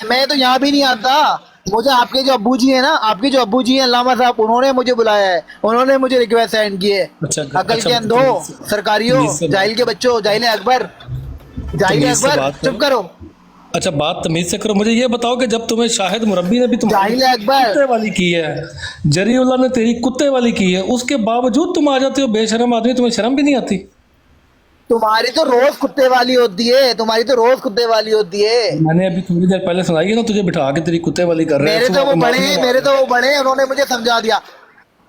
[SPEAKER 14] मैं तो यहाँ भी नहीं आता। मुझे आपके जो अब्बू जी है ना, आपके जो अब्बू जी हैं अल्लामा साहब, उन्होंने मुझे बुलाया है, उन्होंने मुझे रिक्वेस्ट सेंड की है।
[SPEAKER 8] अच्छा,
[SPEAKER 14] अकल
[SPEAKER 8] अच्छा,
[SPEAKER 14] के अंधो,
[SPEAKER 8] तमीज़-
[SPEAKER 14] सरकारियों,
[SPEAKER 8] तमीज़ से
[SPEAKER 14] जाहिल के बच्चों, जाहिल अकबर, जाहिल
[SPEAKER 8] तमीज़ से
[SPEAKER 14] अकबर,
[SPEAKER 8] बात करो।
[SPEAKER 14] चुप करो।
[SPEAKER 8] अच्छा बात तमीज से करो। मुझे ये बताओ कि जब तुम्हें शाहिद मुरब्बी ने भी तुम
[SPEAKER 14] जाहिल अकबर।
[SPEAKER 8] कुत्ते वाली की है, जरीउल्ला ने तेरी कुत्ते वाली की है, उसके बावजूद तुम आ जाते हो बेशरम आदमी, तुम्हें शर्म भी नहीं आती?
[SPEAKER 14] तुम्हारी तो रोज कुत्ते वाली होती है, तुम्हारी तो रोज कुत्ते वाली होती है।
[SPEAKER 8] मैंने अभी थोड़ी देर पहले सुनाई है ना, तुझे बिठा के तेरी कुत्ते वाली कर रहे हैं।
[SPEAKER 14] मेरे तो
[SPEAKER 8] सुबह
[SPEAKER 14] वो
[SPEAKER 8] को
[SPEAKER 14] बड़े
[SPEAKER 8] मारने
[SPEAKER 14] हैं,
[SPEAKER 8] वाले।
[SPEAKER 14] मेरे तो वो बड़े हैं, उन्होंने मुझे समझा दिया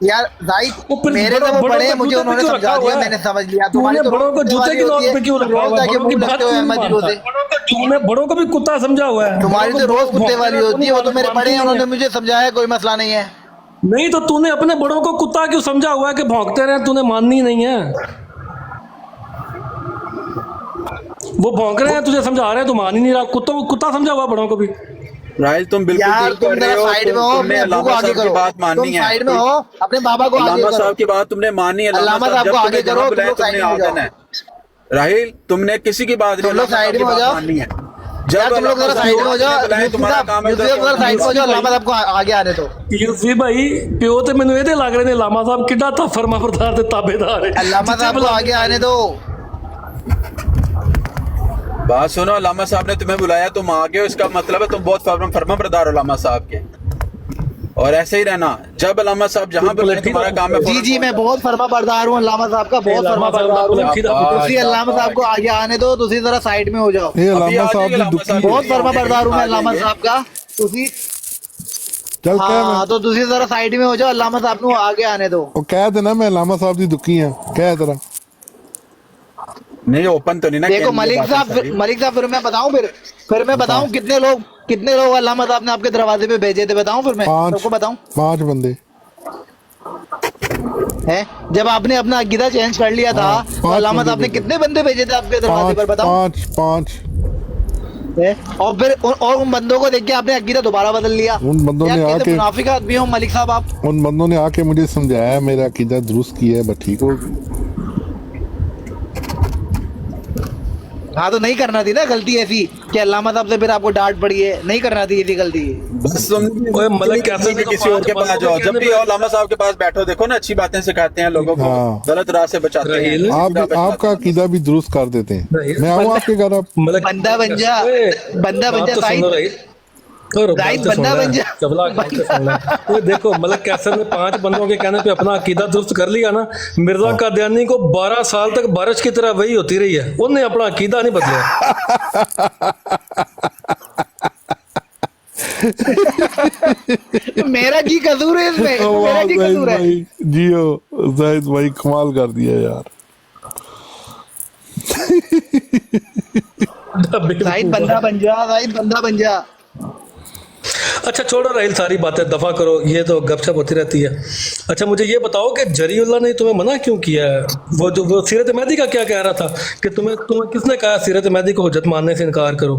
[SPEAKER 14] यार भाई।
[SPEAKER 8] फिर
[SPEAKER 14] मेरे तो
[SPEAKER 8] बड़ों-
[SPEAKER 14] वो
[SPEAKER 8] बड़ों
[SPEAKER 14] बड़े हैं,
[SPEAKER 8] को
[SPEAKER 14] मुझे
[SPEAKER 8] जूते
[SPEAKER 14] उन्होंने
[SPEAKER 8] पे क्यों
[SPEAKER 14] समझा
[SPEAKER 8] रखा
[SPEAKER 14] दिया,
[SPEAKER 8] हुआ है?
[SPEAKER 14] मैंने समझ लिया।
[SPEAKER 8] तूने
[SPEAKER 14] तुम्हारी तो
[SPEAKER 8] बड़ों को
[SPEAKER 14] रोज
[SPEAKER 8] जूते की
[SPEAKER 14] होती
[SPEAKER 8] नोक
[SPEAKER 14] है,
[SPEAKER 8] पे क्यों रखा हुआ
[SPEAKER 14] रोज
[SPEAKER 8] है?
[SPEAKER 14] जाके
[SPEAKER 8] बड़ों की
[SPEAKER 14] मुंह
[SPEAKER 8] बात
[SPEAKER 14] लगते हो
[SPEAKER 8] क्यों
[SPEAKER 14] अहमद
[SPEAKER 8] नहीं
[SPEAKER 14] जीरो से।
[SPEAKER 8] मानता? तूने बड़ों को भी कुत्ता समझा हुआ है।
[SPEAKER 14] तुम्हारी तो रोज कुत्ते वाली होती है, वो तो मेरे बड़े हैं, उन्होंने
[SPEAKER 8] नहीं
[SPEAKER 14] मुझे समझाया, कोई मसला नहीं है।
[SPEAKER 8] तो तूने अपने बड़ों को कुत्ता क्यों समझा हुआ है कि भौंकते रहे? तूने माननी नहीं है। वो भौंक रहे हैं, तुझे समझा रहे हैं, तू मान ही नहीं रहा। कुत्तों को कुत्ता समझा हुआ बड़ों को भी।
[SPEAKER 11] राहिल तुम बिल्कुल
[SPEAKER 14] यार
[SPEAKER 11] ठीक
[SPEAKER 14] तुम
[SPEAKER 11] कर रहे
[SPEAKER 14] जरा
[SPEAKER 11] हो।
[SPEAKER 14] साइड में हो,
[SPEAKER 11] तुमने
[SPEAKER 14] अपने अब्बू को
[SPEAKER 11] अल्लामा
[SPEAKER 14] आगे
[SPEAKER 11] साहब की
[SPEAKER 14] करो।
[SPEAKER 11] बात
[SPEAKER 14] तुम
[SPEAKER 11] माननी है।
[SPEAKER 14] साइड में हो, अपने बाबा को आगे
[SPEAKER 11] अल्लामा
[SPEAKER 14] करो।
[SPEAKER 11] साहब की बात तुमने माननी है।
[SPEAKER 14] अल्लामा साहब
[SPEAKER 11] जब
[SPEAKER 14] को
[SPEAKER 11] तुम्हें
[SPEAKER 14] आगे
[SPEAKER 11] जहाँ
[SPEAKER 14] करो, तुम
[SPEAKER 11] बुलाया
[SPEAKER 14] लोग
[SPEAKER 11] तुमने
[SPEAKER 14] साइड में
[SPEAKER 11] आ
[SPEAKER 14] हो
[SPEAKER 11] जाना है। राहिल तुमने किसी की बात नहीं,
[SPEAKER 14] तुम लोग
[SPEAKER 11] अल्लामा
[SPEAKER 14] साइड
[SPEAKER 11] साहब की
[SPEAKER 14] में हो
[SPEAKER 11] बात
[SPEAKER 14] जाओ।
[SPEAKER 11] माननी है।
[SPEAKER 14] यार तुम लोग जरा साइड में हो जाओ,
[SPEAKER 11] बुलाए तुम्हारा काम है
[SPEAKER 14] जरा साइड में हो जाओ, अल्लामा साहब को आगे आने दो।
[SPEAKER 8] यूसी भाई प्यो ते मैनू ਇਹਦੇ ਲੱਗ ਰਹੇ ਨੇ ਲਾਮਾ ਸਾਹਿਬ ਕਿੱਡਾ ਤਾਂ ਫਰਮਾ ਬਰਦਾਰ ਤੇ ਤਾਬੇਦਾਰ है।
[SPEAKER 14] अल्लामा साहब को आगे आने दो।
[SPEAKER 11] बात सुनो, अल्लामा साहब ने तुम्हें बुलाया, तुम आ गए हो, इसका मतलब है तुम बहुत फर्मा बरदार हो अल्लामा साहब के। और ऐसे ही रहना, जब अल्लामा साहब जहाँ बुलाए तुम्हारा काम है।
[SPEAKER 14] जी जी मैं बहुत फर्मा बरदार हूँ अल्लामा साहब का, बहुत फर्मा बरदार हूँ। तुसी अल्लामा साहब को आगे आने दो, तुसी जरा साइड में हो जाओ।
[SPEAKER 9] ਇਹ ਅਲਾਮਾ ਸਾਹਿਬ ਦੀ ਦੁੱਖੀ
[SPEAKER 14] बहुत फर्मा बरदार हूँ मैं अल्लामा साहब का। तुसी
[SPEAKER 9] ਚੱਲ ਕਹਿ
[SPEAKER 14] हाँ तो तुसी जरा साइड में हो जाओ, अल्लामा साहब को आगे आने दो।
[SPEAKER 9] ਉਹ ਕਹਿ ਦੇਣਾ मैं अलामा साहब ਦੀ ਦੁੱਖੀ ਹਾਂ, ਕਹਿ ਤੇਰਾ।
[SPEAKER 11] नहीं ओपन तो नहीं ना।
[SPEAKER 14] देखो मलिक साहब, फिर मैं बताऊं, फिर मैं बताऊं कितने लोग अल्लामा साहब ने आपके दरवाजे पे भेजे थे, बताऊं फिर मैं सबको बताऊं।
[SPEAKER 9] 5 बंदे
[SPEAKER 14] है जब आपने अपना अकीदा चेंज कर लिया था तो अल्लामा साहब ने कितने बंदे भेजे थे आपके दरवाजे पर, बताओ।
[SPEAKER 9] 5
[SPEAKER 14] है? और फिर उन बंदों को देख के आपने अकीदा दोबारा बदल लिया।
[SPEAKER 9] उन बंदों ने आके
[SPEAKER 14] मुनाफिक आदमी हो मलिक साहब आप।
[SPEAKER 9] उन बंदों ने आके मुझे समझाया, मेरा अकीदा दुरुस्त किया है, बस ठीक हो गई।
[SPEAKER 14] हाँ तो नहीं करना थी ना गलती ऐसी कि अल्लामा साहब से फिर आपको डांट पड़ी है, नहीं करना थी ऐसी गलती।
[SPEAKER 11] बस तुम
[SPEAKER 8] मलिक कैसे भी
[SPEAKER 11] किसी और के पास जाओ, जब भी अल्लामा साहब के पास बैठो, देखो ना अच्छी बातें सिखाते हैं लोगों को, गलत राह से बचाते हैं।
[SPEAKER 9] आपका अकीदा भी दुरुस्त कर देते हैं। मैं आऊँ आपके घर, आप
[SPEAKER 14] बंदा बन जा, बंदा बन जा साहिब।
[SPEAKER 8] राइट बंदा बन जा। चबला तो देखो मलिक कैसर ने 5 बंदों के कहने पे अपना अकीदा दुरुस्त कर लिया ना। मिर्जा कादियानी को 12 साल तक बारिश की तरह वही होती रही है, उन्हें अपना अकीदा नहीं बदला।
[SPEAKER 14] मेरा की कसूर है इसमें, मेरा की कसूर है।
[SPEAKER 9] जियो जाहिद भाई कमाल कर दिया यार।
[SPEAKER 14] जाहिद बंदा बन जा, जाहिद बंदा बन जा।
[SPEAKER 8] अच्छा छोड़ो राहिल, सारी बातें दफा करो, ये तो गपशप होती रहती है। अच्छा मुझे ये बताओ कि जरीउल्लाह ने तुम्हें मना क्यों किया है? वो सीरत महदी का क्या कह रहा था कि तुम्हें किसने कहा सीरत महदी को हुज्जत मानने से इनकार करो?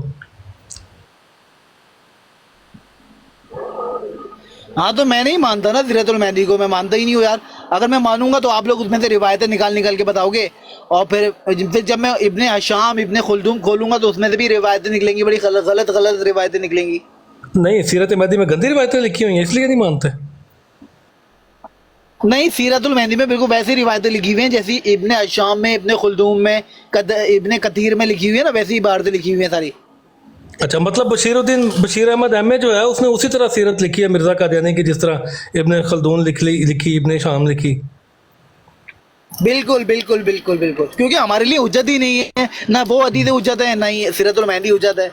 [SPEAKER 14] हाँ तो मैं नहीं मानता ना सीरतुल महदी को, मैं मानता ही नहीं हूँ यार। अगर मैं मानूंगा तो आप लोग उसमें से रिवायतें निकाल के बताओगे, और फिर जब मैं इब्ने हशाम इब्ने खुल्दूम खोलूंगा तो उसमें से भी रिवायतें निकलेंगी, बड़ी गलत रिवायतें निकलेंगी।
[SPEAKER 8] नहीं, सीरत महदी में गंदी रिवायतें लिखी हुई हैं इसलिए नहीं मानते?
[SPEAKER 14] नहीं, सीरतुल महदी में बिल्कुल वैसी रिवायतें लिखी हुई हैं जैसी इब्ने हशाम में, इब्ने खुल्दूम में, इब्ने कतीर में लिखी हुई है ना, वैसी इबारतें लिखी हुई हैं सारी।
[SPEAKER 8] अच्छा मतलब बशीर अहमद एम जो है उसने उसी तरह सीरत लिखी है मिर्जा कादियानी की, जिस तरह इब्ने खल्दून लिखी, इब्ने शाम लिखी।
[SPEAKER 14] बिल्कुल बिल्कुल बिल्कुल बिल्कुल, क्योंकि हमारे लिए हुज्जत ही नहीं है, ना वो हदीस हुज्जत है, ना ही सीरतुल महदी हुज्जत है।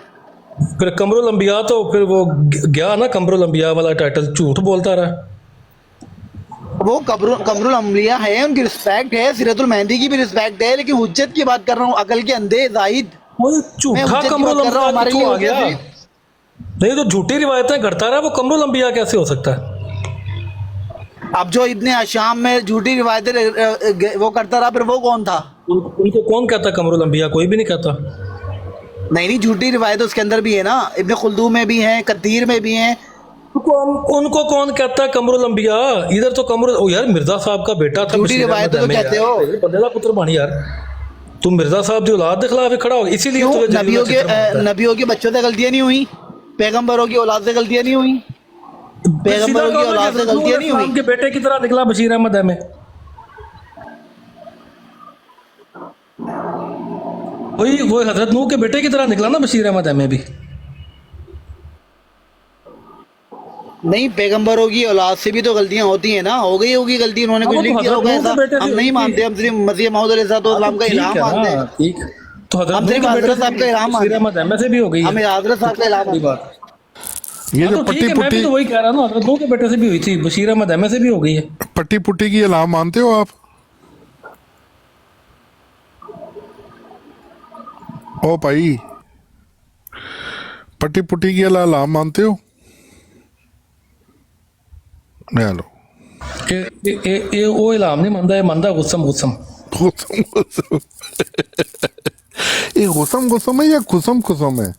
[SPEAKER 8] फिर कमरुल अंबिया तो फिर वो गया ना, कमरुल अंबिया वाला टाइटल झूठ बोलता रहा।
[SPEAKER 14] वो कमरुल अंबिया है, उनकी रिस्पेक्ट है, सीरतुल महदी की भी रिस्पेक्ट है, लेकिन हुज्जत की बात कर रहा हूँ, अकल के अंधे जाहिद।
[SPEAKER 8] झूठा कमरुल अंबिया क्यों आ गया? नहीं तो झूठी रिवायतें करता रहा, वो कमरुल अंबिया कैसे हो सकता है?
[SPEAKER 14] अब जो इब्ने हशाम में झूठी रिवायतें वो करता रहा, फिर वो कौन था?
[SPEAKER 8] उनको कौन कहता कमरुल अंबिया? कोई भी नहीं कहता।
[SPEAKER 14] नहीं झूठी रिवायत उसके अंदर भी है ना, इब्ने खुल्दूम में भी है, कतीर में भी है,
[SPEAKER 8] उनको कौन कहता है कमरुल अंबिया? इधर तो कमरुल, ओ यार मिर्जा साहब का बेटा था,
[SPEAKER 14] झूठी रिवायत तो कहते हो।
[SPEAKER 8] बंदे का पुत्र बन यार, तुम मिर्जा साहब की औलाद के खिलाफ खड़ा हो, इसीलिए
[SPEAKER 14] क्यों?
[SPEAKER 8] तुम्हें
[SPEAKER 14] नबियों के बच्चों से गलतियां नहीं हुई? पैगंबरों की औलाद से गलतियां नहीं हुई? पैगंबरों की औलाद से गलतियां नहीं हुई?
[SPEAKER 8] के बेटे की तरह निकला बशीर अहमद में, वही वो हजरत नूह के बेटे की तरह निकला ना बशीर अहमद में भी।
[SPEAKER 14] नहीं, पैगंबरों की औलाद से भी तो गलतियां होती हैं ना, हो गई होगी गलती, उन्होंने कुछ लिख दिया होगा ऐसा, हम नहीं मानते, हम सिर्फ मसीह मौऊद अलैहिस्सलाम का इल्हाम मानते हैं।
[SPEAKER 8] ठीक, तो
[SPEAKER 14] हम सिर्फ हजरत साहब का इल्हाम मानते हैं,
[SPEAKER 8] में से भी हो गई,
[SPEAKER 14] हमें हजरत साहब का इल्हाम मानते हैं।
[SPEAKER 9] ये जो
[SPEAKER 8] तो ठीक
[SPEAKER 9] पट्टी
[SPEAKER 8] है, मैं भी
[SPEAKER 9] पुट्टी
[SPEAKER 8] तो वही कह रहा हूँ, हजरत नूह के बेटे से भी हुई थी, बशीर अहमद में से भी हो गई है।
[SPEAKER 9] पट्टी पुट्टी की इलाम मानते हो आप? ओ भाई, पट्टी पुट्टी की इलाम मानते हो? ले लो।
[SPEAKER 8] ये वो इलाम नहीं मानता, ये मानता गुस्सम गुस्सम।
[SPEAKER 9] गुस्सम गुस्सम ये गुस्सम गुस्सम है या खुसम खुसम है?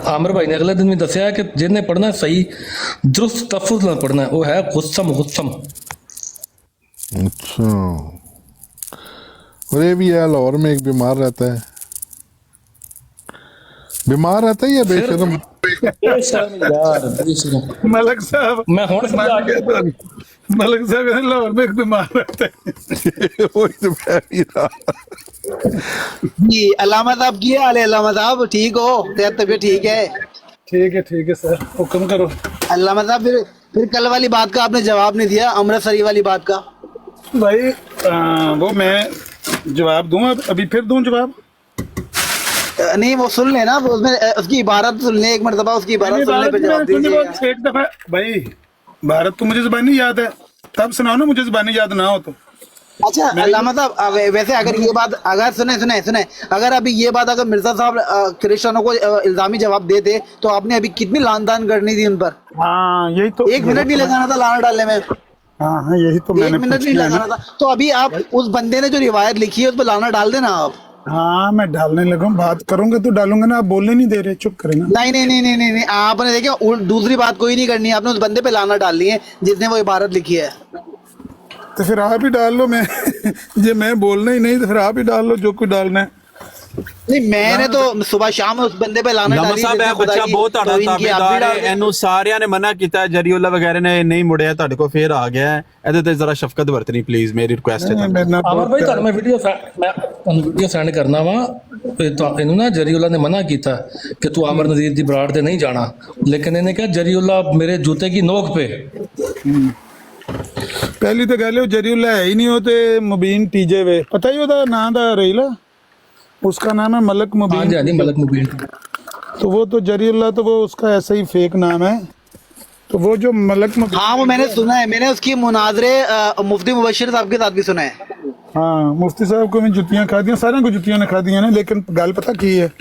[SPEAKER 8] आमिर भाई ने अगले दिन भी दसिया कि जिन्हें पढ़ना है सही दुरुस्त तलफ्फुज़ में पढ़ना है, वो है गुस्सम गुस्सम।
[SPEAKER 9] अच्छा, और ये भी है लाहौर में एक बीमार रहता है, बीमार रहता है या बेशरम?
[SPEAKER 8] यार बेशरम
[SPEAKER 2] मलक साहब,
[SPEAKER 8] मैं होने से आगे
[SPEAKER 2] मलक साहब लाहौर में एक बीमार रहता है।
[SPEAKER 9] वही तो मैं भी रहा।
[SPEAKER 14] जी अल्लामा साहब की हाल है? अल्लामा साहब ठीक हो? तबीयत ठीक है?
[SPEAKER 2] ठीक है सर, हुक्म करो।
[SPEAKER 14] अल्लामा साहब फिर कल वाली बात का आपने जवाब नहीं दिया, अमृतसरी वाली बात का।
[SPEAKER 2] भाई वो मैं जवाब दूं, अभी फिर दूं जवाब?
[SPEAKER 14] नहीं, वो सुन लेना, उसमें उसकी इबारत सुन ले एक मरतबा, उसकी इबारत सुनने पे जवाब दीजिए।
[SPEAKER 2] एक दफा भाई, भारत तो मुझे ज़बानी याद है, तब सुनाओ ना, मुझे ज़बानी याद ना हो तो।
[SPEAKER 14] अच्छा अल्लामा साहब, वैसे अगर ये बात, अगर सुने अगर अभी ये बात अगर मिर्जा साहब क्रिश्चियनों को इल्जामी जवाब देते तो आपने अभी कितनी लानदान करनी थी उन पर?
[SPEAKER 2] हाँ यही तो,
[SPEAKER 14] 1 मिनट नहीं लगाना था लाना डालने में।
[SPEAKER 2] हाँ यही तो मैंने
[SPEAKER 14] 1 मिनट नहीं लगाना था। तो अभी आप उस बंदे ने जो रिवायत लिखी है उस पर लाना डाल देना आप।
[SPEAKER 2] हाँ मैं डालने लगा, बात करूंगा तो डालूंगा ना, आप बोलने नहीं दे रहे, चुप करें ना।
[SPEAKER 14] नहीं, आपने देखिए दूसरी बात कोई नहीं करनी है, आपने उस बंदे पे लाना डाल ली है जिसने वो इबारत लिखी है।
[SPEAKER 2] तो फिर आप ही डाल लो, मैं जो मैं बोलना ही नहीं तो फिर आप ही डाल लो जो कुछ डालना है।
[SPEAKER 14] नहीं, मैंने तो सुबह शाम उस बंदे पे लाना डाली।
[SPEAKER 11] ਸਾਹਿਬ ਇਹ ਬੱਚਾ ਬਹੁਤ ਤੁਹਾਡਾ ਤਾਬੇਦਾਰ ਹੈ, ਇਹਨੂੰ ਸਾਰਿਆਂ ਨੇ ਮਨਾ ਕੀਤਾ, ਜਰੀਉਲਾ ਵਗੈरह ਨੇ ਨਹੀਂ ਮੁੜਿਆ, ਤੁਹਾਡੇ ਕੋਲ ਫੇਰ ਆ ਗਿਆ, ਇਹਦੇ ਤੇ ਜ਼ਰਾ ਸ਼ਫਕਤ ਵਰਤਣੀ ਪਲੀਜ਼, ਮੇਰੀ ਰਿਕੁਐਸਟ ਹੈ।
[SPEAKER 8] ਅਮਰ ਭਾਈ ਤੁਹਾਨੂੰ ਮੈਂ ਵੀਡੀਓ ਸੈਂਡ ਕਰਨਾ ਵਾ, ਇਹਨੂੰ ਨਾ ਜਰੀਉਲਾ ਨੇ ਮਨਾ ਕੀਤਾ ਕਿ ਤੂੰ ਆਮਰ ਨਜ਼ੀਰ ਦੀ ਬਰਾੜ ਤੇ ਨਹੀਂ ਜਾਣਾ, ਲੇਕਿਨ ਇਹਨੇ ਕਿਹਾ ਜਰੀਉਲਾ ਮੇਰੇ ਜੂਤੇ की नोक पे।
[SPEAKER 2] ਪਹਿਲੀ ਤਾਂ ਗੱਲ ਉਹ ਜਰੀਉਲਾ ਹੈ ਹੀ नहीं, ਉਹ ਤੇ ਮੁਬੀਨ ਟੀਜੇ ਵੇ, ਪਤਾ ਹੀ ਉਹਦਾ ਨਾਂ ਦਾ ਰਹੀਲਾ, उसका नाम है मलक मुबीन।
[SPEAKER 8] हाँ जी, मलक मुबीन।
[SPEAKER 2] तो वो तो जरीउल्लाह तो वो उसका ऐसा ही फेक नाम है, तो वो जो मलक मुबीन,
[SPEAKER 14] हाँ वो मैंने सुना है, मैंने उसकी मुनाजरे मुफ्ती मुबशिर साहब के साथ भी सुना है।
[SPEAKER 2] हाँ मुफ्ती साहब को भी जुतियां खा दी, सारे को जुतियां ने खा दी ने, लेकिन गल पता की है,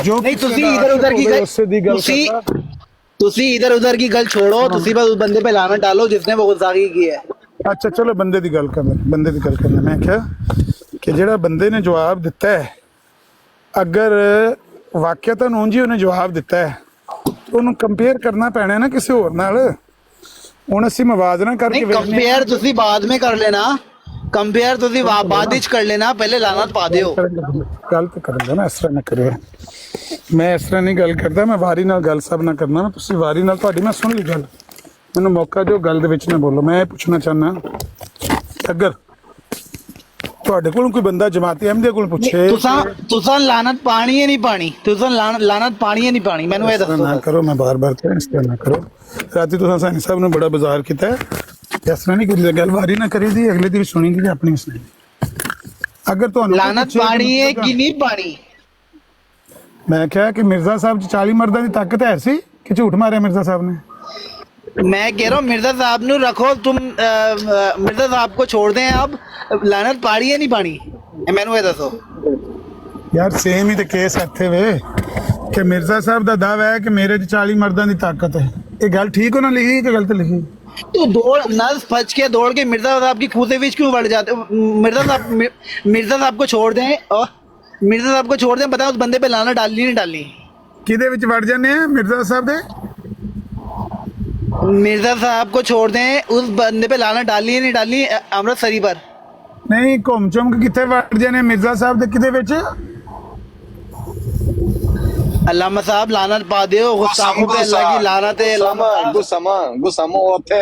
[SPEAKER 2] जो
[SPEAKER 14] नहीं इधर उधर की गल छोड़ो, तुसी बस उस बंदे पे लाना डालो जिसने वो गुस्ताखी की है।
[SPEAKER 2] अच्छा चलो बंदे दी गल करना, मैं क्या कि जेड़ा बंदे ने जवाब दिता है, अगर वाकयातन ਉਂਝ ही ਉਹਨੇ जवाब दिता है तो ਉਹਨੂੰ ਕੰਪੇਅਰ करना पैना है ना किसी होर नाल। ਹੁਣ ਅਸੀਂ ਮਵਾਜ਼ਨਾ करके
[SPEAKER 14] कंपेयर तुसी बाद में कर लेना, कंपेयर तुसी बाद विच कर लेना, पहले लानत पा दियो।
[SPEAKER 2] गल तो करूंगा ना, इस तरह ना करियो, मैं इस तरह नहीं गल करता, मैं वारी नाल गल सब ना करना, तुसी वारी नाल, ਤੁਹਾਡੀ मैं सुन ली गल, ਮੈਨੂੰ ਮੌਕਾ ਦਿਓ ਗੱਲ ਦੇ ਵਿੱਚ ਨਾ ਬੋਲੋ। ਮੈਂ ਇਹ ਪੁੱਛਣਾ ਚਾਹਨਾ, ਅਗਰ ਤੁਹਾਡੇ ਕੋਲ ਕੋਈ ਬੰਦਾ ਜਮਾਤੀ ਅਹਿਮਦੀਆ ਕੋਲ ਪੁੱਛੇ,
[SPEAKER 14] ਤੁਸਾਂ ਲਾਨਤ ਪਾਣੀ ਹੈ ਨਹੀਂ ਪਾਣੀ, ਤੁਸਾਂ ਲਾਨਤ ਪਾਣੀ ਹੈ ਨਹੀਂ ਪਾਣੀ, ਮੈਨੂੰ ਇਹ ਦੱਸੋ
[SPEAKER 2] ਨਾ ਕਰੋ, ਮੈਂ ਬਾਰ-ਬਾਰ ਕਹਿ ਇਸ ਤਰ੍ਹਾਂ ਨਾ ਕਰੋ। ਰਾਤੀ ਤੁਸੀਂ ਸਾਨੀ ਸਾਹਿਬ ਨੂੰ ਬੜਾ ਬਾਜ਼ਾਰ ਕੀਤਾ, ਇਸ ਤਰ੍ਹਾਂ ਨਹੀਂ ਕਰੀ, ਗੱਲ ਵਾਰੀ ਨਾ ਕਰੀ ਦੀ, ਅਗਲੇ ਦੀ ਸੁਣੀ ਦੀ ਆਪਣੀ ਸੁਣੀ। ਅਗਰ ਤੁਹਾਨੂੰ
[SPEAKER 14] ਲਾਨਤ ਪਾਣੀ ਹੈ ਕਿ ਨਹੀਂ ਪਾਣੀ,
[SPEAKER 2] ਮੈਂ ਕਿਹਾ ਕਿ ਮਿਰਜ਼ਾ ਸਾਹਿਬ ਚ 40 ਮਰਦਾਂ ਦੀ ਤਾਕਤ ਹੈ ਸੀ ਕਿ ਝੂਠ ਮਾਰਿਆ ਮਿਰਜ਼ਾ ਸਾਹਿਬ ਨੇ?
[SPEAKER 14] मैं कह रहा हूँ मिर्जा साहब नु रखो, तुम मिर्जा साहब को छोड़ दें, अब लानत पाड़ी है नहीं पानी, मैनू ये दसो
[SPEAKER 2] यार। सेम ही तो केस इत्थे वे कि मिर्जा साहब का दावा है कि मेरे 40 मर्दां की ताकत है, ये गल ठीक होना लिखी कि गलत लिखी?
[SPEAKER 14] तो दौड़ नस फच के दौड़ के मिर्जा साहब की खूह से बीच क्यों बढ़ जाते हो? मिर्जा साहब को छोड़ दें और मिर्जा साहब को छोड़ दें, बताओ उस बंदे पे लाना डालनी नहीं डालनी?
[SPEAKER 2] ਕਿਹਦੇ ਵਿੱਚ ਵੜ ਜਾਂਦੇ ਆ ਮਿਰਜ਼ਾ ਸਾਹਿਬ ਦੇ?
[SPEAKER 14] मिर्जा साहब को छोड़ दें, उस बंदे पे लाना डालनी है नहीं डालनी अमृतसरी पर?
[SPEAKER 2] ਨਹੀਂ ਘੁੰਮ ਚੁੰਮ ਕੇ ਕਿੱਥੇ ਵੜ ਜਾਂਦੇ ਮਿਰਜ਼ਾ ਸਾਹਿਬ ਦੇ ਕਿਹਦੇ ਵਿੱਚ?
[SPEAKER 14] अल्लामा साहब लानत पा दो, गुस्ताखों पे अल्लाह की लानत है।
[SPEAKER 12] गुस्सामा होते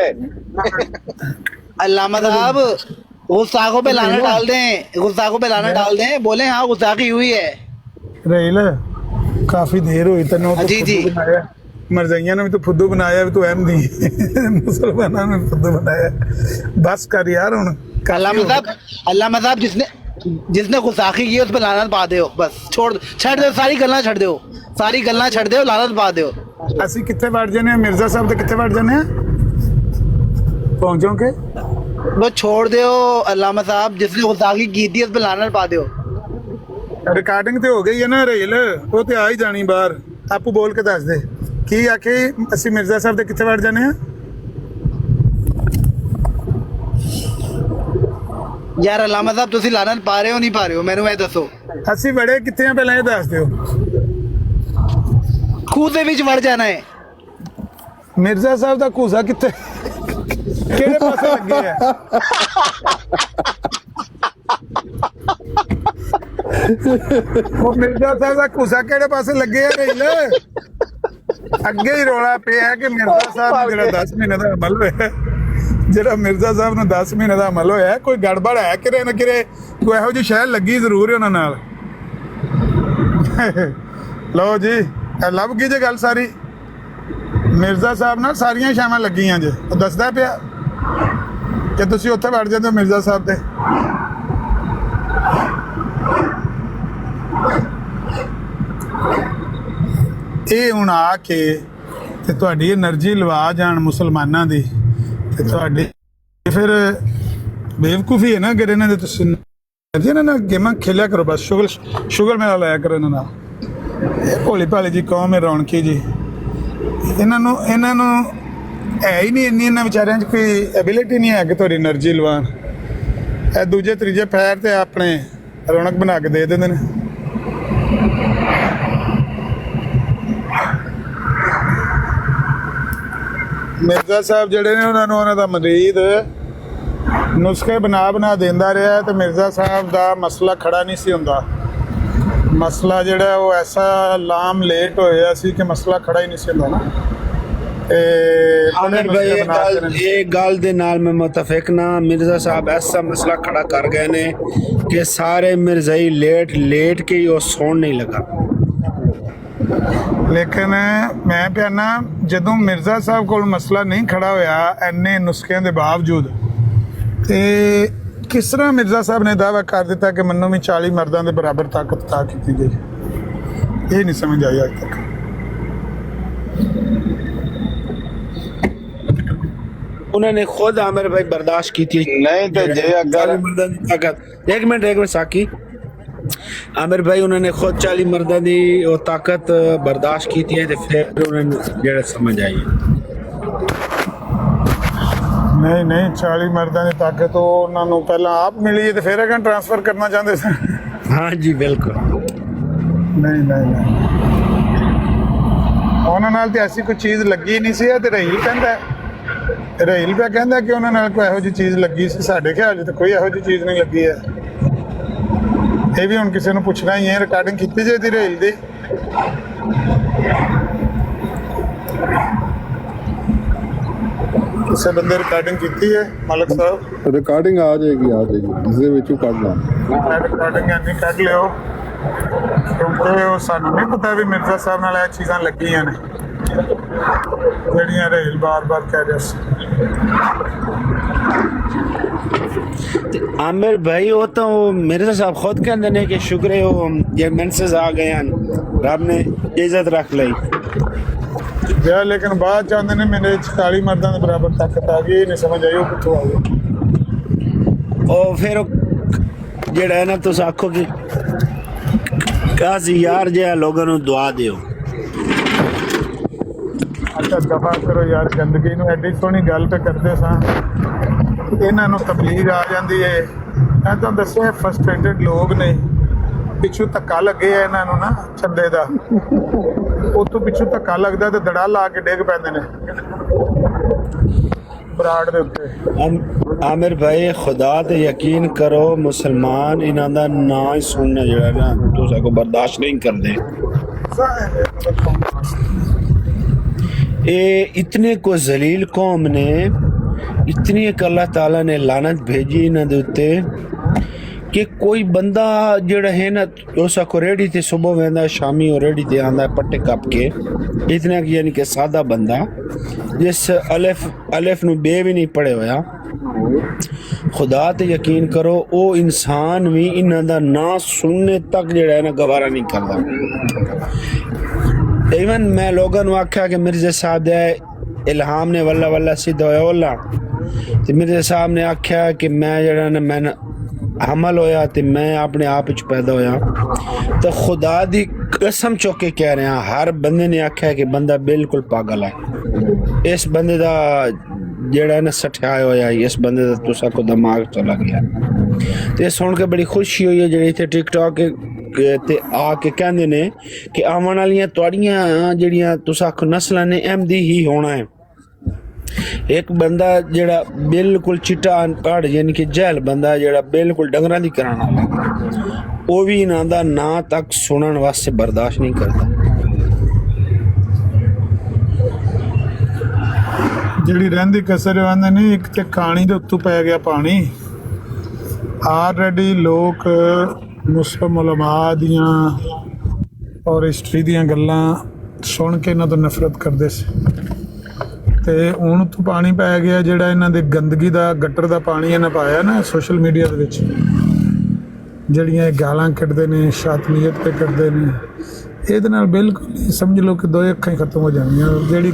[SPEAKER 14] अल्लामा साहब गुस्ताखों पे लानत डाल दें, गुस्ताखों पे लानत डाल दें, बोले हाँ गुस्ताखी हुई है।
[SPEAKER 2] ਰਹੀਲ ਕਾਫੀ ਦੇਰ ਹੋਈ ਤੈਨੂੰ
[SPEAKER 14] ਜੀ, ਜੀ।
[SPEAKER 2] ਬਣਾਇਆ ਮਰਜ਼ਾਈਆਂ ਨੇ ਵੀ ਤੂੰ ਫੁੱਦੂ ਬਣਾਇਆ ਵੀ ਤੂੰ ਅਹਿਮਦੀ ਮੁਸਲਮਾਨਾਂ ਨੇ ਫੁੱਦੂ ਬਣਾਇਆ ਬਸ ਕਰ ਯਾਰ ਹੁਣ
[SPEAKER 14] अल्लामा साहब जिसने गुस्ताखी की उस पर लानत पा दो, बस छड़ दो, सारी गल्ला छड़ दो, सारी गल्ला छड़ दो, लानत पा दो।
[SPEAKER 2] ਅਸੀਂ ਕਿੱਥੇ ਵੜ ਜਾਂਦੇ ਆ ਮਿਰਜ਼ਾ ਸਾਹਿਬ ਦੇ ਕਿੱਥੇ ਵੜ ਜਾਂਦੇ ਆ ਪਹੁੰਚੋ ਕੇ
[SPEAKER 14] वो छोड़ दो अल्लामा साहब, जिसने गुस्ताखी की थी उस पर लानत पा दो।
[SPEAKER 2] ਰਿਕਾਰਡਿੰਗ ਤੇ ਹੋ ਗਈ ਹੈ ਨਾ ਰਹੀਲ, ਉਹ ਤੇ ਆ ਹੀ ਜਾਣੀ ਬਾਹਰ। ਆਪੂ ਬੋਲ ਕੇ ਦੱਸ ਦੇ ਕੀ ਆਖੇ ਅਸੀਂ ਮਿਰਜ਼ਾ ਸਾਹਿਬ ਦੇ ਕਿੱਥੇ ਵੜ ਜਾਂਦੇ ਆ?
[SPEAKER 14] यार अल्लामा साहब तुसी लानत पा रहे हो नहीं पा रहे हो, मैंने वह दसो।
[SPEAKER 2] ਅਸੀਂ ਵੜੇ ਕਿੱਥੇ ਆ ਪਹਿਲਾਂ ਇਹ ਦੱਸ ਦਿਓ।
[SPEAKER 14] खूह से बीच वड़ जाना है।
[SPEAKER 2] ਮਿਰਜ਼ਾ ਸਾਹਿਬ ਦਾ ਘੂਸਾ ਕਿੱਥੇ ਕਿਹੜੇ ਪਾਸੇ ਲੱਗੇ ਆ? ਉਹ ਮਿਰਜ਼ਾ ਸਾਹਿਬ ਦਾ ਘੂਸਾ ਕਿਹੜੇ ਪਾਸੇ ਲੱਗੇ ਆ ਰਹੀਲ? ਅੱਗੇ ਹੀ ਰੌਲਾ ਪਿਆ ਕਿ ਮਿਰਜ਼ਾ ਸਾਹਿਬ ਨੂੰ ਜਿਹੜਾ 10 ਮਹੀਨੇ ਦਾ ਅਮਲ ਹੋਇਆ, ਜਿਹੜਾ ਮਿਰਜ਼ਾ ਸਾਹਿਬ ਨੂੰ 10 ਮਹੀਨੇ ਦਾ ਅਮਲ ਹੋਇਆ, ਕੋਈ ਗੜਬੜ ਹੈ ਕਿਰੇ ਨਾ ਕਿਰੇ, ਕੋਈ ਇਹੋ ਜਿਹੀ ਸ਼ੈ ਲੱਗੀ ਜ਼ਰੂਰ ਉਹਨਾਂ ਨਾਲ। ਲਓ ਜੀ ਇਹ ਲੱਭ ਗਈ ਜੇ ਗੱਲ ਸਾਰੀ। ਮਿਰਜ਼ਾ ਸਾਹਿਬ ਨਾਲ ਸਾਰੀਆਂ ਸ਼ਾਵਾਂ ਲੱਗੀਆਂ ਜੇ, ਉਹ ਦੱਸਦਾ ਪਿਆ ਕਿ ਤੁਸੀਂ ਉੱਥੇ ਵੜ ਜਾਂਦੇ ਹੋ ਮਿਰਜ਼ਾ ਸਾਹਿਬ ਦੇ। ਇਹ ਹੁਣ ਆ ਕੇ ਤੇ ਤੁਹਾਡੀ એનર્ਜੀ ਲਵਾ ਜਾਣ ਮੁਸਲਮਾਨਾਂ ਦੀ, ਤੇ ਤੁਹਾਡੀ ਫਿਰ ਬੇਵਕੂਫੀ ਹੈ ਨਾ ਕਿ ਇਹਨਾਂ ਦੇ ਤੁਸੀਂ ਇਹਨਾਂ ਨਾਲ ਗੇਮਾਂ ਖੇਲਿਆ ਕਰੋ, ਬਸ ਸ਼ੁਗਰ ਮੇਲਾ ਲਾਇਆ ਕਰੋ ਇਹਨਾਂ ਨਾਲ। ਇਹ ਭੋਲੀ ਭਾਲੀ ਜੀ ਕੌਮ ਹੈ, ਰੌਣਕੀ ਜੀ। ਇਹਨਾਂ ਨੂੰ ਹੈ ਹੀ ਨਹੀਂ ਇੰਨੀ, ਇਹਨਾਂ ਵਿਚਾਰਿਆਂ 'ਚ ਕੋਈ ਐਬਿਲਿਟੀ ਨਹੀਂ ਹੈ ਕਿ ਤੁਹਾਡੀ એનર્ਜੀ ਲਵਾਉਣ। ਇਹ ਦੂਜੇ ਤੀਜੇ ਪੈਰ ਤੇ ਆਪਣੇ ਰੌਣਕ ਬਣਾ ਕੇ ਦੇ ਦਿੰਦੇ ਨੇ। ਮਿਰਜ਼ਾ ਸਾਹਿਬ ਜਿਹੜੇ ਨੇ ਉਹਨਾਂ ਨੂੰ ਉਹਨਾਂ ਦਾ ਮਰੀਦ ਨੁਸਖੇ ਬਣਾ ਦਿੰਦਾ ਰਿਹਾ, ਤੇ ਮਿਰਜ਼ਾ ਸਾਹਿਬ ਦਾ ਮਸਲਾ ਖੜਾ ਨਹੀਂ ਸੀ ਹੁੰਦਾ। ਮਸਲਾ ਜਿਹੜਾ ਉਹ ਐਸਾ ਲਾਮ ਲੇਟ ਹੋਇਆ ਸੀ ਕਿ ਮਸਲਾ ਖੜਾ ਹੀ ਨਹੀਂ ਸੀ ਹੁੰਦਾ ਨਾ।
[SPEAKER 12] आमिर भाई एक गल दे नाल मैं मुतफिक ना, मिर्जा साहब ऐसा मसला खड़ा कर गए ने कि सारे मिर्जाई लेट के ही वो सौन नहीं लगा।
[SPEAKER 2] ਲੇਕਿਨ ਮੈਂ ਪਿਆਨਾ ਜਦੋਂ ਮਿਰਜ਼ਾ ਸਾਹਿਬ ਕੋਲ ਮਸਲਾ ਨਹੀਂ ਖੜਾ ਹੋਇਆ ਇੰਨੇ ਨੁਸਖਿਆਂ ਦੇ ਬਾਵਜੂਦ, ਤੇ ਕਿਸ ਤਰ੍ਹਾਂ ਮਿਰਜ਼ਾ ਸਾਹਿਬ ਨੇ ਦਾਅਵਾ ਕਰ ਦਿੱਤਾ ਕਿ ਮੈਨੂੰ ਵੀ 40 ਮਰਦਾਂ ਦੇ ਬਰਾਬਰ ਤਾਕਤ ਅਤਾ ਕੀਤੀ ਗਈ? ਇਹ ਨਹੀਂ ਸਮਝ ਆਈ ਅੱਜ ਤੱਕ।
[SPEAKER 12] उन्होंने खुद आमिर भाई बर्दाश्त की थी। नहीं तो जे अगर एक मिनट साकी, आमिर भाई उन्होंने खुद 40 मर्दां दी वो ताकत बर्दाश्त की थी, तो फिर उन्होंने जेड़ा समझ आई।
[SPEAKER 2] नहीं 40 मर्दां दी ताकत तो उन्होंने पहला आप मिली है, तो फिर अगर ट्रांसफर करना चाहते थे।
[SPEAKER 12] हाँ जी बिल्कुल।
[SPEAKER 2] नहीं उन्होंने नाल ते ऐसी कोई चीज़ लगी नहीं सी। ते रहील कहंदा ਰਹੀਲ ਪਿਆ ਕਹਿੰਦਾ ਕਿ ਉਹਨਾਂ ਨਾਲ ਕੋਈ ਇਹੋ ਜਿਹੀ ਚੀਜ਼ ਲੱਗੀ ਸੀ। ਸਾਡੇ ਖਿਆਲ 'ਚ ਤਾਂ ਕੋਈ ਇਹੋ ਜਿਹੀ ਚੀਜ਼ ਨਹੀਂ ਲੱਗੀ ਹੈ। ਇਹ ਵੀ ਹੁਣ ਕਿਸੇ ਨੂੰ ਪੁੱਛਣਾ ਹੀ ਹੈ। ਰਿਕਾਰਡਿੰਗ ਕੀਤੀ ਜੇ ਦੀ ਰਹੀਲ ਦੀ, ਕਿਸੇ ਬੰਦੇ ਰਿਕਾਰਡਿੰਗ ਕੀਤੀ ਹੈ ਮਲਕ ਸਾਹਿਬ?
[SPEAKER 9] ਰਿਕਾਰਡਿੰਗ ਆ ਜਾਏਗੀ ਇਸ ਦੇ ਵਿੱਚੋਂ ਕੱਢ ਲਾਂ।
[SPEAKER 2] ਰਿਕਾਰਡਿੰਗ ਨਹੀਂ ਕੱਢ ਲਿਓ, ਕਿਉਂਕਿ ਉਹ ਸਾਨੂੰ ਨਹੀਂ ਪਤਾ ਵੀ ਮਿਰਜ਼ਾ ਸਾਹਿਬ ਨਾਲ ਇਹ ਚੀਜ਼ਾਂ ਲੱਗੀਆਂ ਨੇ ਜਿਹੜੀਆਂ ਰਹੀਲ ਬਾਰ-ਬਾਰ ਕਹਿ ਰਿਹਾ ਸੀ।
[SPEAKER 12] आमिर भाई वो तो मिर्जा साहब खुद कहते हैं कि शुक्र है वो ये मेंसेस आ गए हैं, रब ने इज्जत रख ली।
[SPEAKER 2] ਯਾਰ ਲੇਕਿਨ ਬਾਅਦ ਚਾਹੁੰਦੇ ਨੇ ਮੇਰੇ 40 ਮਰਦਾਂ ਦੇ ਬਰਾਬਰ ਤਾਕਤ ਆ ਗਈ। ਨਹੀਂ ਸਮਝ ਆਈ ਉਹ ਕਿੱਥੋਂ ਆ ਗਈ।
[SPEAKER 12] ਉਹ ਫਿਰ ਜਿਹੜਾ ਹੈ ਨਾ ਤੁਸੀਂ ਆਖੋ ਕਿ ਕਾਜ਼ੀ ਯਾਰ ਜਿਹਾ ਲੋਕਾਂ ਨੂੰ ਦੁਆ ਦਿਓ।
[SPEAKER 2] ਅੱਛਾ ਦਫਾ ਕਰੋ ਯਾਰ ਗੰਦਗੀ ਨੂੰ। ਐਡੀ ਸੋਹਣੀ ਗੱਲ ਤੇ ਕਰਦੇ ਸਾਂ, ਇਹਨਾਂ ਨੂੰ ਤਬਲੀਗ ਆ ਜਾਂਦੀ ਹੈ। ਮੈਂ ਤਾਂ ਦੱਸਿਆ ਫਰਸਟ੍ਰੇਟਡ ਲੋਕ ਨੇ, ਪਿੱਛੋਂ ਧੱਕਾ ਲੱਗੇ ਆ ਇਹਨਾਂ ਨੂੰ ਨਾ ਛੱਡੇ ਦਾ, ਉੱਥੋਂ ਪਿੱਛੋਂ ਧੱਕਾ ਲੱਗਦਾ ਤੇ ਦੜਾ ਲਾ ਕੇ ਡਿੱਗ ਪੈਂਦੇ ਨੇ ਬਰਾੜ ਦੇ ਉੱਤੇ।
[SPEAKER 12] आमिर भाई खुदा ते यकीन करो मुसलमान इन्हां दा ना ही सुनना जेड़ा ना तुसा को बर्दाश्त नहीं करदे। ये इतने को जलील कौम ने, इतनी एक अल्लाह ताला ने लानत भेजी इन्हां दे उत्ते कि कोई बंदा जेड़ा है ना उसा को रेडी ते सुबह वेंदा शामी और रेडी ते आंदा पट्टे कप के, इतना यानी कि सादा बंदा जिस अलिफ नु बे भी नहीं पढ़े होया। खुदा ते यकीन करो वो इंसान भी इन्हां दा ना सुनने तक जेड़ा है ना गवारा नहीं करदा। इवन मैं लोगों नु आख्या कि मिर्जा साहब दे इल्हाम ने वल्ला वल्ला सिद्ध होया वल्ला, ते मिर्जा साहब ने आख्या कि मैं जेड़ा ना मैं हमल होया ते मैं अपने आप च पैदा होया। तो खुदा दी कसम चुक के कह रहे हैं, हर बंदे ने आख्या कि बंदा बिल्कुल पागल है। इस बंदे दा जेड़ा ना सठियाया होया, इस बंदे दा तुसा को दिमाग चला गया। ते सुन के बड़ी खुशी हुई है जेड़ी इत्थे टिकटॉक ते आके कहंदे ने कि आवन वालियां तुहाड़ियां जेड़ियां तुसा आखो नस्लां ने अहमदी ही होना है। एक बंदा जेड़ा बिल्कुल चिट्टा अनपढ़ यानी कि जहल बंदा जेड़ा बिल्कुल डंगरां दी कराना वाला, वो भी इन्हां दा नां तक सुनन वास्ते बर्दाश्त नहीं करदा।
[SPEAKER 2] ਜਿਹੜੀ ਰਹਿੰਦੀ ਕਸਰ ਆਉਂਦੇ ਨੇ, ਇੱਕ ਤੇ ਖਾਣੀ ਦੇ ਉੱਤੋਂ ਪੈ ਗਿਆ ਪਾਣੀ। ਆਲਰੇਡੀ ਲੋਕ ਮੁਸਲਿਮ ਉਲਮਾ ਦੀਆਂ ਔਰ ਹਿਸਟਰੀ ਦੀਆਂ ਗੱਲਾਂ ਸੁਣ ਕੇ ਇਹਨਾਂ ਤੋਂ ਨਫ਼ਰਤ ਕਰਦੇ ਸੀ, ਤੇ ਹੁਣ ਤੋਂ ਪਾਣੀ ਪੈ ਗਿਆ ਜਿਹੜਾ ਇਹਨਾਂ ਦੇ ਗੰਦਗੀ ਦਾ ਗਟਰ ਦਾ ਪਾਣੀ ਇਹਨਾਂ ਪਾਇਆ ਨਾ ਸੋਸ਼ਲ ਮੀਡੀਆ ਦੇ ਵਿੱਚ, ਜਿਹੜੀਆਂ ਇਹ ਗਾਲਾਂ ਕੱਢਦੇ ਨੇ, ਸ਼ਾਤਮੀਅਤ ਤੇ ਕੱਢਦੇ ਨੇ, ਇਹਦੇ ਨਾਲ ਬਿਲਕੁਲ ਸਮਝ ਲਓ ਕਿ ਦੋਏ ਅੱਖਾਂ ਹੀ ਖਤਮ ਹੋ ਜਾਂਦੀਆਂ। ਜਿਹੜੀ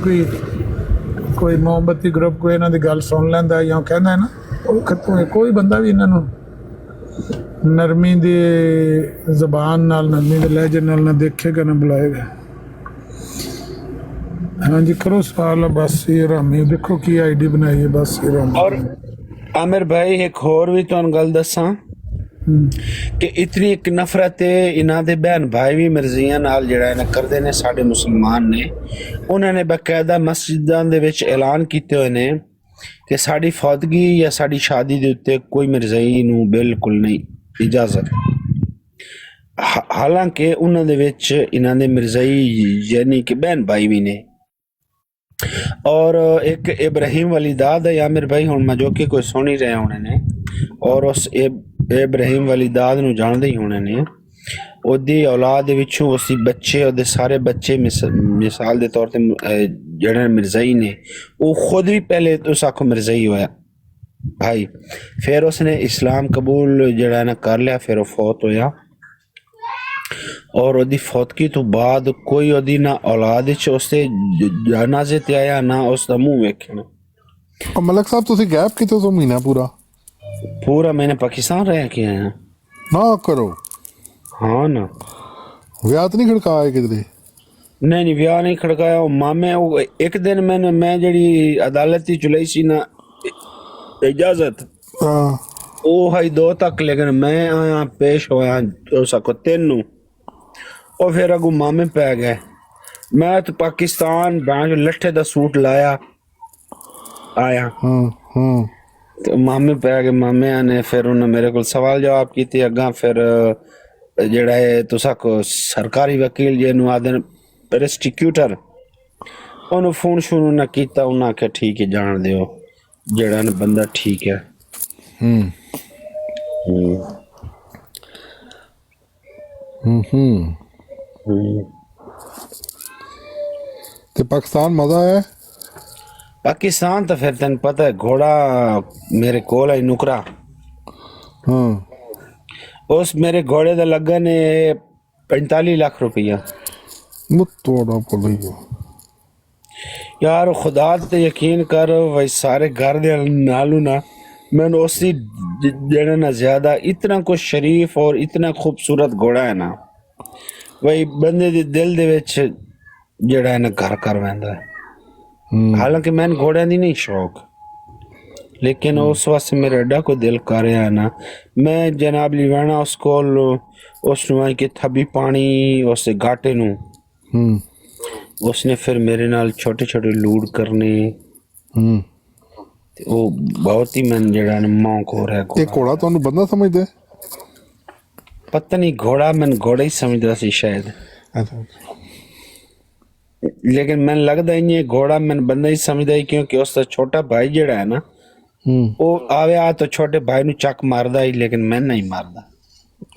[SPEAKER 2] ਕੋਈ ਮੋਮਬੱਤੀ ਗਰੁੱਪ ਕੋਈ ਇਹਨਾਂ ਦੀ ਗੱਲ ਸੁਣ ਲੈਂਦਾ ਜਾਂ ਕਹਿੰਦਾ ਹੈ ਨਾ, ਉਹ ਖਤਮ ਹੈ। ਕੋਈ ਬੰਦਾ ਵੀ ਇਹਨਾਂ ਨੂੰ ਨਰਮੀ ਦੀ ਜ਼ਬਾਨ ਨਾਲ, ਨਰਮੀ ਦੇ ਲਹਿਜੇ ਨਾਲ ਨਾ ਦੇਖੇਗਾ ਨਾ ਬੁਲਾਏਗਾ। ਹਾਂਜੀ ਕਰੋ ਸਵਾਲ। ਬਸ ਇਹ ਰਾਮੀ ਦੇਖੋ ਕੀ आईडी बनाई है, बस ये रामी।
[SPEAKER 12] और आमिर भाई एक होर भी तुहानू गल दसां कि इतनी एक नफरत इन्हां दे बहन भाई भी मिर्जियां नाल जेड़ा इन्हां करदे ने साडे मुसलमान ने। उन्होंने बाकायदा मस्जिदां दे विच ऐलान कीते होए ने कि साडी फौतगी या साडी शादी दे उत्ते कोई मिर्जाई नू बिल्कुल नहीं इजाजत। हालांकि उन्हां दे विच इन्हां दे मिर्जाई यानी कि बहन भाई भी ने। और एक इब्राहिम वलीदाद है आमिर भाई, हुण मैं जो कि कोई सुन ही रहे होने ने, और उस इब्राहिम वलीदाद नू जानदे ही होने ने। ओदी औलाद दे विचों उसी बच्चे ओदे सारे बच्चे मिसाल दे तौर ते जेड़े मिर्जाई ने, वो खुद भी पहले उस आखो मिर्जाई होया भाई, फिर उसने इस्लाम कबूल जेड़ा ना कर लिया, फिर वो फौत होया। और ओदी फौतगी तो बाद कोई ओदी ना औलाद च उसते जनाजे ते आया ना उसदा मुंह वेखना।
[SPEAKER 9] और मलक साहब तुसी गैप कितो तो महीना पूरा
[SPEAKER 12] मैंने पाकिस्तान रह के आया
[SPEAKER 9] ना करो।
[SPEAKER 12] हाँ ना
[SPEAKER 9] विआह तो नहीं खड़काया किधरे?
[SPEAKER 12] नहीं विआह नहीं खड़काया। मामे एक दिन मैं जेड़ी अदालत ही चुलाई सी ना इजाजत, ओ हाई 2 तक, लेकिन मैं आया पेश होया तो सको 3 नू, और फिर अगू मामे पै गए। मैं तो पाकिस्तान बैंक लट्ठे दा सूट लाया आया, तो मामे पै गए। मामे ने फिर उन्हें मेरे को सवाल जवाब कीते अग्गा। फिर जेड़ा है तुसा को सरकारी वकील जिन्हों आदन प्रोसिक्यूटर, उन्होंने फोन शुरू ना कीता। उन्हें आख्या ठीक है जान दियो, जेड़ा न बंदा ठीक है।
[SPEAKER 9] ते पाकिस्तान मजा है?
[SPEAKER 12] पाकिस्तान तो फिर तेन पता है, घोड़ा मेरे कोल है नुकरा। उस मेरे घोड़े दा लगा ने 45 लाख रुपया। यार खुदा ते यकीन कर, वही सारे घर दे नालू ना मैंने उसी जेड़ा ना ज्यादा इतना कुछ शरीफ और इतना खूबसूरत घोड़ा है ना, वही बंदे दे दिल दे विच जेड़ा है ना घर कर वैंदा है। ਹਾਲਾਂਕਿ ਮੈਨੂੰ ਘੋੜਿਆਂ ਦੀ ਨਹੀਂ ਸ਼ੌਕ, लेकिन उस वास्ते मेरा एडा को दिल कर रहा है ना, मैं जनाब लिवाना उसको उसने कि थबी पानी उस घाटे नू उसने फिर मेरे नाल छोटे छोटे लूड करने, वो बहुत ही मन जड़ा मौक हो रहा है।
[SPEAKER 9] ਇਹ ਘੋੜਾ ਤੁਹਾਨੂੰ ਬੰਦਾ ਸਮਝਦੇ?
[SPEAKER 12] पता नहीं घोड़ा मैं घोड़ा ही समझदा सी शायद, लेकिन मैं लगदा ही नहीं घोड़ा मैं बंदा ही समझदा ही, क्योंकि उसका छोटा भाई जड़ा है ना वो आवे आ तो छोटे भाई नु चक मारदा ही, लेकिन मैं नहीं मारदा।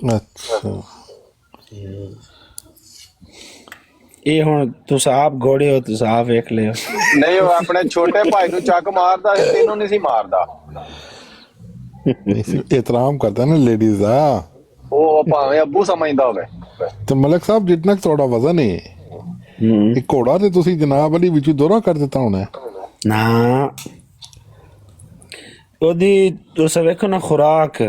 [SPEAKER 9] अच्छा
[SPEAKER 12] ये हुन तुस आप घोड़े हो, तुस आप देख लियो।
[SPEAKER 11] ਨਹੀਂ ਉਹ ਆਪਣੇ ਛੋਟੇ ਭਾਈ ਨੂੰ ਚੱਕ ਮਾਰਦਾ ਸੀ, ਤੈਨੂੰ ਨਹੀਂ ਸੀ ਮਾਰਦਾ।
[SPEAKER 9] एहतराम करता है ना लेडीज का,
[SPEAKER 11] ਉਹ ਭਾਵੇਂ ਅੱਬੂ ਸਮਝਦਾ ਹੋਵੇ।
[SPEAKER 9] ਤੇ ਮਲਕ ਸਾਹਿਬ ਜਿੰਨਾ ਕੁ ਤੁਹਾਡਾ ਵਜ਼ਨ ਹੈ ਇਹ ਘੋੜਾ ਤੇ ਤੁਸੀਂ ਜਨਾਬ ਅਲੀ ਵਿੱਚੋਂ ਦੋਹਰਾ ਕਰ ਦਿੱਤਾ ਹੋਣਾ।
[SPEAKER 12] ਨਾ ਉਹਦੀ ਤੁਸੀਂ ਵੇਖੋ ਨਾ ਖੁਰਾਕ